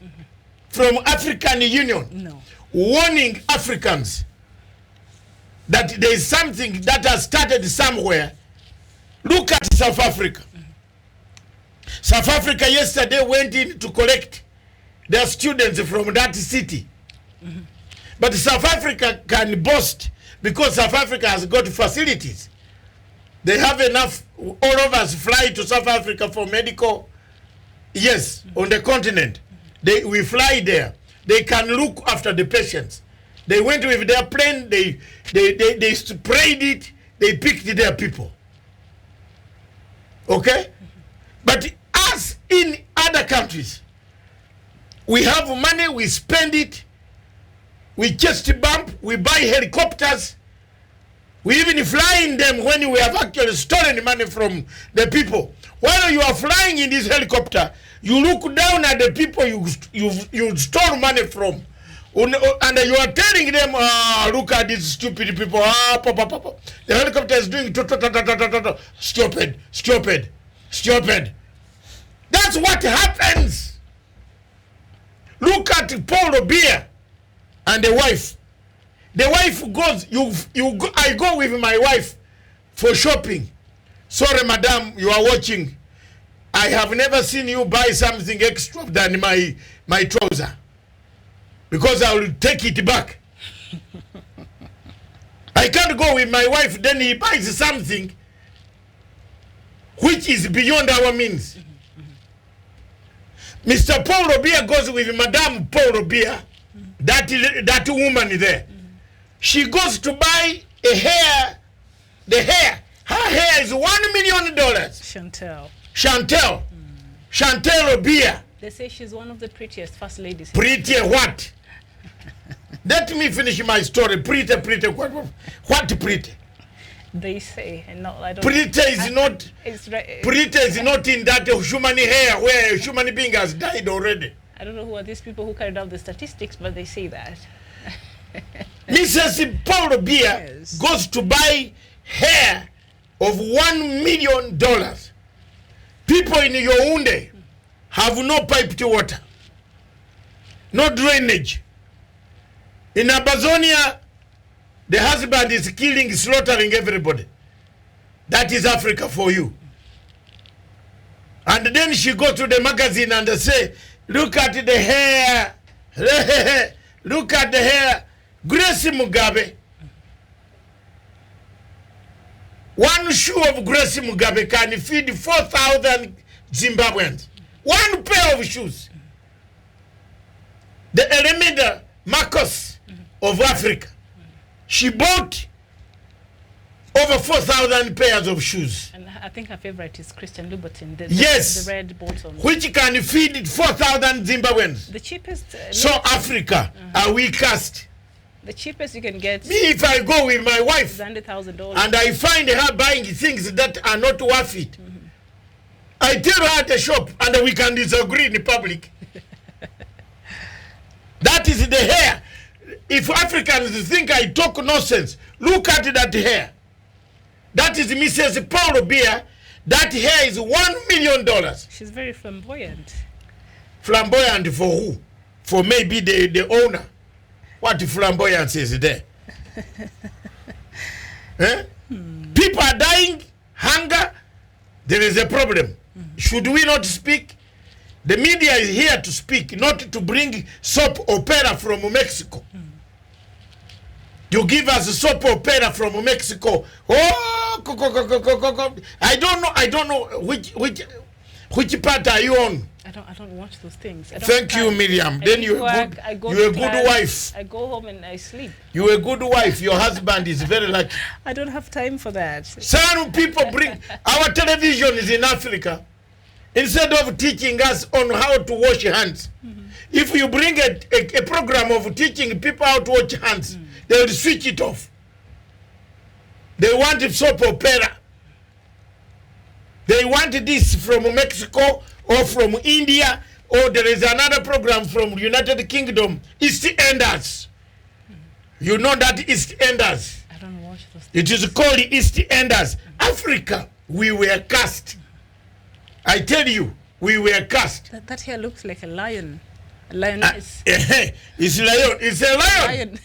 from African Union warning Africans that there is something that has started somewhere. Look at South Africa. South Africa yesterday went in to collect their students from that city. But South Africa can boast because South Africa has got facilities. They have enough. All of us fly to South Africa for medical. Yes, on the continent. We fly there. They can look after the patients. They went with their plane, they sprayed it, they picked their people. Okay? But as in other countries, we have money, we spend it, we chest bump, we buy helicopters, we even fly in them when we have actually stolen money from the people. While you are flying in this helicopter, you look down at the people you stole money from. And you are telling them, look at these stupid people. The helicopter is doing stupid, stupid, stupid. That's what happens. Look at Paul Obiya and the wife. The wife goes, I go with my wife for shopping. Sorry, madam, you are watching. I have never seen you buy something extra than my trouser. Because I will take it back. I can't go with my wife, then he buys something which is beyond our means. Mr. Paul Obiya goes with Madame Paul Obiya, that woman there. She goes to buy a hair, the hair. Her hair is $1 million. Chantel. Chantel Obiya. They say she's one of the prettiest first ladies. Pretty what? Let me finish my story. Pretty, what pretty? They say, and no, I don't. Pretty is not. Pretty is not in that human hair where a human being has died already. I don't know who are these people who carried out the statistics, but they say that. Mrs. Paul Obiya goes to buy hair of $1 million. People in Yaoundé have no piped water, no drainage. In Amazonia, the husband is killing, slaughtering everybody. That is Africa for you. And then she goes to the magazine and say, look at the hair. Look at the hair. Grace Mugabe. One shoe of Grace Mugabe can feed 4,000 Zimbabweans. One pair of shoes. The Elemeda Marcos of Africa. She bought over 4,000 pairs of shoes. And I think her favorite is Christian Louboutin. Yes. The red bottom. Which can feed 4,000 Zimbabweans. The cheapest. So Africa, are we cast? The cheapest you can get. Me, if I go with my wife is $100,000. and I find her buying things that are not worth it, I tell her at the shop and we can disagree in public. That is the hair. If Africans think I talk nonsense, look at that hair. That is Mrs. Paul Obiya. That hair is $1 million. She's very flamboyant. Flamboyant for who? For maybe the owner. What flamboyance is there? People are dying, hunger. There is a problem. Should we not speak? The media is here to speak, not to bring soap opera from Mexico. You give us a soap opera from Mexico. Oh, I don't know which part are you on? I don't watch those things. Thank you, Miriam. Then you're a good wife. I go home and I sleep. You're a good wife. Your husband is very lucky. I don't have time for that. Some people bring our television is in Africa. Instead of teaching us on how to wash hands, if you bring a program of teaching people how to wash hands, they will switch it off. They want soap opera. They want this from Mexico or from India, or there is another program from United Kingdom, East Enders. You know that East Enders? I don't watch those things. It is called East Enders. Africa, we were cast. I tell you, we were cast. That here looks like a lion. A lioness. It's lion. It's a lion.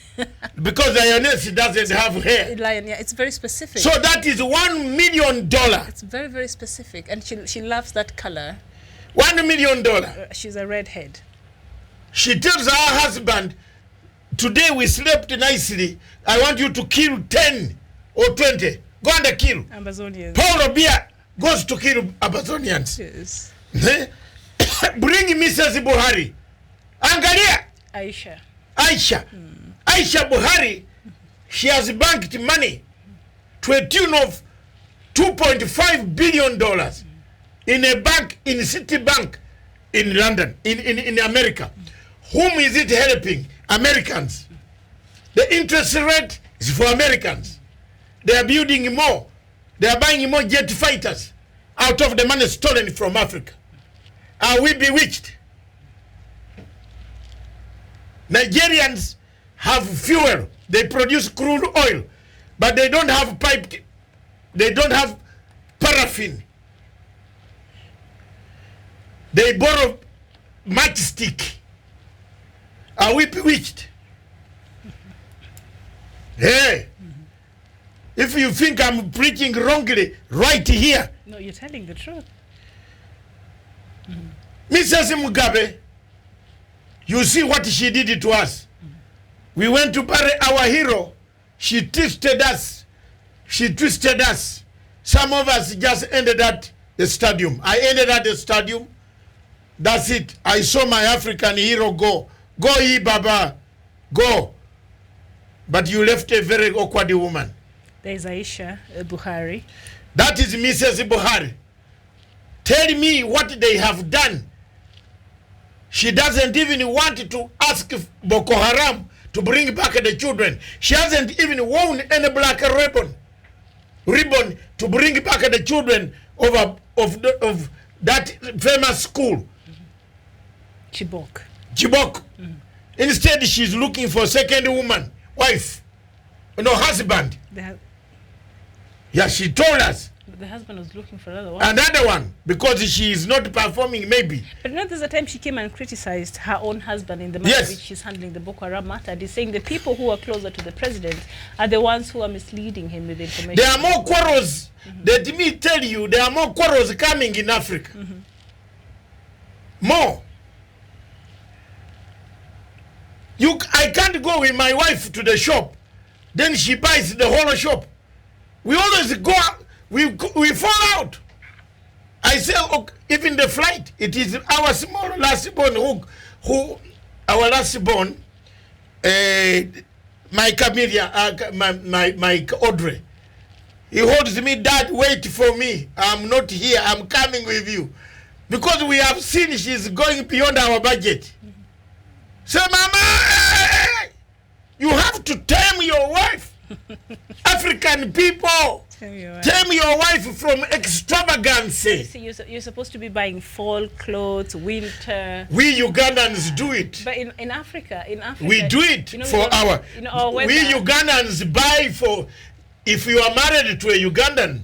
Because the lioness doesn't have hair. Lion, yeah, it's very specific. So that is $1 million. It's very, very specific, and she loves that color. $1 million. She's a redhead. She tells her husband, today we slept nicely. I want you to kill 10 or 20. Go and kill. Amazonians. Paul Biya goes to kill Amazonians. Yes. Bring Mrs. Buhari. Angalia. Aisha. Aisha Buhari, she has banked money to a tune of $2.5 billion in a bank, in Citibank in London, in America. Whom is it helping? Americans. The interest rate is for Americans. They are building more. They are buying more jet fighters out of the money stolen from Africa. Are we bewitched? Nigerians have fuel. They produce crude oil, but they don't have piped. They don't have paraffin. They borrow matchstick. Are we bewitched? Hey, if you think I'm preaching wrongly, right here. No, you're telling the truth. Mrs. Mugabe, you see what she did to us. We went to bury our hero. She twisted us. She twisted us. Some of us just ended at the stadium. I ended at the stadium. That's it. I saw my African hero go. Go, ye Baba. Go. But you left a very awkward woman. There's Aisha Buhari. That is Mrs. Buhari. Tell me what they have done. She doesn't even want to ask Boko Haram to bring back the children. She hasn't even worn any black ribbon to bring back the children of that famous school. Chibok. Instead, she's looking for second woman, wife, no husband. Yeah, she told us. The husband was looking for another one. Another one, because she is not performing, maybe. But not there's a time she came and criticized her own husband in the manner which she's handling the Boko Haram matter. He's saying the people who are closer to the president are the ones who are misleading him with information. There are more quarrels. Let me tell you, there are more quarrels coming in Africa. More. I can't go with my wife to the shop. Then she buys the whole shop. We always go out. We fall out. I say, okay, even the flight, it is our small last born who our last born, my Camelia, my Audrey. He holds me, Dad, wait for me. I'm not here. I'm coming with you. Because we have seen she's going beyond our budget. So, Mama, you have to tame your wife. African people, tame your wife from extravagance. See, you're supposed to be buying fall clothes, winter. We Ugandans do it. But in Africa, we do it for our. We Ugandans buy for. If you are married to a Ugandan,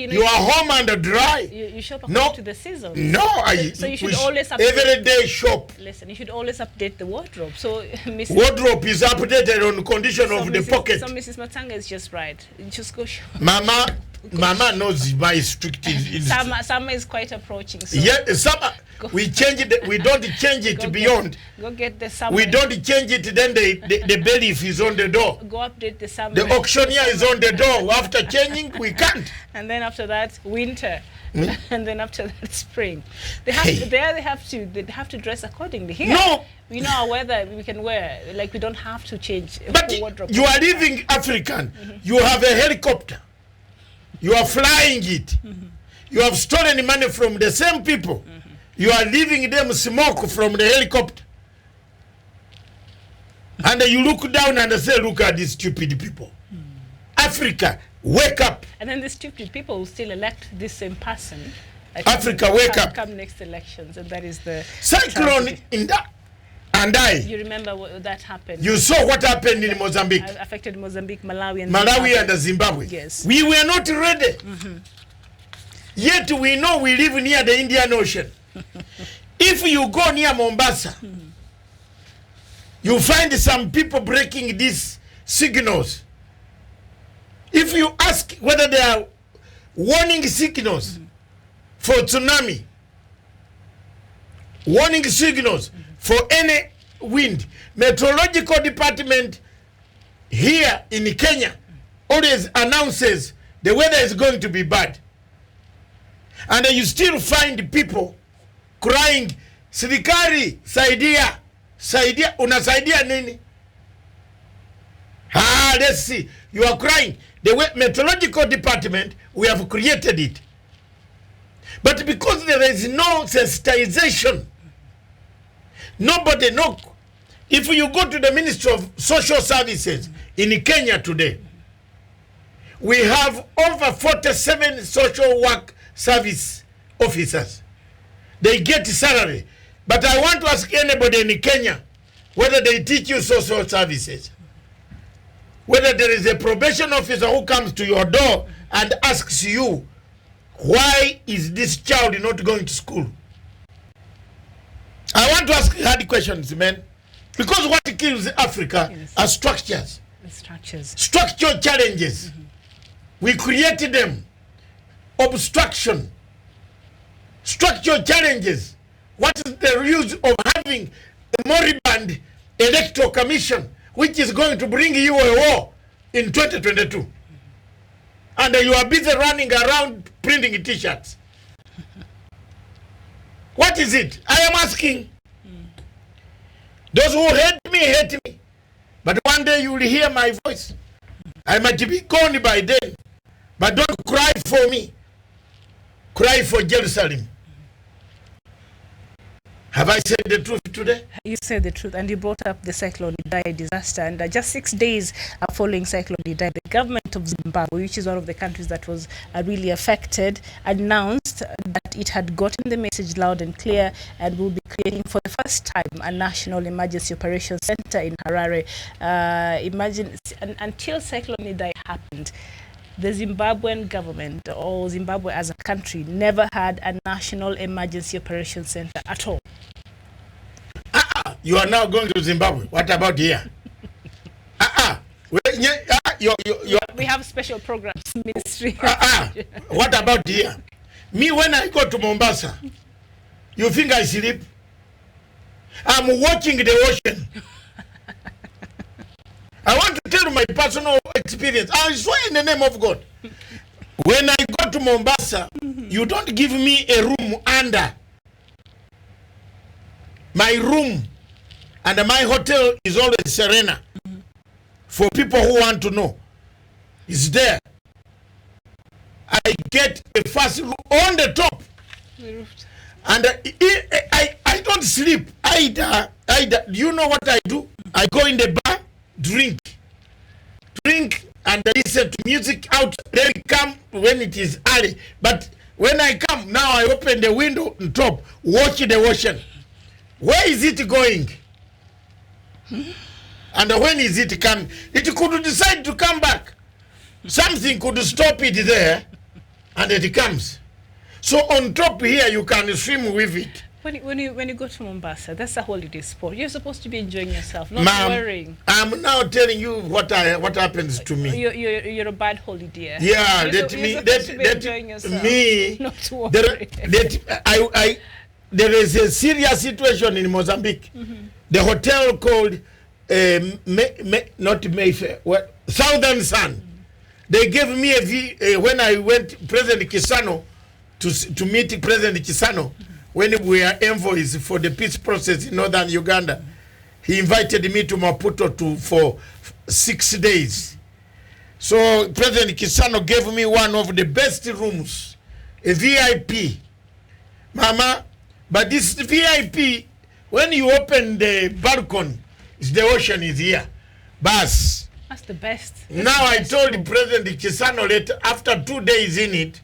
you are home and dry. You shop according to the season. No, so you should always update. Every day shop. Listen, you should always update the wardrobe. So wardrobe is updated on condition of the pocket. So Mrs. Matanga is just right. You just go shop. Mama knows my strict. Summer is quite approaching. So yeah, summer. We change it. We don't change it beyond. Go get the summer. We don't change it. Then the bailiff is on the door. Go update the summer. The auctioneer is on the door. After changing, we can't. And then after that, winter. And then after that, spring. They have to dress accordingly. Here, no. We know our weather. We can wear like we don't have to change. But wardrobe. You are living African. You have a helicopter. You are flying it. You have stolen money from the same people. You are leaving them smoke from the helicopter. And you look down and say, look at these stupid people. Africa, wake up. And then the stupid people will still elect this same person. Africa, wake up. Come next elections, and that is the cyclone in that. And you remember that happened. You saw what happened in Mozambique. Affected Mozambique, Malawi, and Zimbabwe. Yes. We were not ready. Yet we know we live near the Indian Ocean. If you go near Mombasa, you find some people breaking these signals. If you ask whether they are warning signals for tsunami, warning signals for any wind, meteorological department here in Kenya always announces the weather is going to be bad. And you still find people crying, Sirikari, saidia, saidia, unasaidia nini? Let's see. You are crying. The meteorological department, we have created it. But because there is no sensitization, nobody knows. If you go to the Ministry of Social Services in Kenya today, we have over 47 social work service officers. They get salary. But I want to ask anybody in Kenya whether they teach you social services. Whether there is a probation officer who comes to your door and asks you, why is this child not going to school? I want to ask hard questions, man. Because what kills Africa are structures. Structural challenges. We created them. Obstruction. Structural challenges. What is the use of having a moribund electoral commission which is going to bring you a war in 2022? And you are busy running around printing t-shirts. What is it? I am asking. Those who hate me. But one day you will hear my voice. I might be gone by then. But don't cry for me. Cry for Jerusalem. Have I said the truth today? You said the truth, and you brought up the Cyclone Idai disaster. And just 6 days following Cyclone Idai, the government of Zimbabwe, which is one of the countries that was really affected, announced that it had gotten the message loud and clear and will be creating for the first time a national emergency operations center in Harare. Imagine, until Cyclone Idai happened, the Zimbabwean government, or Zimbabwe as a country, never had a national emergency operations center at all. You are now going to Zimbabwe. What about here? We have special programs, ministry. What about here? Me, when I go to Mombasa, you think I sleep? I'm watching the ocean. I want to tell you my personal experience. I swear in the name of God. When I go to Mombasa, you don't give me a room under. My room and my hotel is always Serena. For people who want to know, it's there. I get a first room on the top. And I don't sleep either. Do you know what I do? I go in the bar, drink, and listen to music out. Then come when it is early. But when I come, now I open the window on top, watch the ocean. Where is it going? And when is it coming? It could decide to come back. Something could stop it there, and it comes. So on top here, you can swim with it. When you go to Mombasa, that's a holiday spot. You're supposed to be enjoying yourself, not worrying. I'm now telling you what happens to me. You're a bad holiday. Yeah, enjoying yourself, me. Not to worry. There is a serious situation in Mozambique. The hotel called not Mayfair, Southern Sun. They gave me when I went President Kisano to meet President Kisano. When we were envoys for the peace process in northern Uganda, he invited me to Maputo for 6 days. So President Kisano gave me one of the best rooms, a VIP. Mama, but this VIP, when you open the balcony, the ocean is here. Bas. That's the best. Now I told President Kisano that after 2 days in it,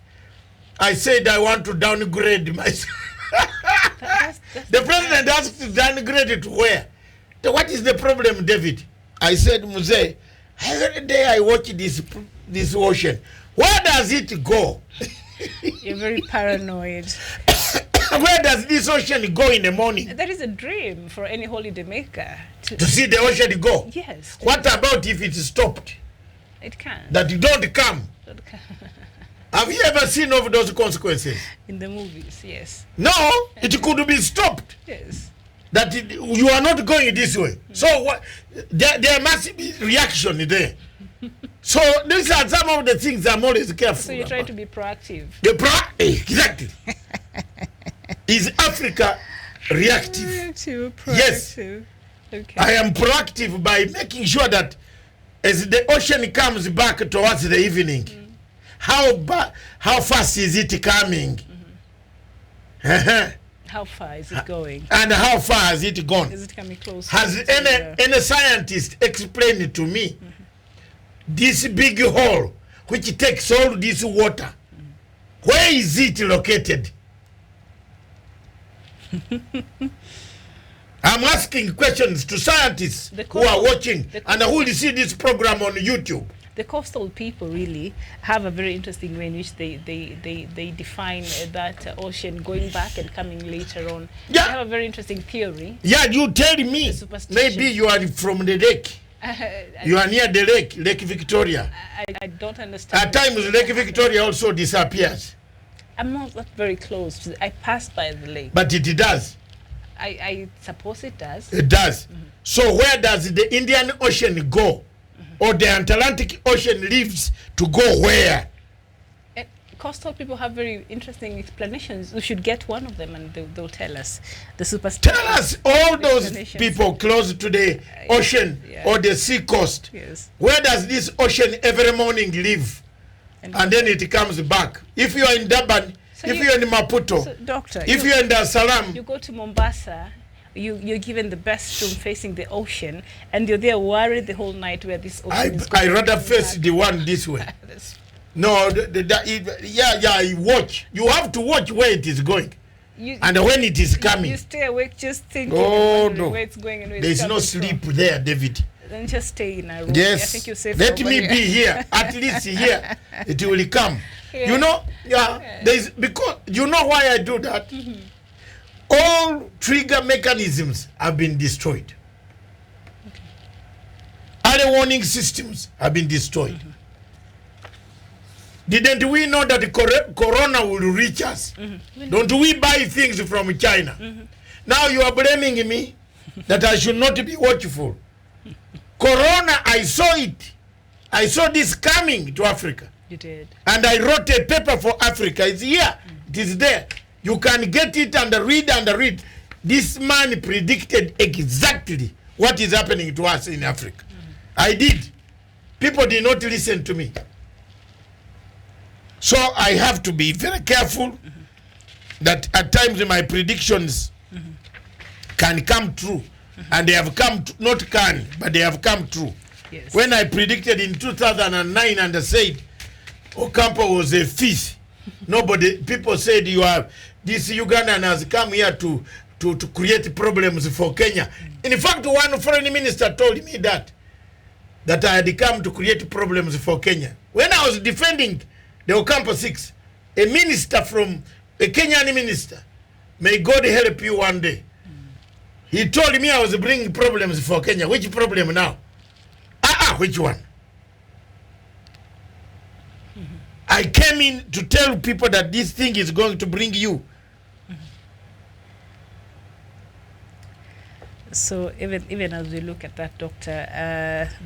I said I want to downgrade myself. The president asked to downgrade it to where? What is the problem, David? I said, Muse, every day I watch this ocean. Where does it go? You're very paranoid. Where does this ocean go in the morning? That is a dream for any holiday maker. To see the ocean go? Yes. What about if it's stopped? It can. That you don't come? Don't come. Have you ever seen of those consequences? In the movies, yes. No, it could be stopped. Yes. That you are not going this way. So what, there must be reaction there. So these are some of the things I'm always careful So you try about. to be proactive. Exactly. Is Africa reactive? Proactive. Yes. Okay. I am proactive by making sure that as the ocean comes back towards the evening, how fast is it coming? How far is it going? And how far has it gone? Is it coming close? Has any scientist explained to me this big hole which takes all this water? Where is it located? I'm asking questions to scientists who are watching and who will see this program on YouTube. The coastal people really have a very interesting way in which they define that ocean going back and coming later on. Yeah. They have a very interesting theory. Yeah, you tell me. Maybe you are from the lake. You are near the lake, Lake Victoria. I don't understand. At times, Lake Victoria also disappears. I'm not that very close. I passed by the lake. But it does. I suppose it does. It does. So where does the Indian Ocean go? Or the Atlantic Ocean leaves to go where? Coastal people have very interesting explanations. We should get one of them and they'll tell us. The superstition. Tell us all those people close to the ocean or the sea coast. Yes. Where does this ocean every morning leave? And then it comes back. If you are in Durban, if you are in Maputo, Doctor, if you are in Dar es Salaam. You go to Mombasa, you're given the best room facing the ocean, and you're there worried the whole night where this ocean is going. I rather face the one this way. No, I watch. You have to watch where it is going. And when it is coming. You stay awake just thinking where it's going and where there it's is no sleep there, David. Then just stay in a room. Yes. I think you're safe. Let me be here. At least here. It will come. Yeah. You know, there's because you know why I do that? All trigger mechanisms have been destroyed. Early warning systems have been destroyed. Didn't we know that the corona will reach us? Don't we buy things from China? Now you are blaming me that I should not be watchful. Corona, I saw it. I saw this coming to Africa. You did. And I wrote a paper for Africa. It's here. It is there. You can get it and read. This man predicted exactly what is happening to us in Africa. I did. People did not listen to me. So I have to be very careful that at times my predictions can come true. And they have come, not can, but they have come true. Yes. When I predicted in 2009 and I said Ocampo was a thief, people said this Ugandan has come here to create problems for Kenya. In fact, one foreign minister told me that I had come to create problems for Kenya. When I was defending the Ocampo 6, a Kenyan minister, may God help you one day, he told me I was bringing problems for Kenya. Which problem now? Which one? I came in to tell people that this thing is going to bring you. So even as we look at that, Doctor,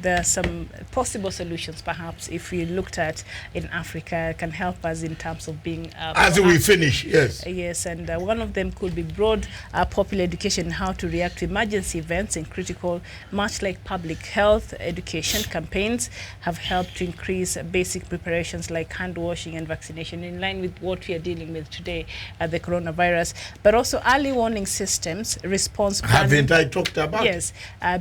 there are some possible solutions perhaps if we looked at in Africa can help us in terms of being as we finish, yes. Yes, and one of them could be broad popular education, how to react to emergency events and critical, much like public health education campaigns have helped to increase basic preparations like hand washing and vaccination in line with what we are dealing with today, the coronavirus, but also early warning systems, response planning. Haven't I talked about? Yes,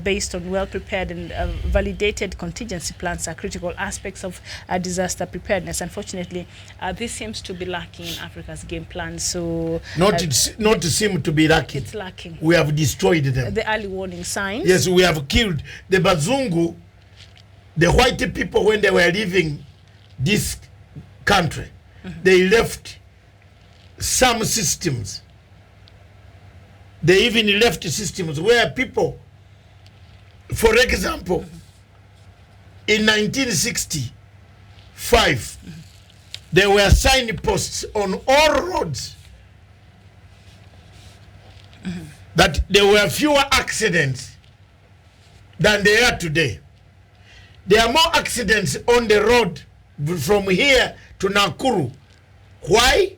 based on well-prepared and validated contingency plans are critical aspects of disaster preparedness. Unfortunately, this seems to be lacking in Africa's game plan. So not seem to be lacking. It's lacking. We have destroyed them. The early warning signs. Yes, we have killed the Bazungu, the white people when they were leaving this country. They left some systems They even left systems where people, for example, in 1965, there were signposts on all roads that there were fewer accidents than there are today. There are more accidents on the road from here to Nakuru. Why?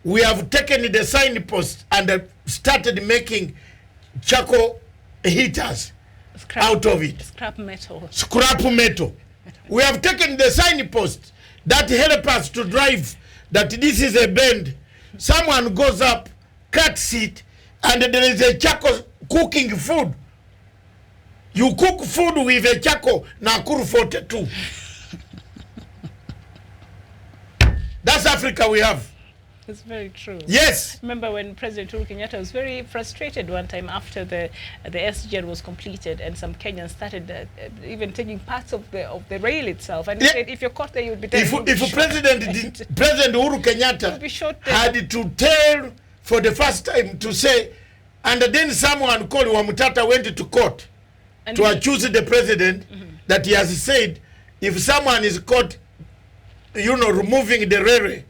We have taken the signpost and started making charcoal heaters out of it. Scrap metal. Scrap metal. We have taken the signpost that help us to drive, that this is a bend. Someone goes up, cuts it, and there is a charcoal cooking food. You cook food with a charcoal, Nakuru 42. That's Africa we have. It's very true. Yes. Remember when President Uhuru Kenyatta was very frustrated one time after the SGR was completed, and some Kenyans started even taking parts of the rail itself, and he said, if you're caught there, you'll be dead. If President Uhuru Kenyatta had to tell for the first time to say, and then someone called Wamutata went to court and to accuse the president that he has said, if someone is caught, removing the railway,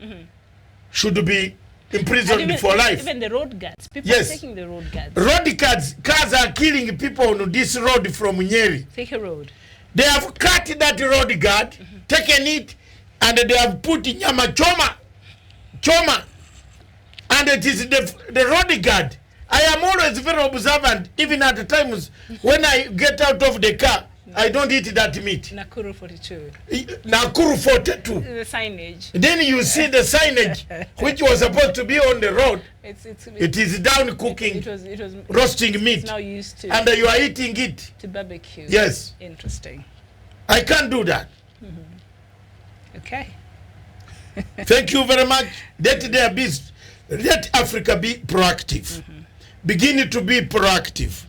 should be imprisoned for life. Even the road guards, people are taking the road guards. Road guards, cars are killing people on this road from Nyeri. Take a road. They have cut that road guard, taken it, and they have put nyama choma, and it is the road guard. I am always very observant, even at the times when I get out of the car, I don't eat that meat. Nakuru 42. Nakuru 42. The signage. Then you see the signage, which was supposed to be on the road. It is down cooking, it was roasting meat. It's now used to. And you are eating it. To barbecue. Yes. Interesting. I can't do that. Okay. Thank you very much. Let Africa be proactive. Begin to be proactive.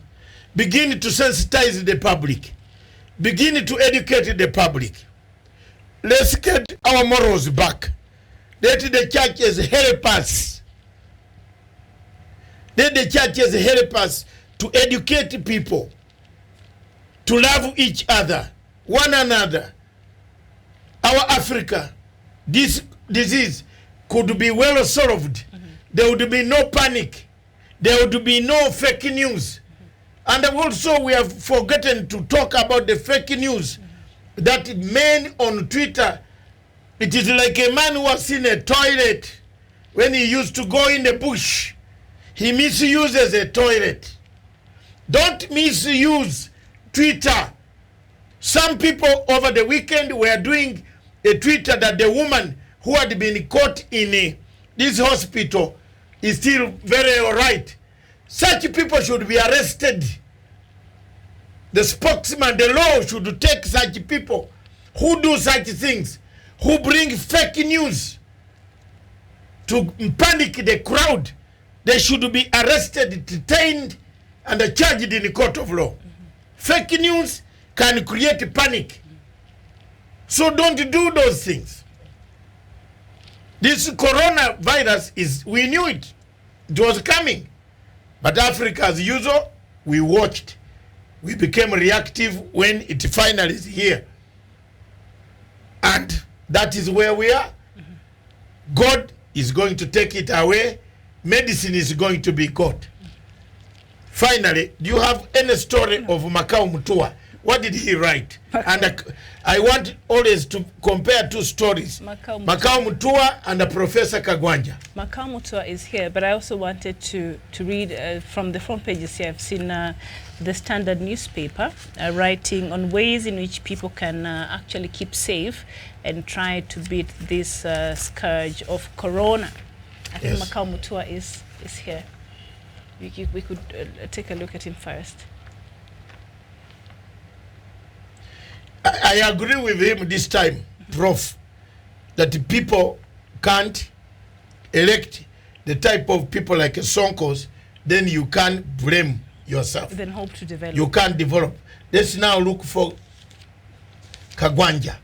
Begin to sensitize the public. Begin to educate the public. Let's get our morals back. Let the churches help us. Let the churches help us to educate people, to love each other, one another. Our Africa, this disease could be well solved. There would be no panic. There would be no fake news. And also we have forgotten to talk about the fake news that men on Twitter, it is like a man who has seen a toilet when he used to go in the bush. He misuses a toilet. Don't misuse Twitter. Some people over the weekend were doing a Twitter that the woman who had been caught in this hospital is still very all right. Such people should be arrested. The spokesman, the law should take such people who do such things, who bring fake news to panic the crowd. They should be arrested, detained, and charged in the court of law. Fake news can create panic. So don't do those things. This coronavirus we knew it. It was coming. But Africa, as usual, we watched. We became reactive when it finally is here. And that is where we are. God is going to take it away. Medicine is going to be God. Finally, do you have any story of Makau Mutua? What did he write? And I want always to compare two stories. Makau Mutua and Professor Kagwanja. Makau Mutua is here, but I also wanted to read from the front pages here. I've seen the Standard newspaper writing on ways in which people can actually keep safe and try to beat this scourge of corona. I think Makau Mutua is here. We could take a look at him first. I agree with him this time, Prof, that people can't elect the type of people like Sonkos, then you can't blame yourself. Then hope to develop. You can't develop. Let's now look for Kagwanja.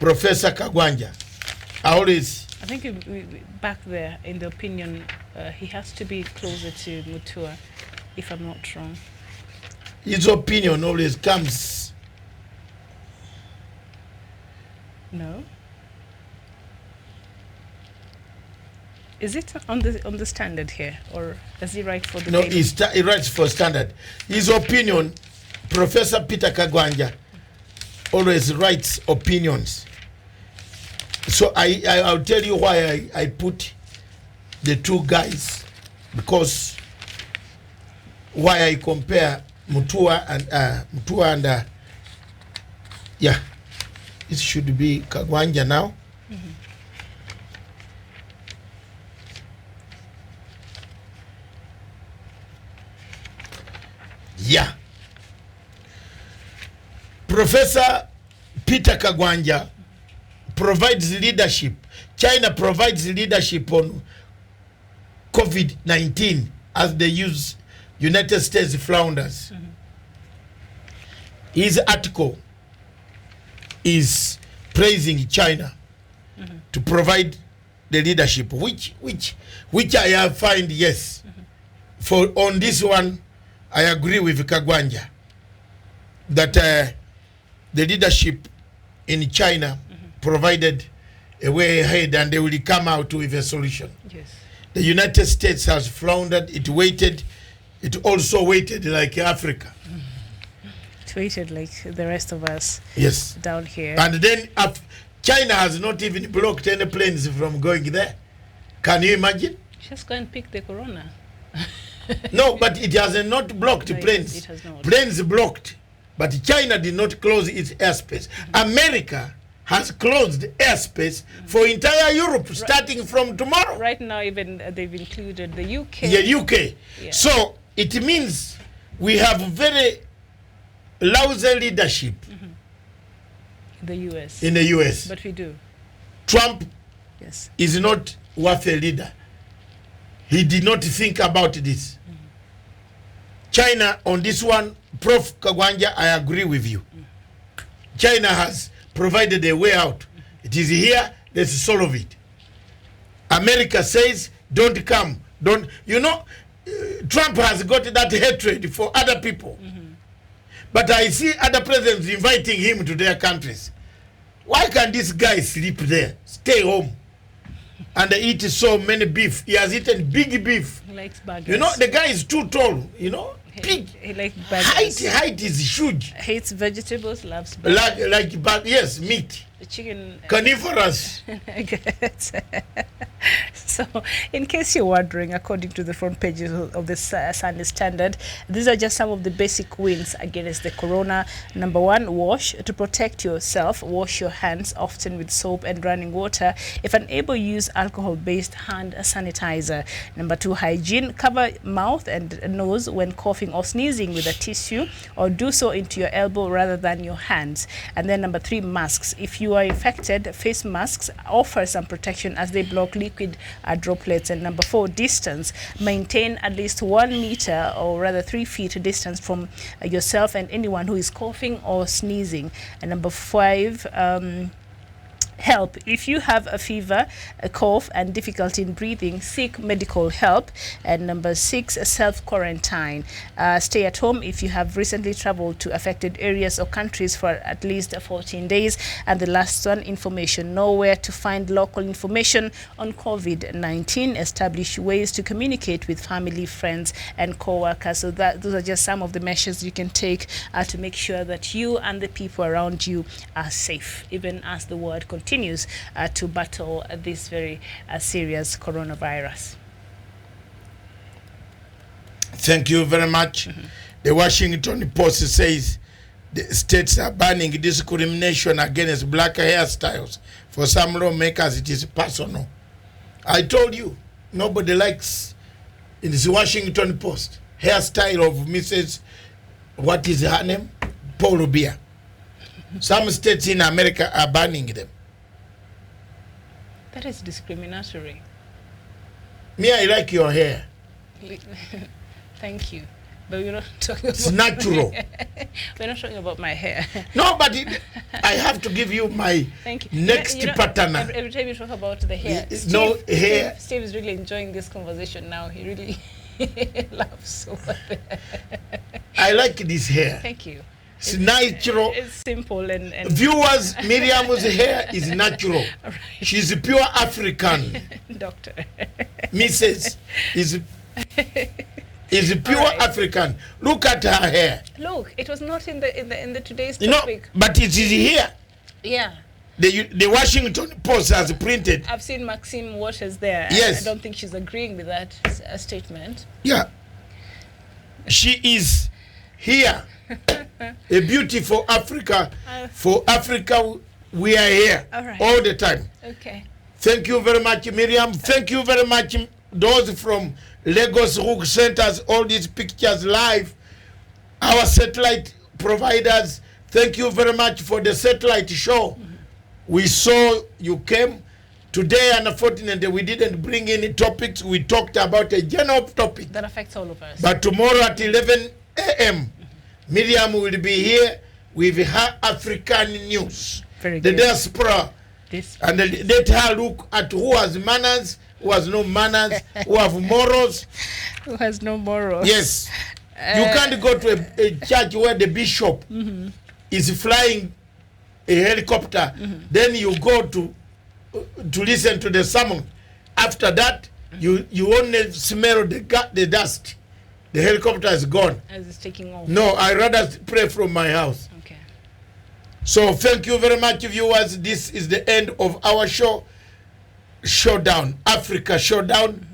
Professor Kagwanja. I always I think back there in the opinion, he has to be closer to Mutua, if I'm not wrong. His opinion always comes. No. Is it on the Standard here, or does he write for the? No, he writes for Standard. His opinion, Professor Peter Kagwanja, always writes opinions. So I'll tell you why I put the two guys, because why I compare Mutua and yeah, it should be Kagwanja now. Mm-hmm. Yeah. Professor Peter Kagwanja provides leadership. China provides leadership on COVID-19 as they use United States flounders. Mm-hmm. His article is praising China mm-hmm. to provide the leadership, which I have find yes. Mm-hmm. For on this one, I agree with Kagwanja that the leadership in China mm-hmm. provided a way ahead, and they will come out with a solution. Yes. The United States has floundered. It waited. It also waited like Africa. It waited like the rest of us. Yes. Down here. And then China has not even blocked any planes from going there. Can you imagine? Just go and pick the corona. No, but it has not blocked no, planes. It has not. Planes blocked, but China did not close its airspace. Mm-hmm. America has closed airspace mm-hmm. for entire Europe, starting from tomorrow. Right now, even they've included the UK. Yeah, UK. Yeah. So it means we have very lousy leadership mm-hmm. in the US. In the US. But we do. Trump yes. is not worth a leader. He did not think about this. Mm-hmm. China on this one, Prof. Kagwanja, I agree with you. Mm-hmm. China has provided a way out. Mm-hmm. It is here, let's solve it. America says, don't come. Don't, you know, Trump has got that hatred for other people. Mm-hmm. But I see other presidents inviting him to their countries. Why can't this guy sleep there? Stay home. And eat so many beef. He has eaten big beef. He likes burgers. You know, the guy is too tall, you know. Big. He likes burgers. Height is huge. Hates vegetables, loves burgers. Yes, meat. The chicken. Carnivorous. So, in case you're wondering, according to the front pages of the Sunday Standard, these are just some of the basic wins against the corona. Number one, wash. To protect yourself, wash your hands often with soap and running water. If unable, use alcohol-based hand sanitizer. Number two, hygiene. Cover mouth and nose when coughing or sneezing with a tissue, or do so into your elbow rather than your hands. And then number three, masks. If you are infected, face masks offer some protection as they block liquid droplets. And number four, distance. Maintain at least 1 meter, or rather 3 feet distance from yourself and anyone who is coughing or sneezing. And number five, help. If you have a fever, a cough, and difficulty in breathing, seek medical help. And number six, self-quarantine. Stay at home if you have recently traveled to affected areas or countries for at least 14 days. And the last one, information. Know where to find local information on COVID-19. Establish ways to communicate with family, friends, and co-workers. So those are just some of the measures you can take to make sure that you and the people around you are safe, even as the world continues to battle this very serious coronavirus. Thank you very much. Mm-hmm. The Washington Post says the states are banning discrimination against black hairstyles. For some lawmakers, it is personal. I told you, nobody likes, in the Washington Post, hairstyle of Mrs. What is her name? Paul Rubia. Some states in America are banning them. That is discriminatory. Me, I like your hair. Thank you. But we're not talking about It's natural. We're not talking about my hair. No, but I have to give you my Thank you. next partner. Every time you talk about the hair, No hair. Steve is really enjoying this conversation now. He really loves so much. I like this hair. Thank you. It's natural. It's simple and Viewers, Miriam's hair is natural. Right. She's a pure African. Doctor. Mrs. is a pure Right. African. Look at her hair. Look, it was not in the today's You know, topic. but it is here. Yeah. The Washington Post has printed. I've seen Maxine Waters there. Yes. I don't think she's agreeing with that statement. Yeah. She is here. A beauty for Africa. For Africa, we are here All right. all the time. Okay. Thank you very much, Miriam. Thank you very much, those from Lagos who sent us all these pictures live. Our satellite providers, thank you very much for the satellite show. We saw you came. Today, unfortunately, we didn't bring any topics. We talked about a general topic. That affects all of us. But tomorrow at 11 a.m., Miriam will be here with her African news. Very the good. diaspora. And let her look at who has manners, who has no manners, who have morals. Who has no morals. Yes. You can't go to a church where the bishop is flying a helicopter. Then you go to listen to the sermon. After that, you only smell the dust. The helicopter is gone. As it's taking off. No, I rather pray from my house. Okay. So thank you very much, viewers. This is the end of our show, Showdown, Africa Showdown.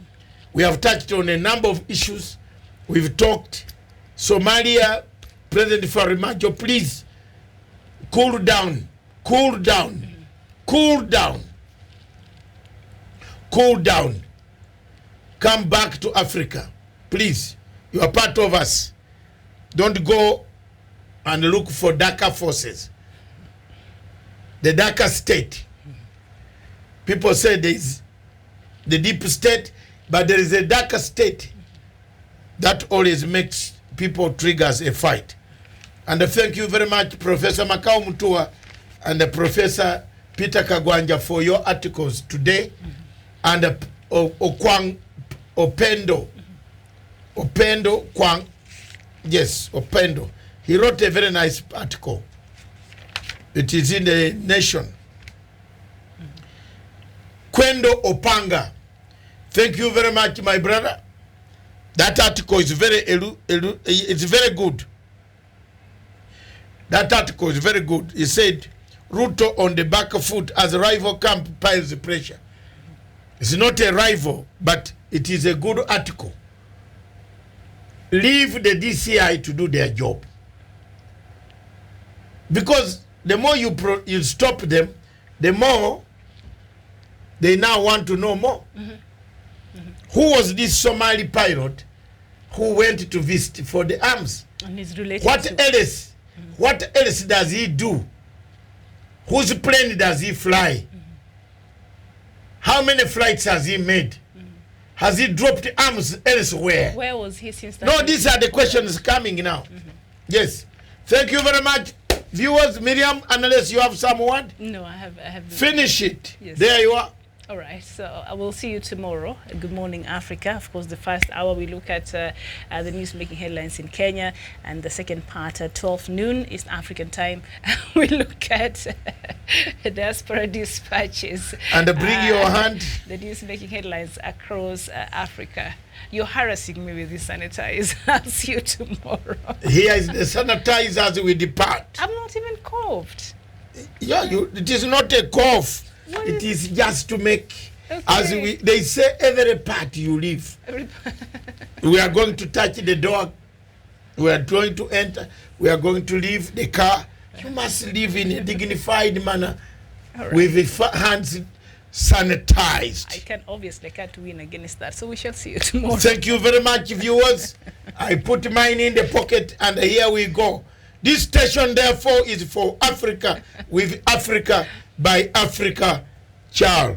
We have touched on a number of issues. We've talked Somalia, President Farimajo, please cool down, cool down, cool down, cool down. Come back to Africa, please. You are part of us. Don't go and look for darker forces. The darker state. People say there is the deep state, but there is a darker state that always makes people triggers a fight. And thank you very much, Professor Makau Mutua and Professor Peter Kagwanja, for your articles today. And Okwang Opendo Kwang, yes, Opendo. He wrote a very nice article. It is in the Nation. Kwendo Opanga, thank you very much, my brother. That article is it's very good. That article is very good. He said, Ruto on the back foot as a rival camp piles the pressure. It's not a rival, but it is a good article. Leave the DCI to do their job. Because the more you stop them, the more they now want to know more. Who was this Somali pilot who went to visit for the arms? And he's related What to else? What else does he do? Whose plane does he fly? How many flights has he made? Has he dropped arms elsewhere? Where was he since that? No, these are the questions coming now. Yes. Thank you very much. Viewers, Miriam, unless you have some word, No, I have. finish it. Yes. There you are. All right, so I will see you tomorrow. Good morning, Africa. Of course, the first hour we look at the news making headlines in Kenya, and the second part at 12 noon East African time, we look at diaspora dispatches. And bring your hand. The news making headlines across Africa. You're harassing me with this sanitizer. I'll see you tomorrow. Here is the sanitizer as we depart. I'm not even coughed. Yeah, it is not a cough. What It is just to make, Okay. as they say, every part you leave. We are going to touch the door. We are going to enter. We are going to leave the car. You must live in a dignified manner, All right. with the hands sanitized. I can't win against that. So we shall see you tomorrow. Thank you very much, viewers. I put mine in the pocket, and here we go. This station, therefore, is for Africa, with Africa, by Africa. Ciao.